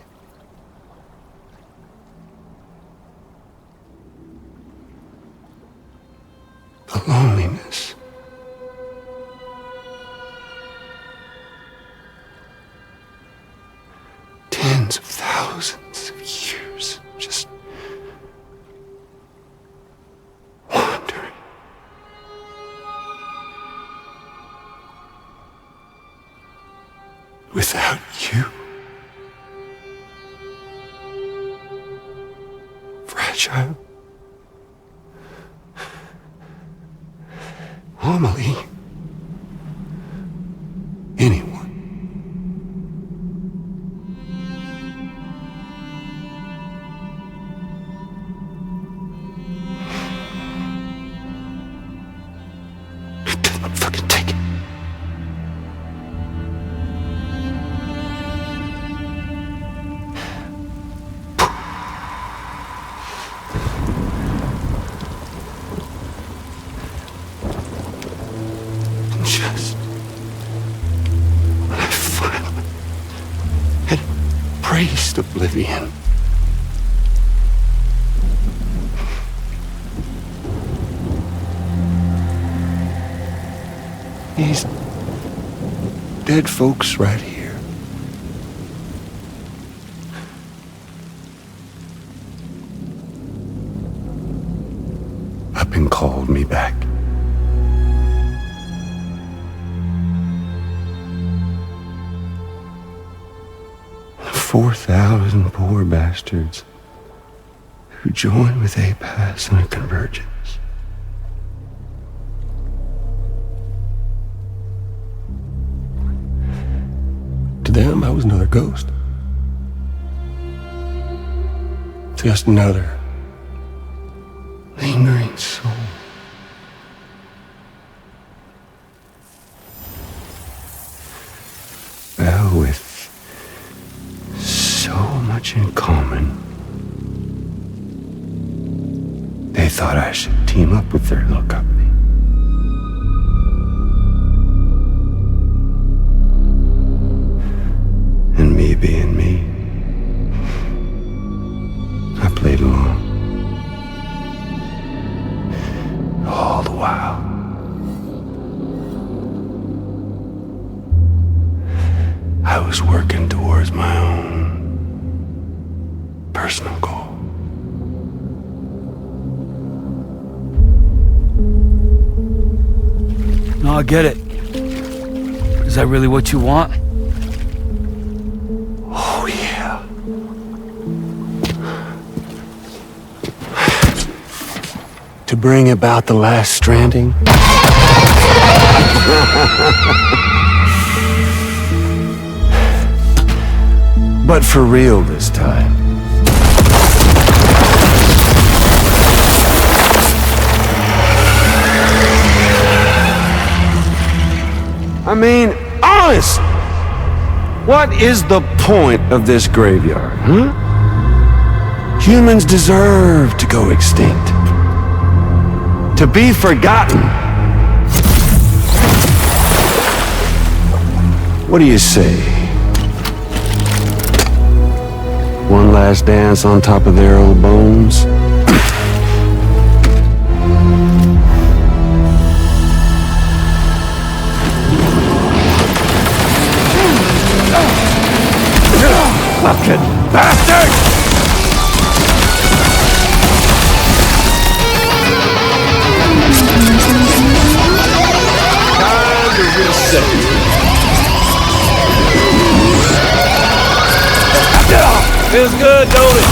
The loneliness. Tens of thousands of years just without you. Fragile. Amelie. Anyone. Fucking take it. Just when I finally had embraced oblivion, these dead folks right here. Up and called me back. The 4,000 poor bastards who joined with APAS in a convergence. To them, I was another ghost. Just another lingering soul. Well, with so much in common, they thought I should team up with their little company. And me being me, I played along. All the while. I was working towards my own personal goal. No, I get it. Is that really what you want? Oh, yeah. To bring about the last stranding? But for real this time. I mean, honest! What is the point of this graveyard, huh? Humans deserve to go extinct. To be forgotten. What do you say? One last dance on top of their old bones? Fucking bastard! Time to reset. Feels good, don't it?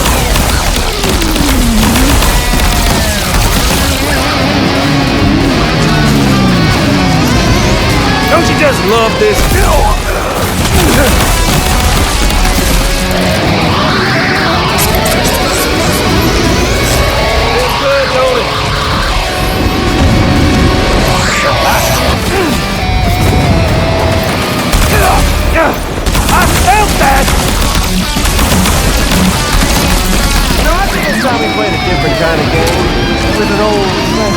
Don't you just love this? I felt that! No, I think it's time we played a different kind of game with an old friend.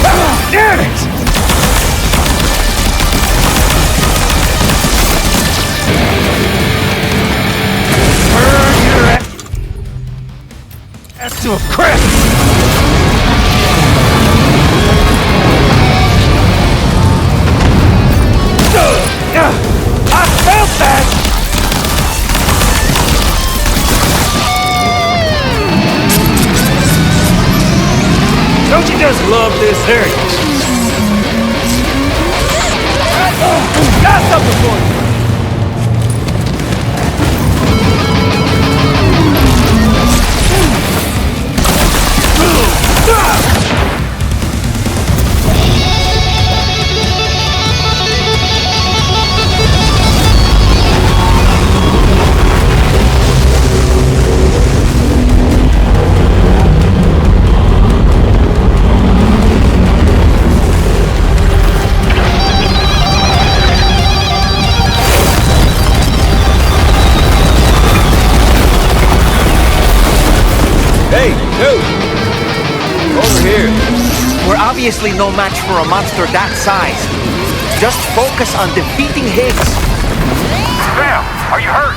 Oh, damn it! To a crisp! I felt that! just love this area. Got something for you. Hey, dude! Over here. We're obviously no match for a monster that size. Just focus on defeating Higgs. Sam, are you hurt?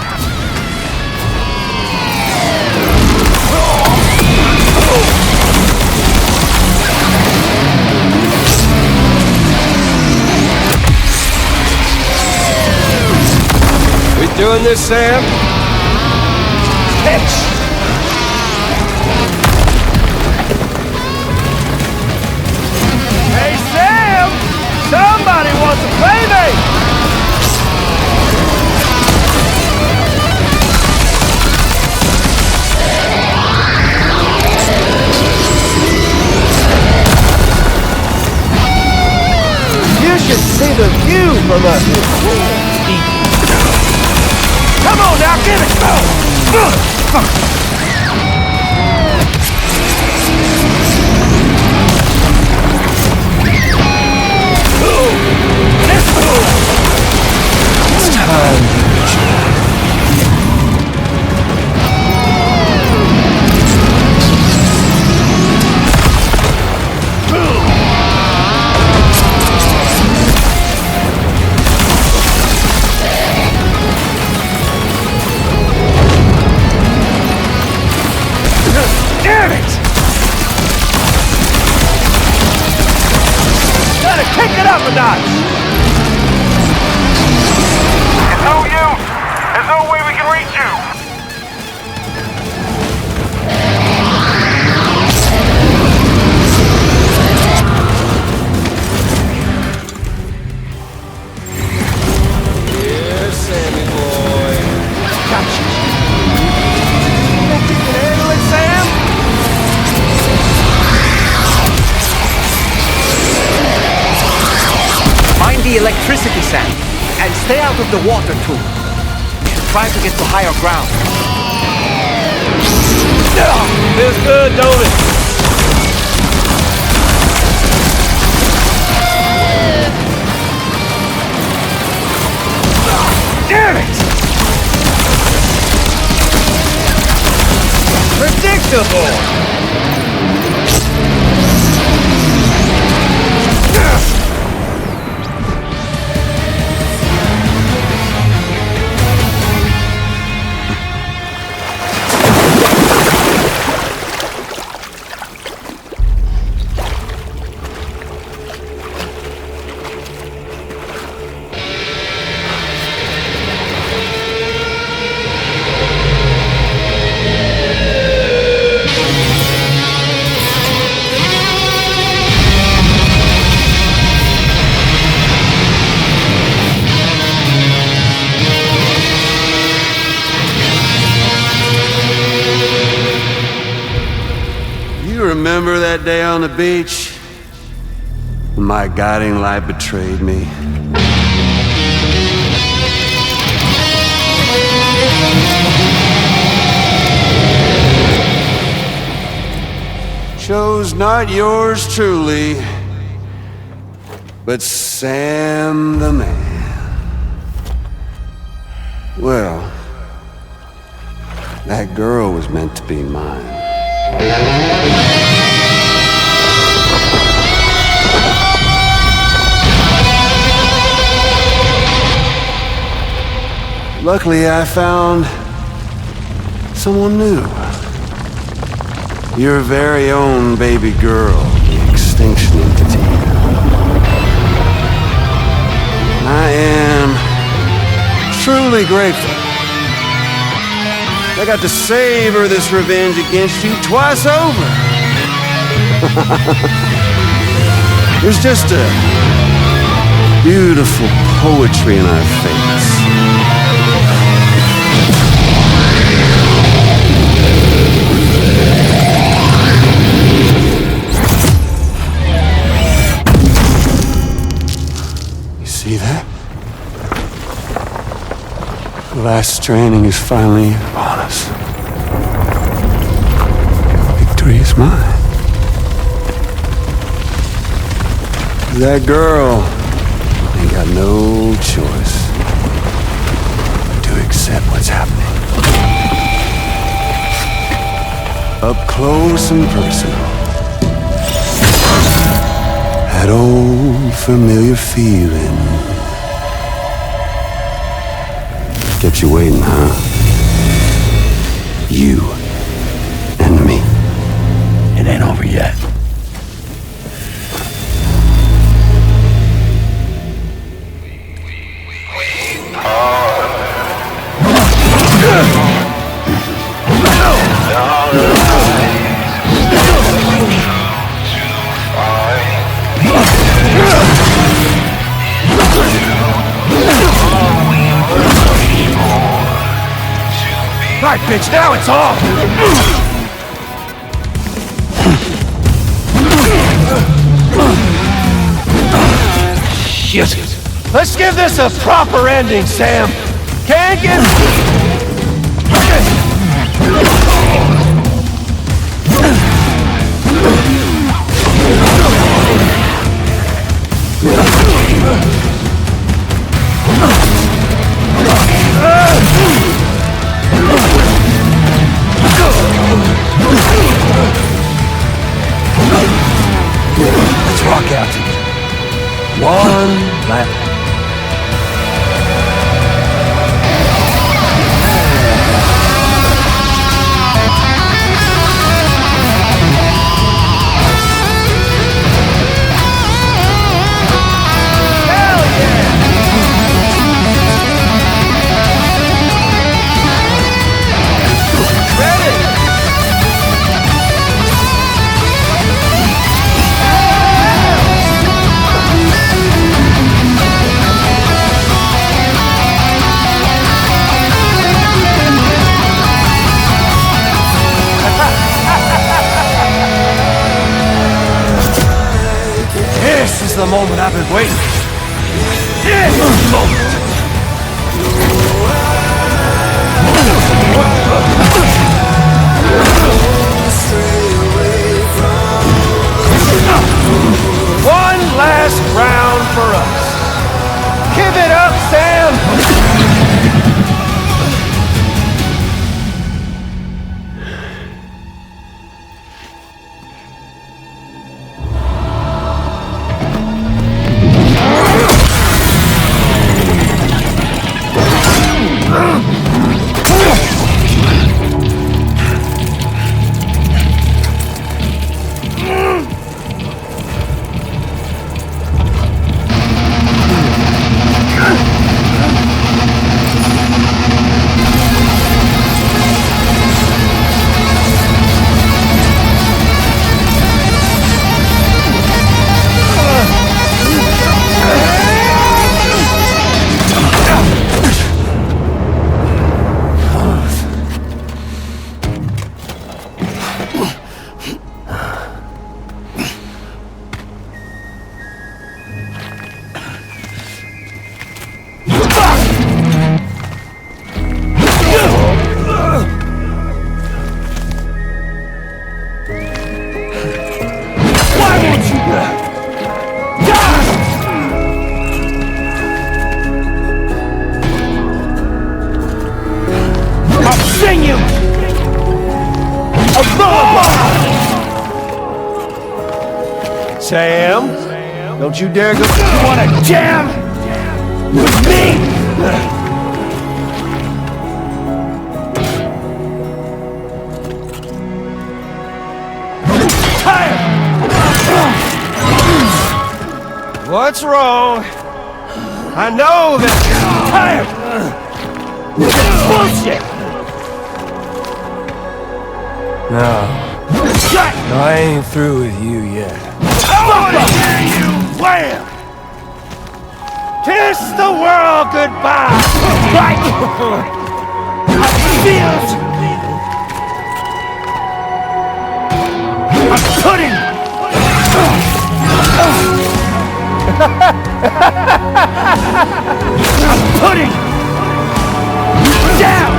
We doing this, Sam? Pitch! Hey, Sam! Somebody wants to play me! You should see the view from up here. Come on now, get it! It's time. Damn it! Gotta kick it up a notch! It's no use! There's no way we can reach you! Yes, Sammy boy. Gotcha. Think you can handle it, Sam? Mind the electricity, Sam, and stay out of the water, too. We should try to get to higher ground. Feels good, don't it? Damn it! Predictable! Remember that day on the beach? When my guiding light betrayed me? Chose not yours truly, but Sam the man. Well, that girl was meant to be mine. Luckily, I found someone new. Your very own baby girl, the extinction entity. I am truly grateful. I got to savor this revenge against you twice over. There's just a beautiful poetry in our fates. You see that? The last stranding is finally upon us. Victory is mine. That girl ain't got no choice but to accept what's happening. Up close and personal. That old familiar feeling. Kept you waiting, huh? You and me. It ain't over yet. Right, bitch, now it's on! Shit. Let's give this a proper ending, Sam. Can't get... Let's rock out together. One last. This is the moment I've been waiting for. This is the moment! One last round for us. Give it up, Sam! Sing you a lullaby! Sam, don't you dare go. You wanna jam with me? Tired! What's wrong? I know that you're tired! Bullshit! No, I ain't through with you yet. I wanna hear you Wham! Kiss the world goodbye! Right! I feel it! I'm putting... I'm putting... down!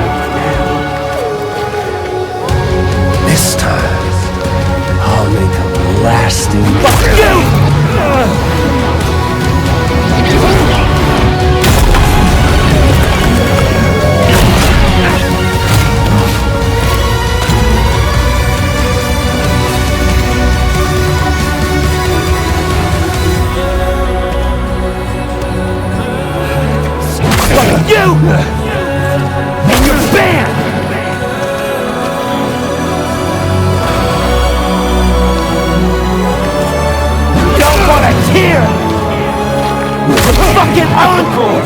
This time, I'll make a lasting... Fuck you! You! And your band! Don't wanna hear the fucking encore!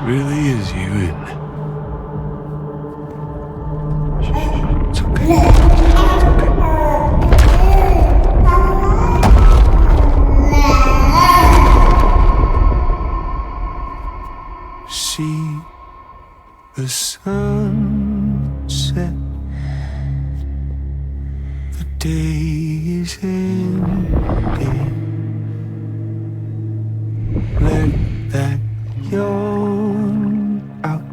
Really is you, isn't it? It's okay. See the sunset. The day is ending. Let that yawn out.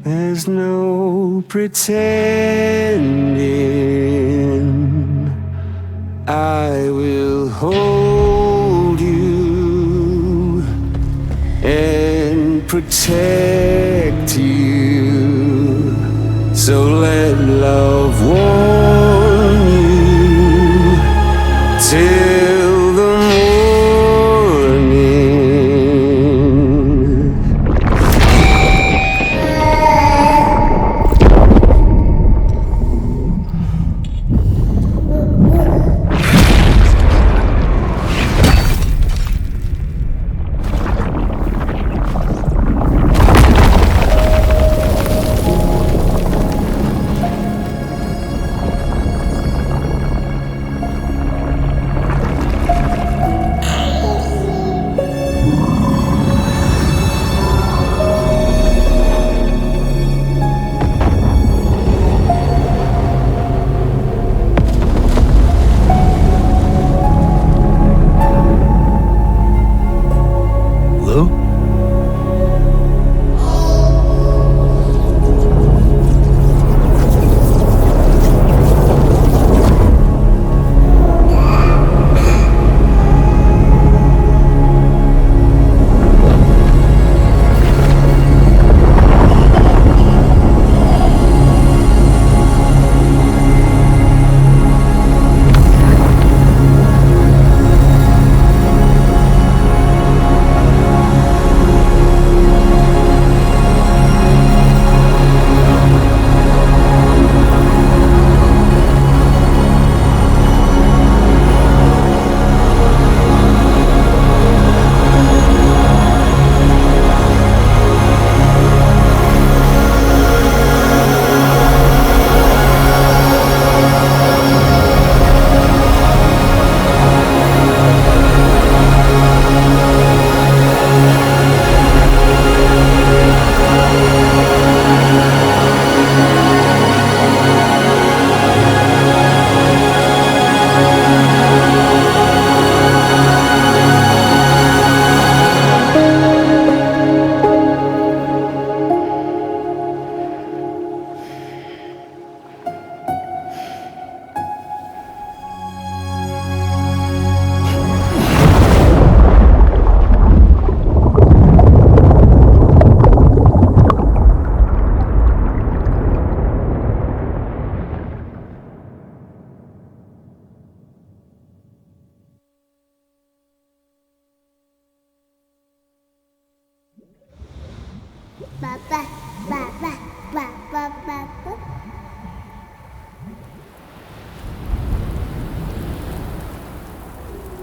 There's no pretending. I will hold you and protect you. So let love warm you till the morning.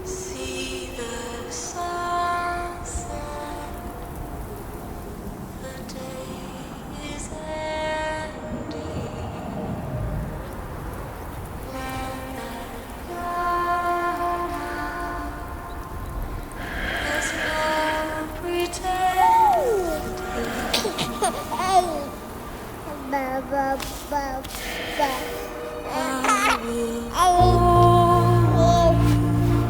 See the sunset. The day is ending. Let that go now. There's no pretending. I will hold you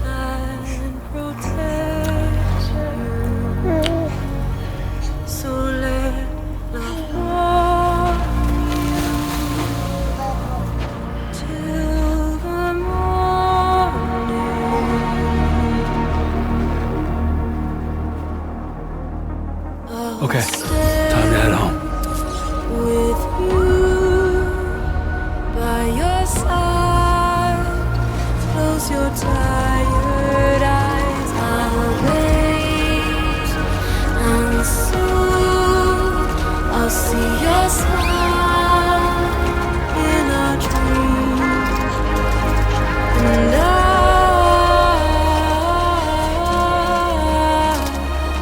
and protect you. So let love hold you till the morning. Okay, time to head home. With you by your side, close your tired eyes. I'll wait, and soon I'll see your smile in our dreams, and I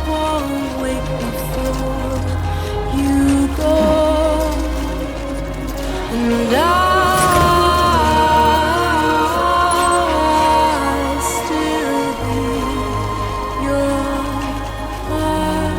won't wake before you go. And I'll still be your heart.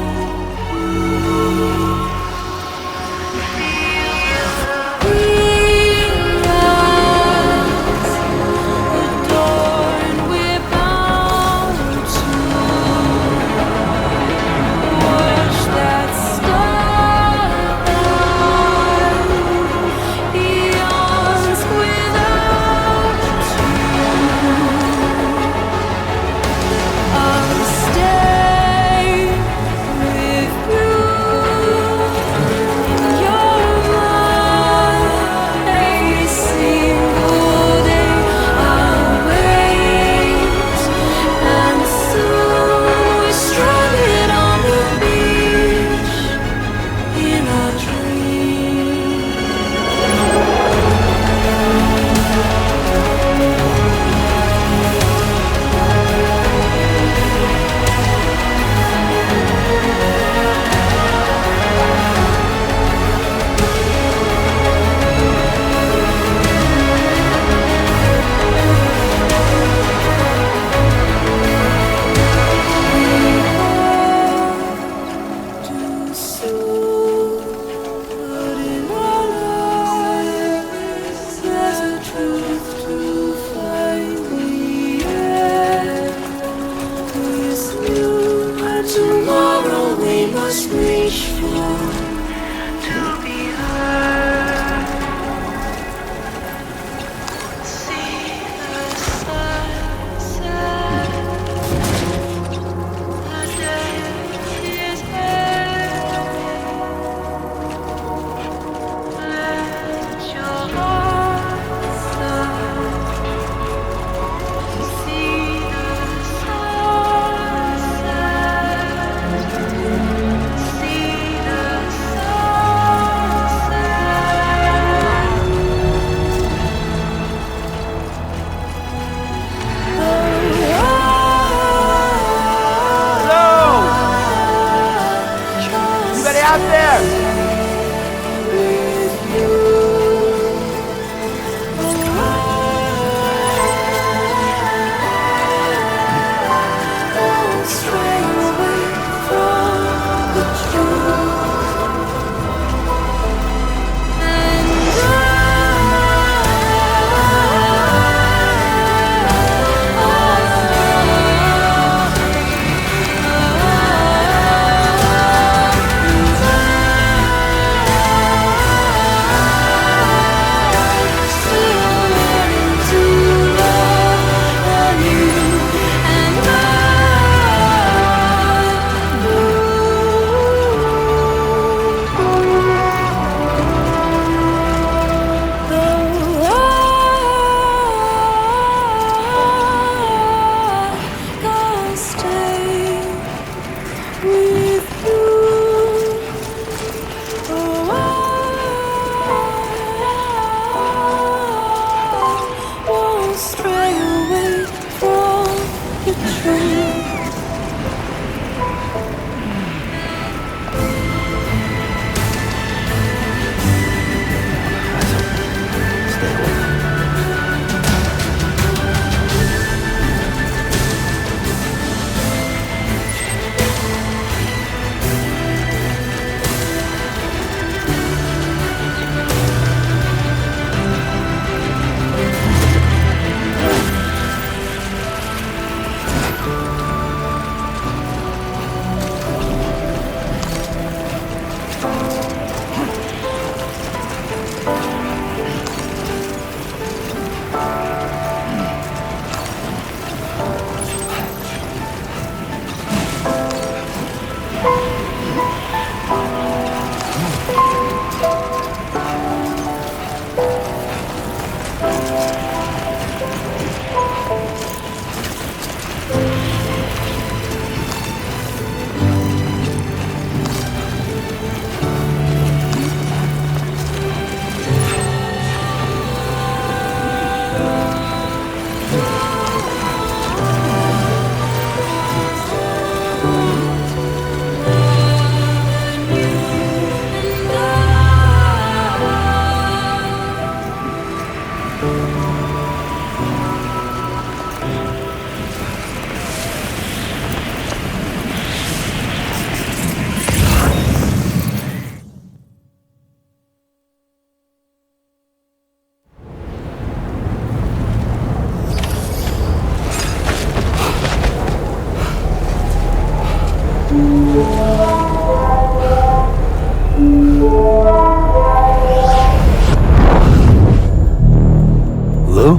Lou?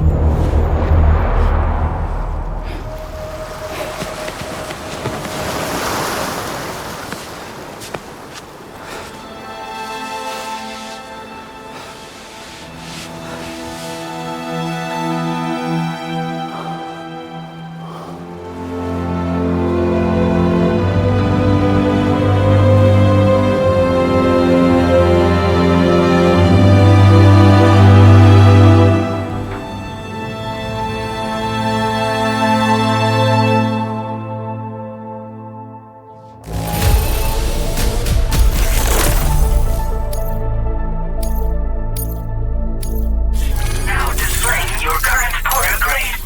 Now displaying your current porter grade.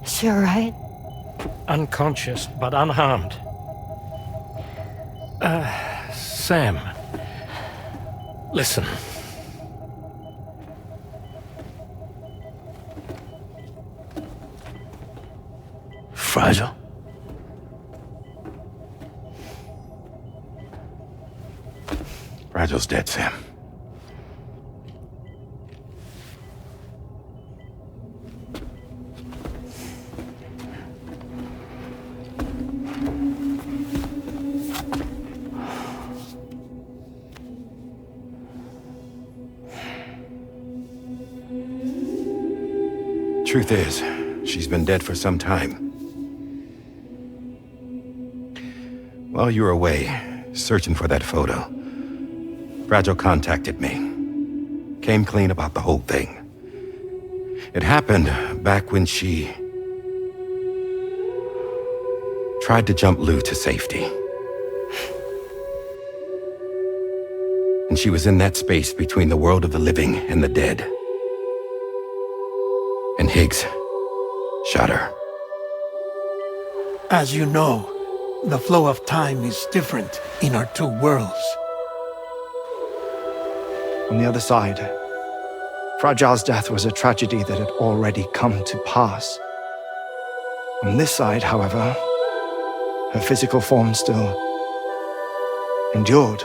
Is she alright? Unconscious, but unharmed. Sam. Listen. Fragile? Fragile's dead, Sam. Truth is, she's been dead for some time. While you were away, searching for that photo, Fragile contacted me. Came clean about the whole thing. It happened back when she tried to jump Lou to safety. And she was in that space between the world of the living and the dead. And Higgs shot her. As you know, the flow of time is different in our two worlds. On the other side, Fragile's death was a tragedy that had already come to pass. On this side, however, her physical form still endured,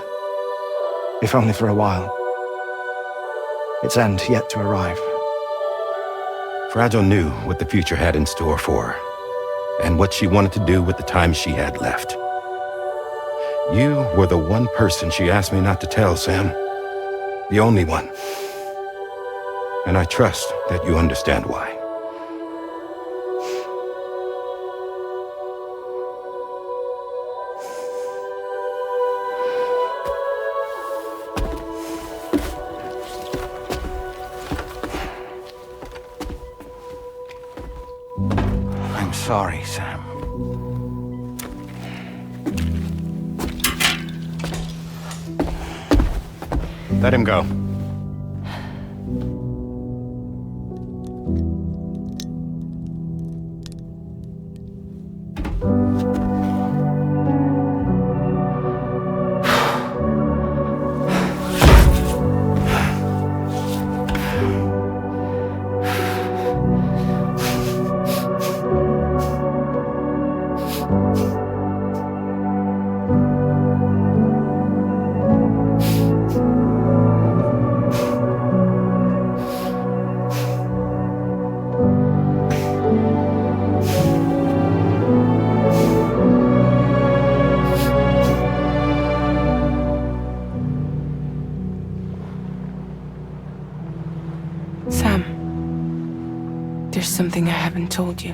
if only for a while. Its end yet to arrive. Fragile knew what the future had in store for her, and what she wanted to do with the time she had left. You were the one person she asked me not to tell, Sam. The only one. And I trust that you understand why. I'm sorry, Sam. Let him go. Sam, there's something I haven't told you.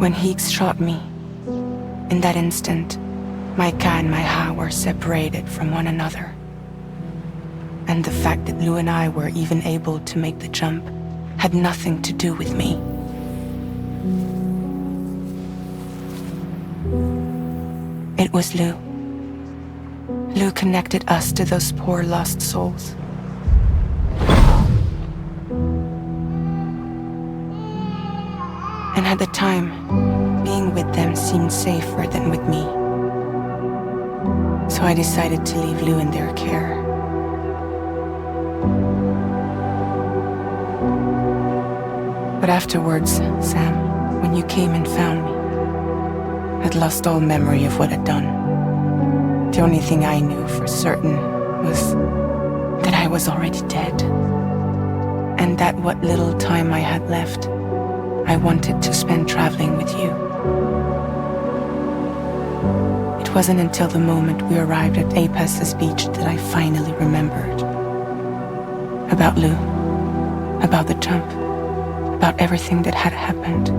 When Heeks shot me, in that instant, my Ka and my Ha were separated from one another. And the fact that Lou and I were even able to make the jump had nothing to do with me. It was Lou. Lou connected us to those poor lost souls. And at the time, being with them seemed safer than with me. So I decided to leave Lou in their care. But afterwards, Sam, when you came and found me, I'd lost all memory of what I'd done. The only thing I knew for certain was that I was already dead. And that what little time I had left, I wanted to spend traveling with you. It wasn't until the moment we arrived at Apas's beach that I finally remembered. About Lou, about the jump, about everything that had happened.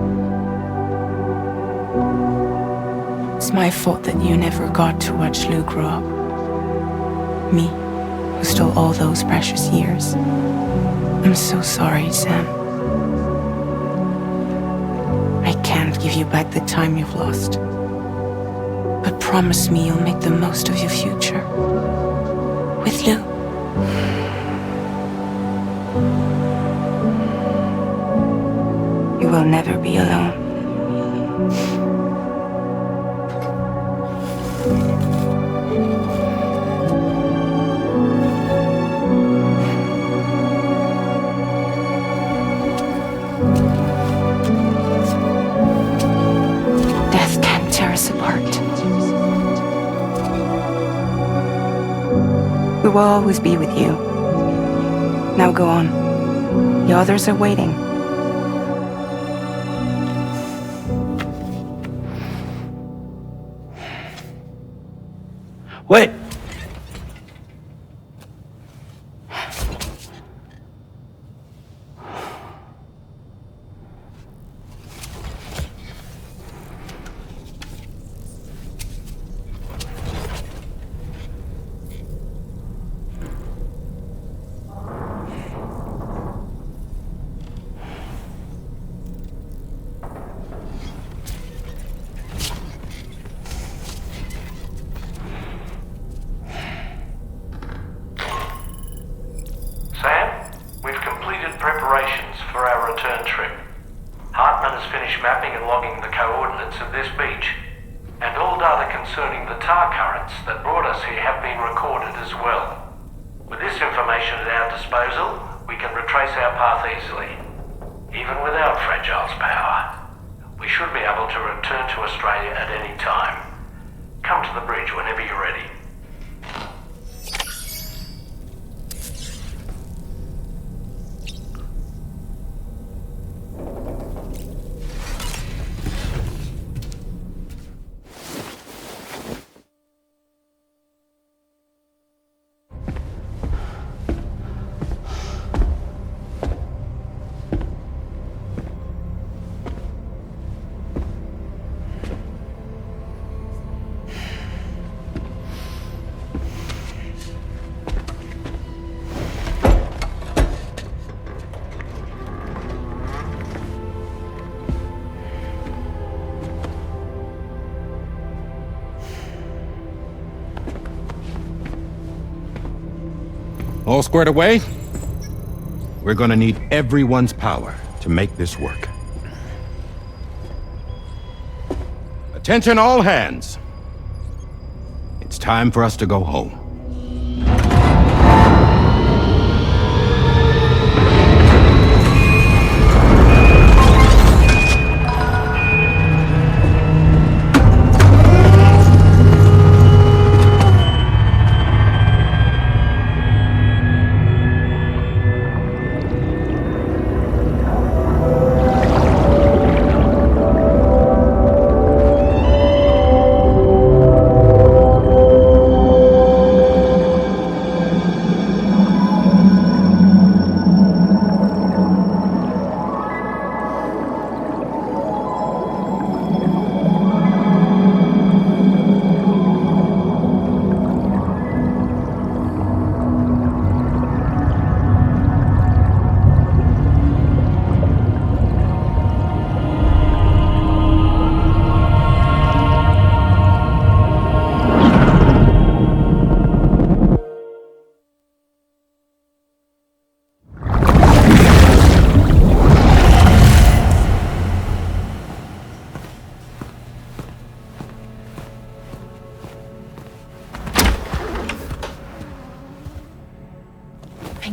It's my fault that you never got to watch Lou grow up. Me, who stole all those precious years. I'm so sorry, Sam. I can't give you back the time you've lost. But promise me you'll make the most of your future. With Lou. You will never be alone. Death can't tear us apart. We will always be with you. Now go on. The others are waiting. Wait! Sam, we've completed preparations for our return trip. Hartman has finished mapping and logging the coordinates of this beach, and all data concerning the tar currents that brought us here have been recorded as well. With this information at our disposal, we can retrace our path easily. Even without Fragile's power, we should be able to return to Australia at any time. Come to the bridge whenever you're ready. All squared away? We're gonna need everyone's power to make this work. Attention all hands. It's time for us to go home.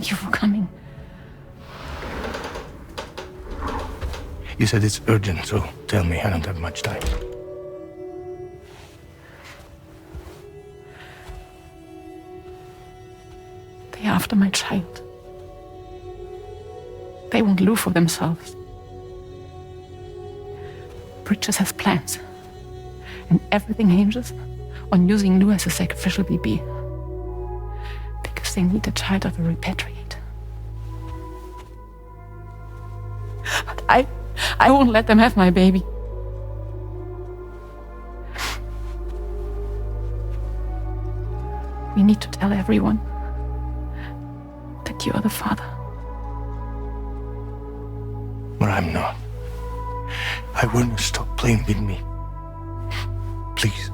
Thank you for coming. You said it's urgent, so tell me. I don't have much time. They're after my child. They want Lou for themselves. Bridges has plans. And everything hinges on using Lou as a sacrificial BB. Because they need a child of a repatriate. But I won't let them have my baby. We need to tell everyone that you are the father. But I'm not. I want you to stop playing with me. Please.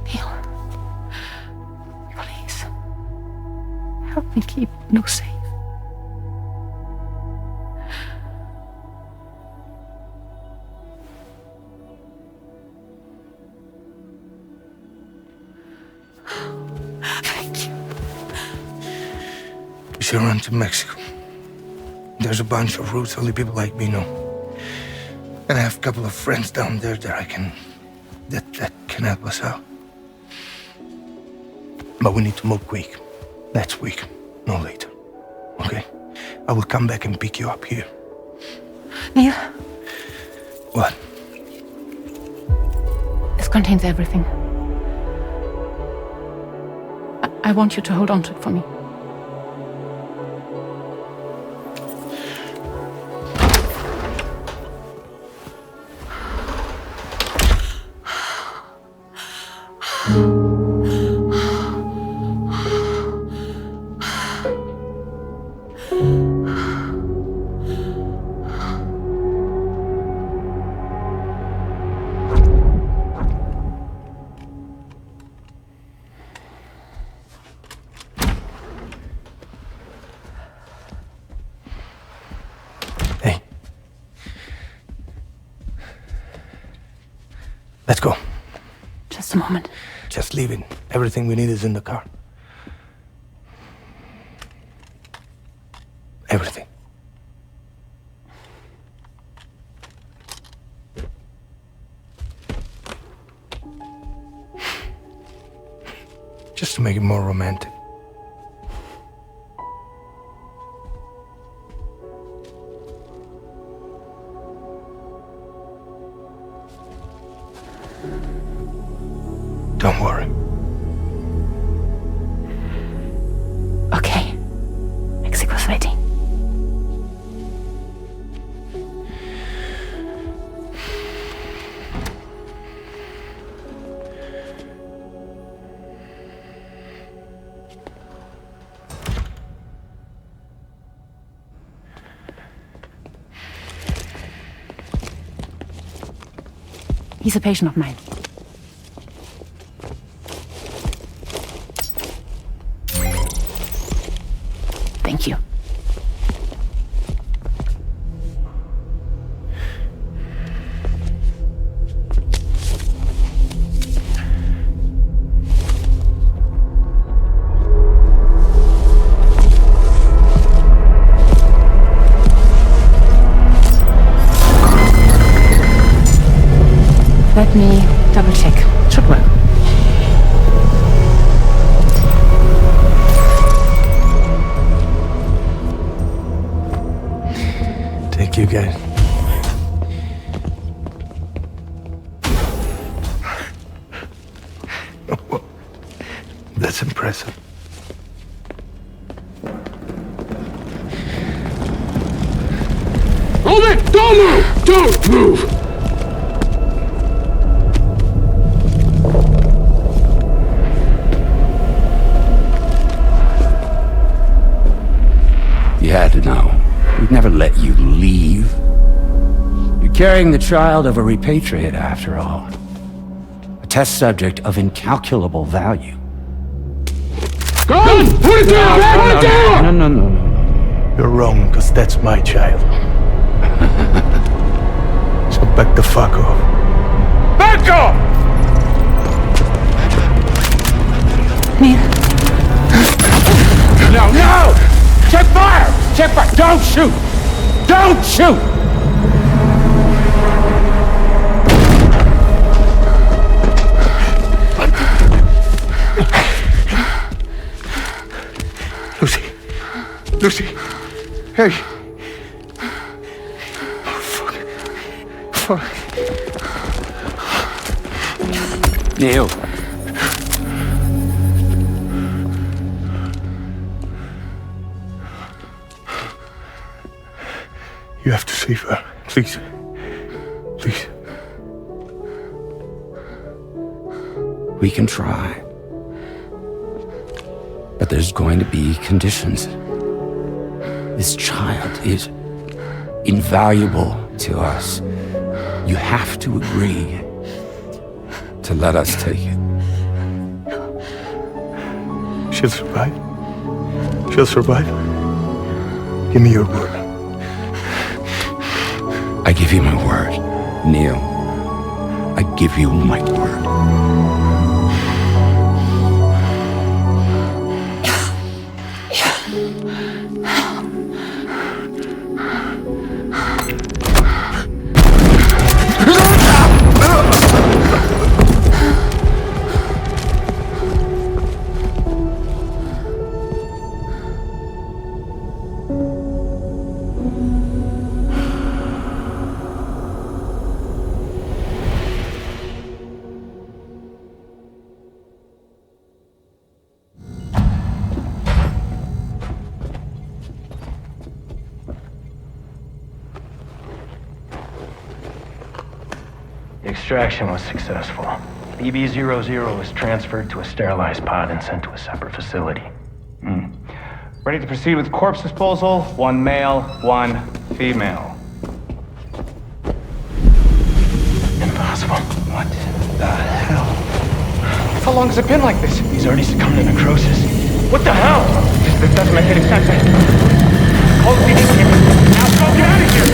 Neil. Please. Help me keep Lou safe. Thank you. We should run to Mexico. There's a bunch of routes only people like me know. And I have a couple of friends down there that can help us out. But we need to move quick. Next week, no later. Okay? I will come back and pick you up here. Neil. What? This contains everything. I want you to hold on to it for me. Let's go. Just a moment. Just leave it. Everything we need is in the car. Everything. Just to make it more romantic. Don't worry. Okay. Mexico's ready. He's a patient of mine. Thank you. Let me double check. Should work. Thank you, guys. That's impressive. Hold it! Don't move! Don't move! You had to know. We'd never let you leave. You're carrying the child of a repatriate, after all. A test subject of incalculable value. Gun! Put it down! Put it down! No. You're wrong, because that's my child. So back the fuck off. Back off! Neil. No! Check fire! Check fire! Don't shoot! Don't shoot! Lucy. Hey. Oh, fuck. Neil. You have to save her. Please. Please. We can try. But there's going to be conditions. This child is invaluable to us. You have to agree to let us take it. She'll survive. She'll survive. Give me your word. I give you my word, Neil. I give you my word. The extraction was successful. BB-00 was transferred to a sterilized pod and sent to a separate facility. Ready to proceed with corpse disposal. 1 male, 1 female. Impossible. What the hell? How long has it been like this? He's already succumbed to necrosis. What the hell? This doesn't make any sense. Close the innkeeper. Now go get out of here!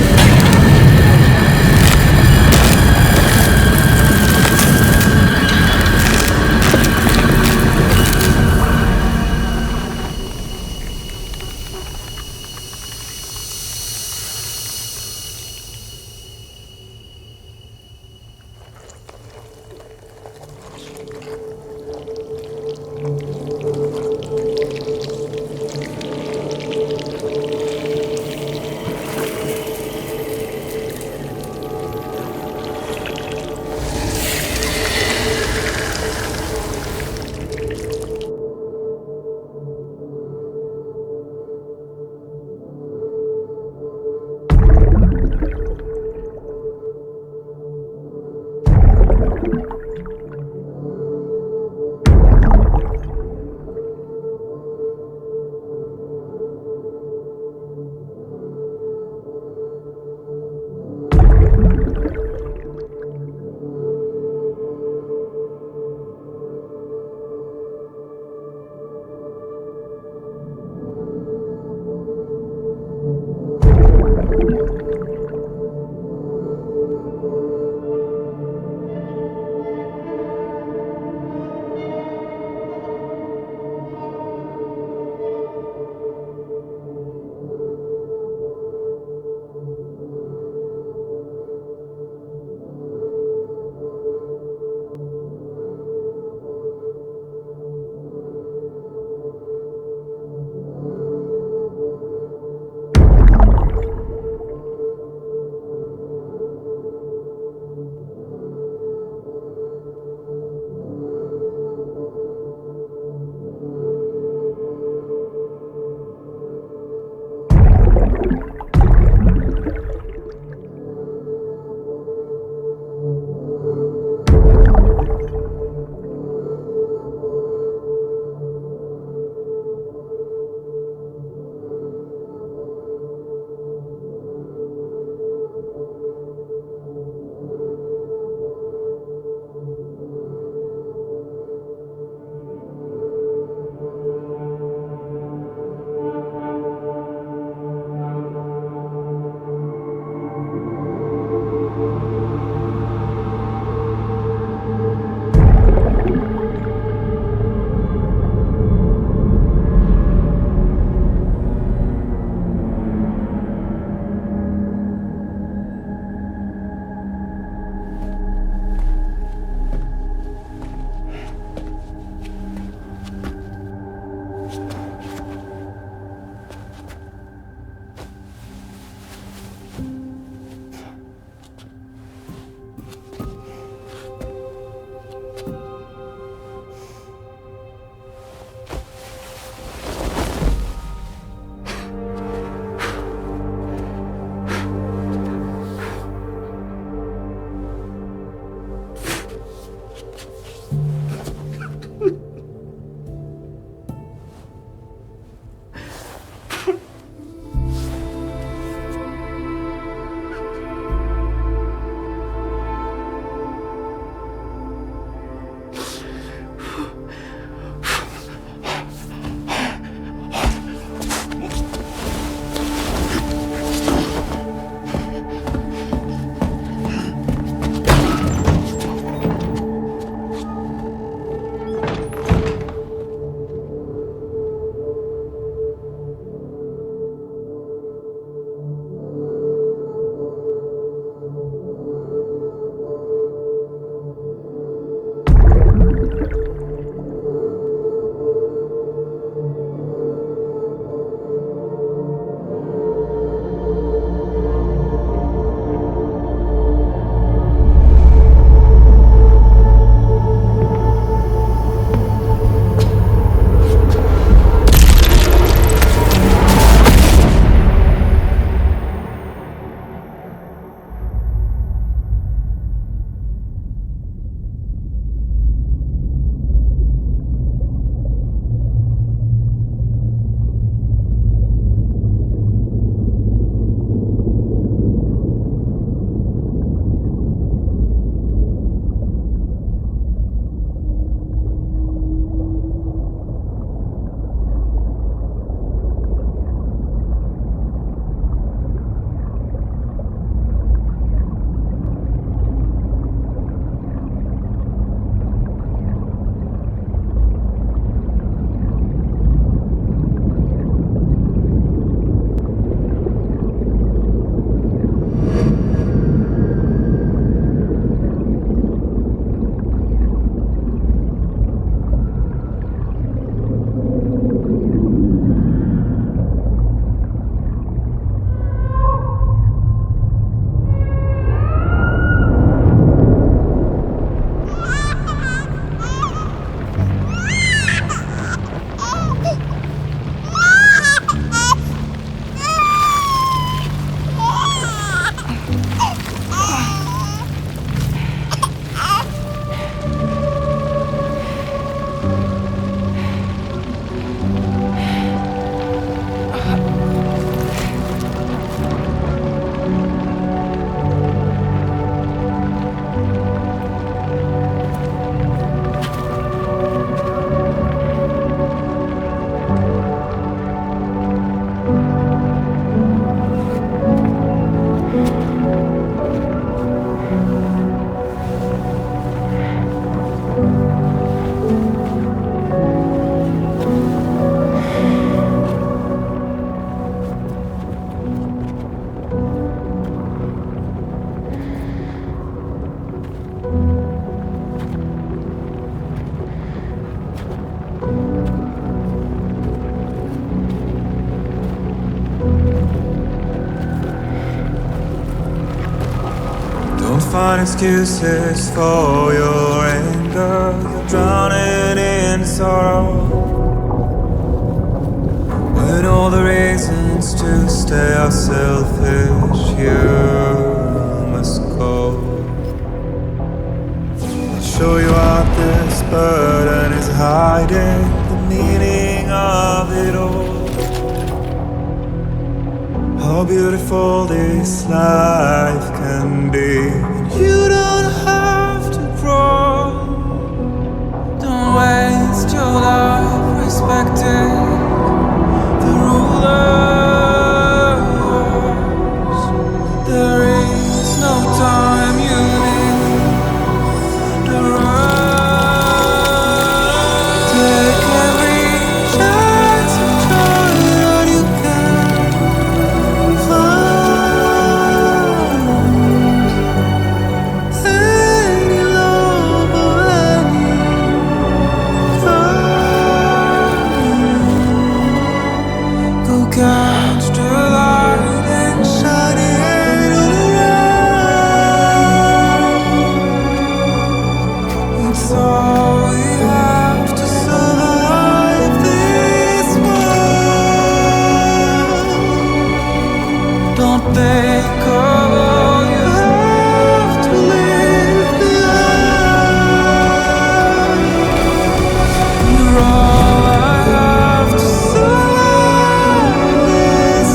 find excuses for your anger. You're drowning in sorrow. When all the reasons to stay are selfish, you must go. I'll show you out this burden is hiding the meaning of it all. How beautiful this life can be. And you don't have to grow. Don't waste your life respecting the rulers. There is no time you need to run. Take every chance of joy that you can find. Any love or any crime. Go catch the light and shine it all around. It's all we have to survive this world. Don't think of all you have to leave behind. You're all I have to survive this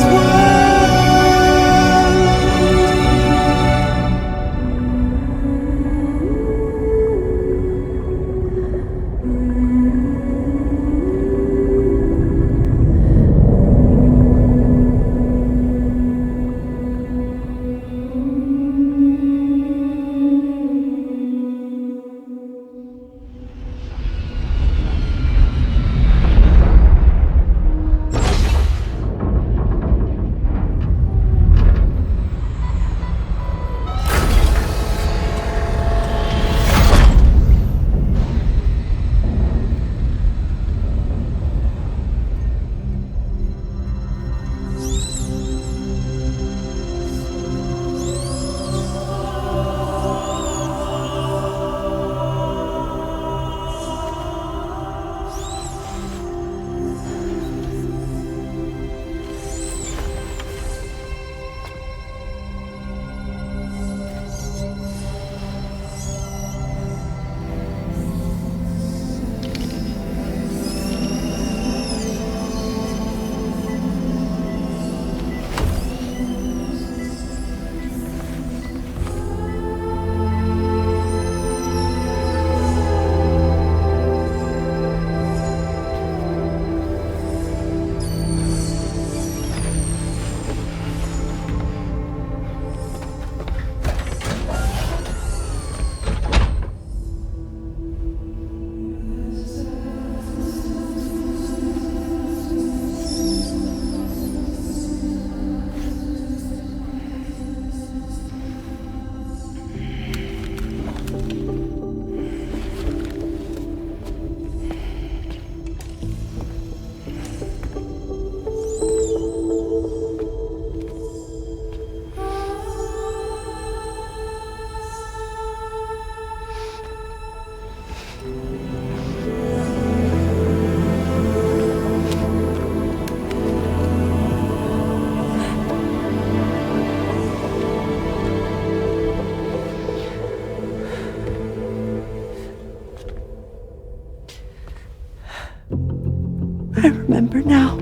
I remember now.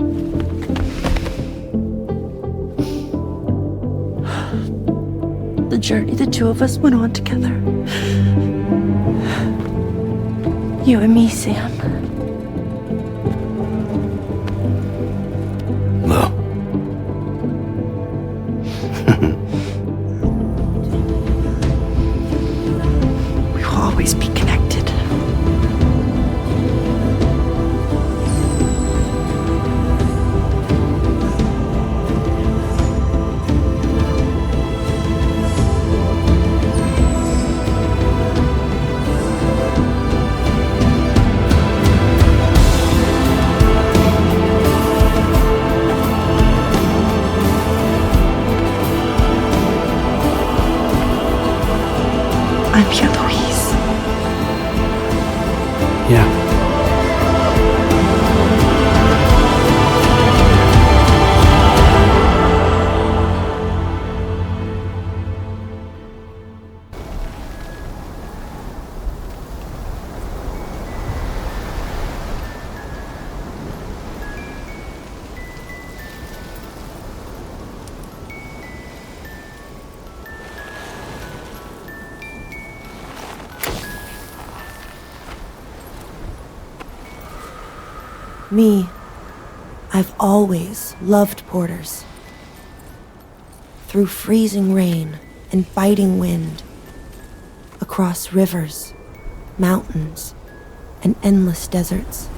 The journey the two of us went on together. You and me, Sam. No. We will always be connected. I'm here, Louise. Yeah. Me, I've always loved porters. Through freezing rain and biting wind, across rivers, mountains, and endless deserts.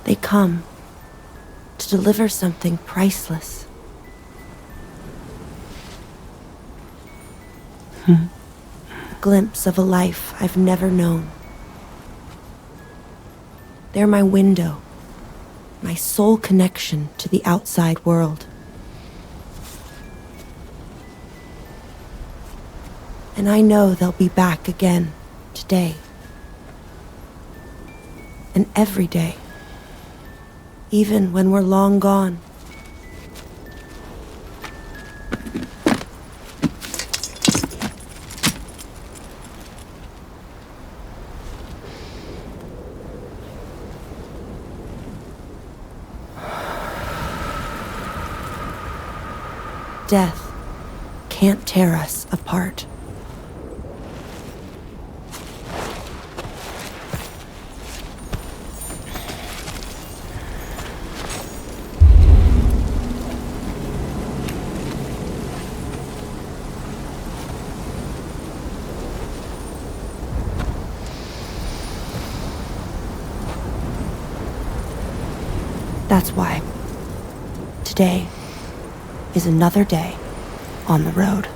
They come to deliver something priceless. A glimpse of a life I've never known. They're my window, my sole connection to the outside world. And I know they'll be back again today. And every day, even when we're long gone. Death can't tear us apart. That's why today is another day on the road.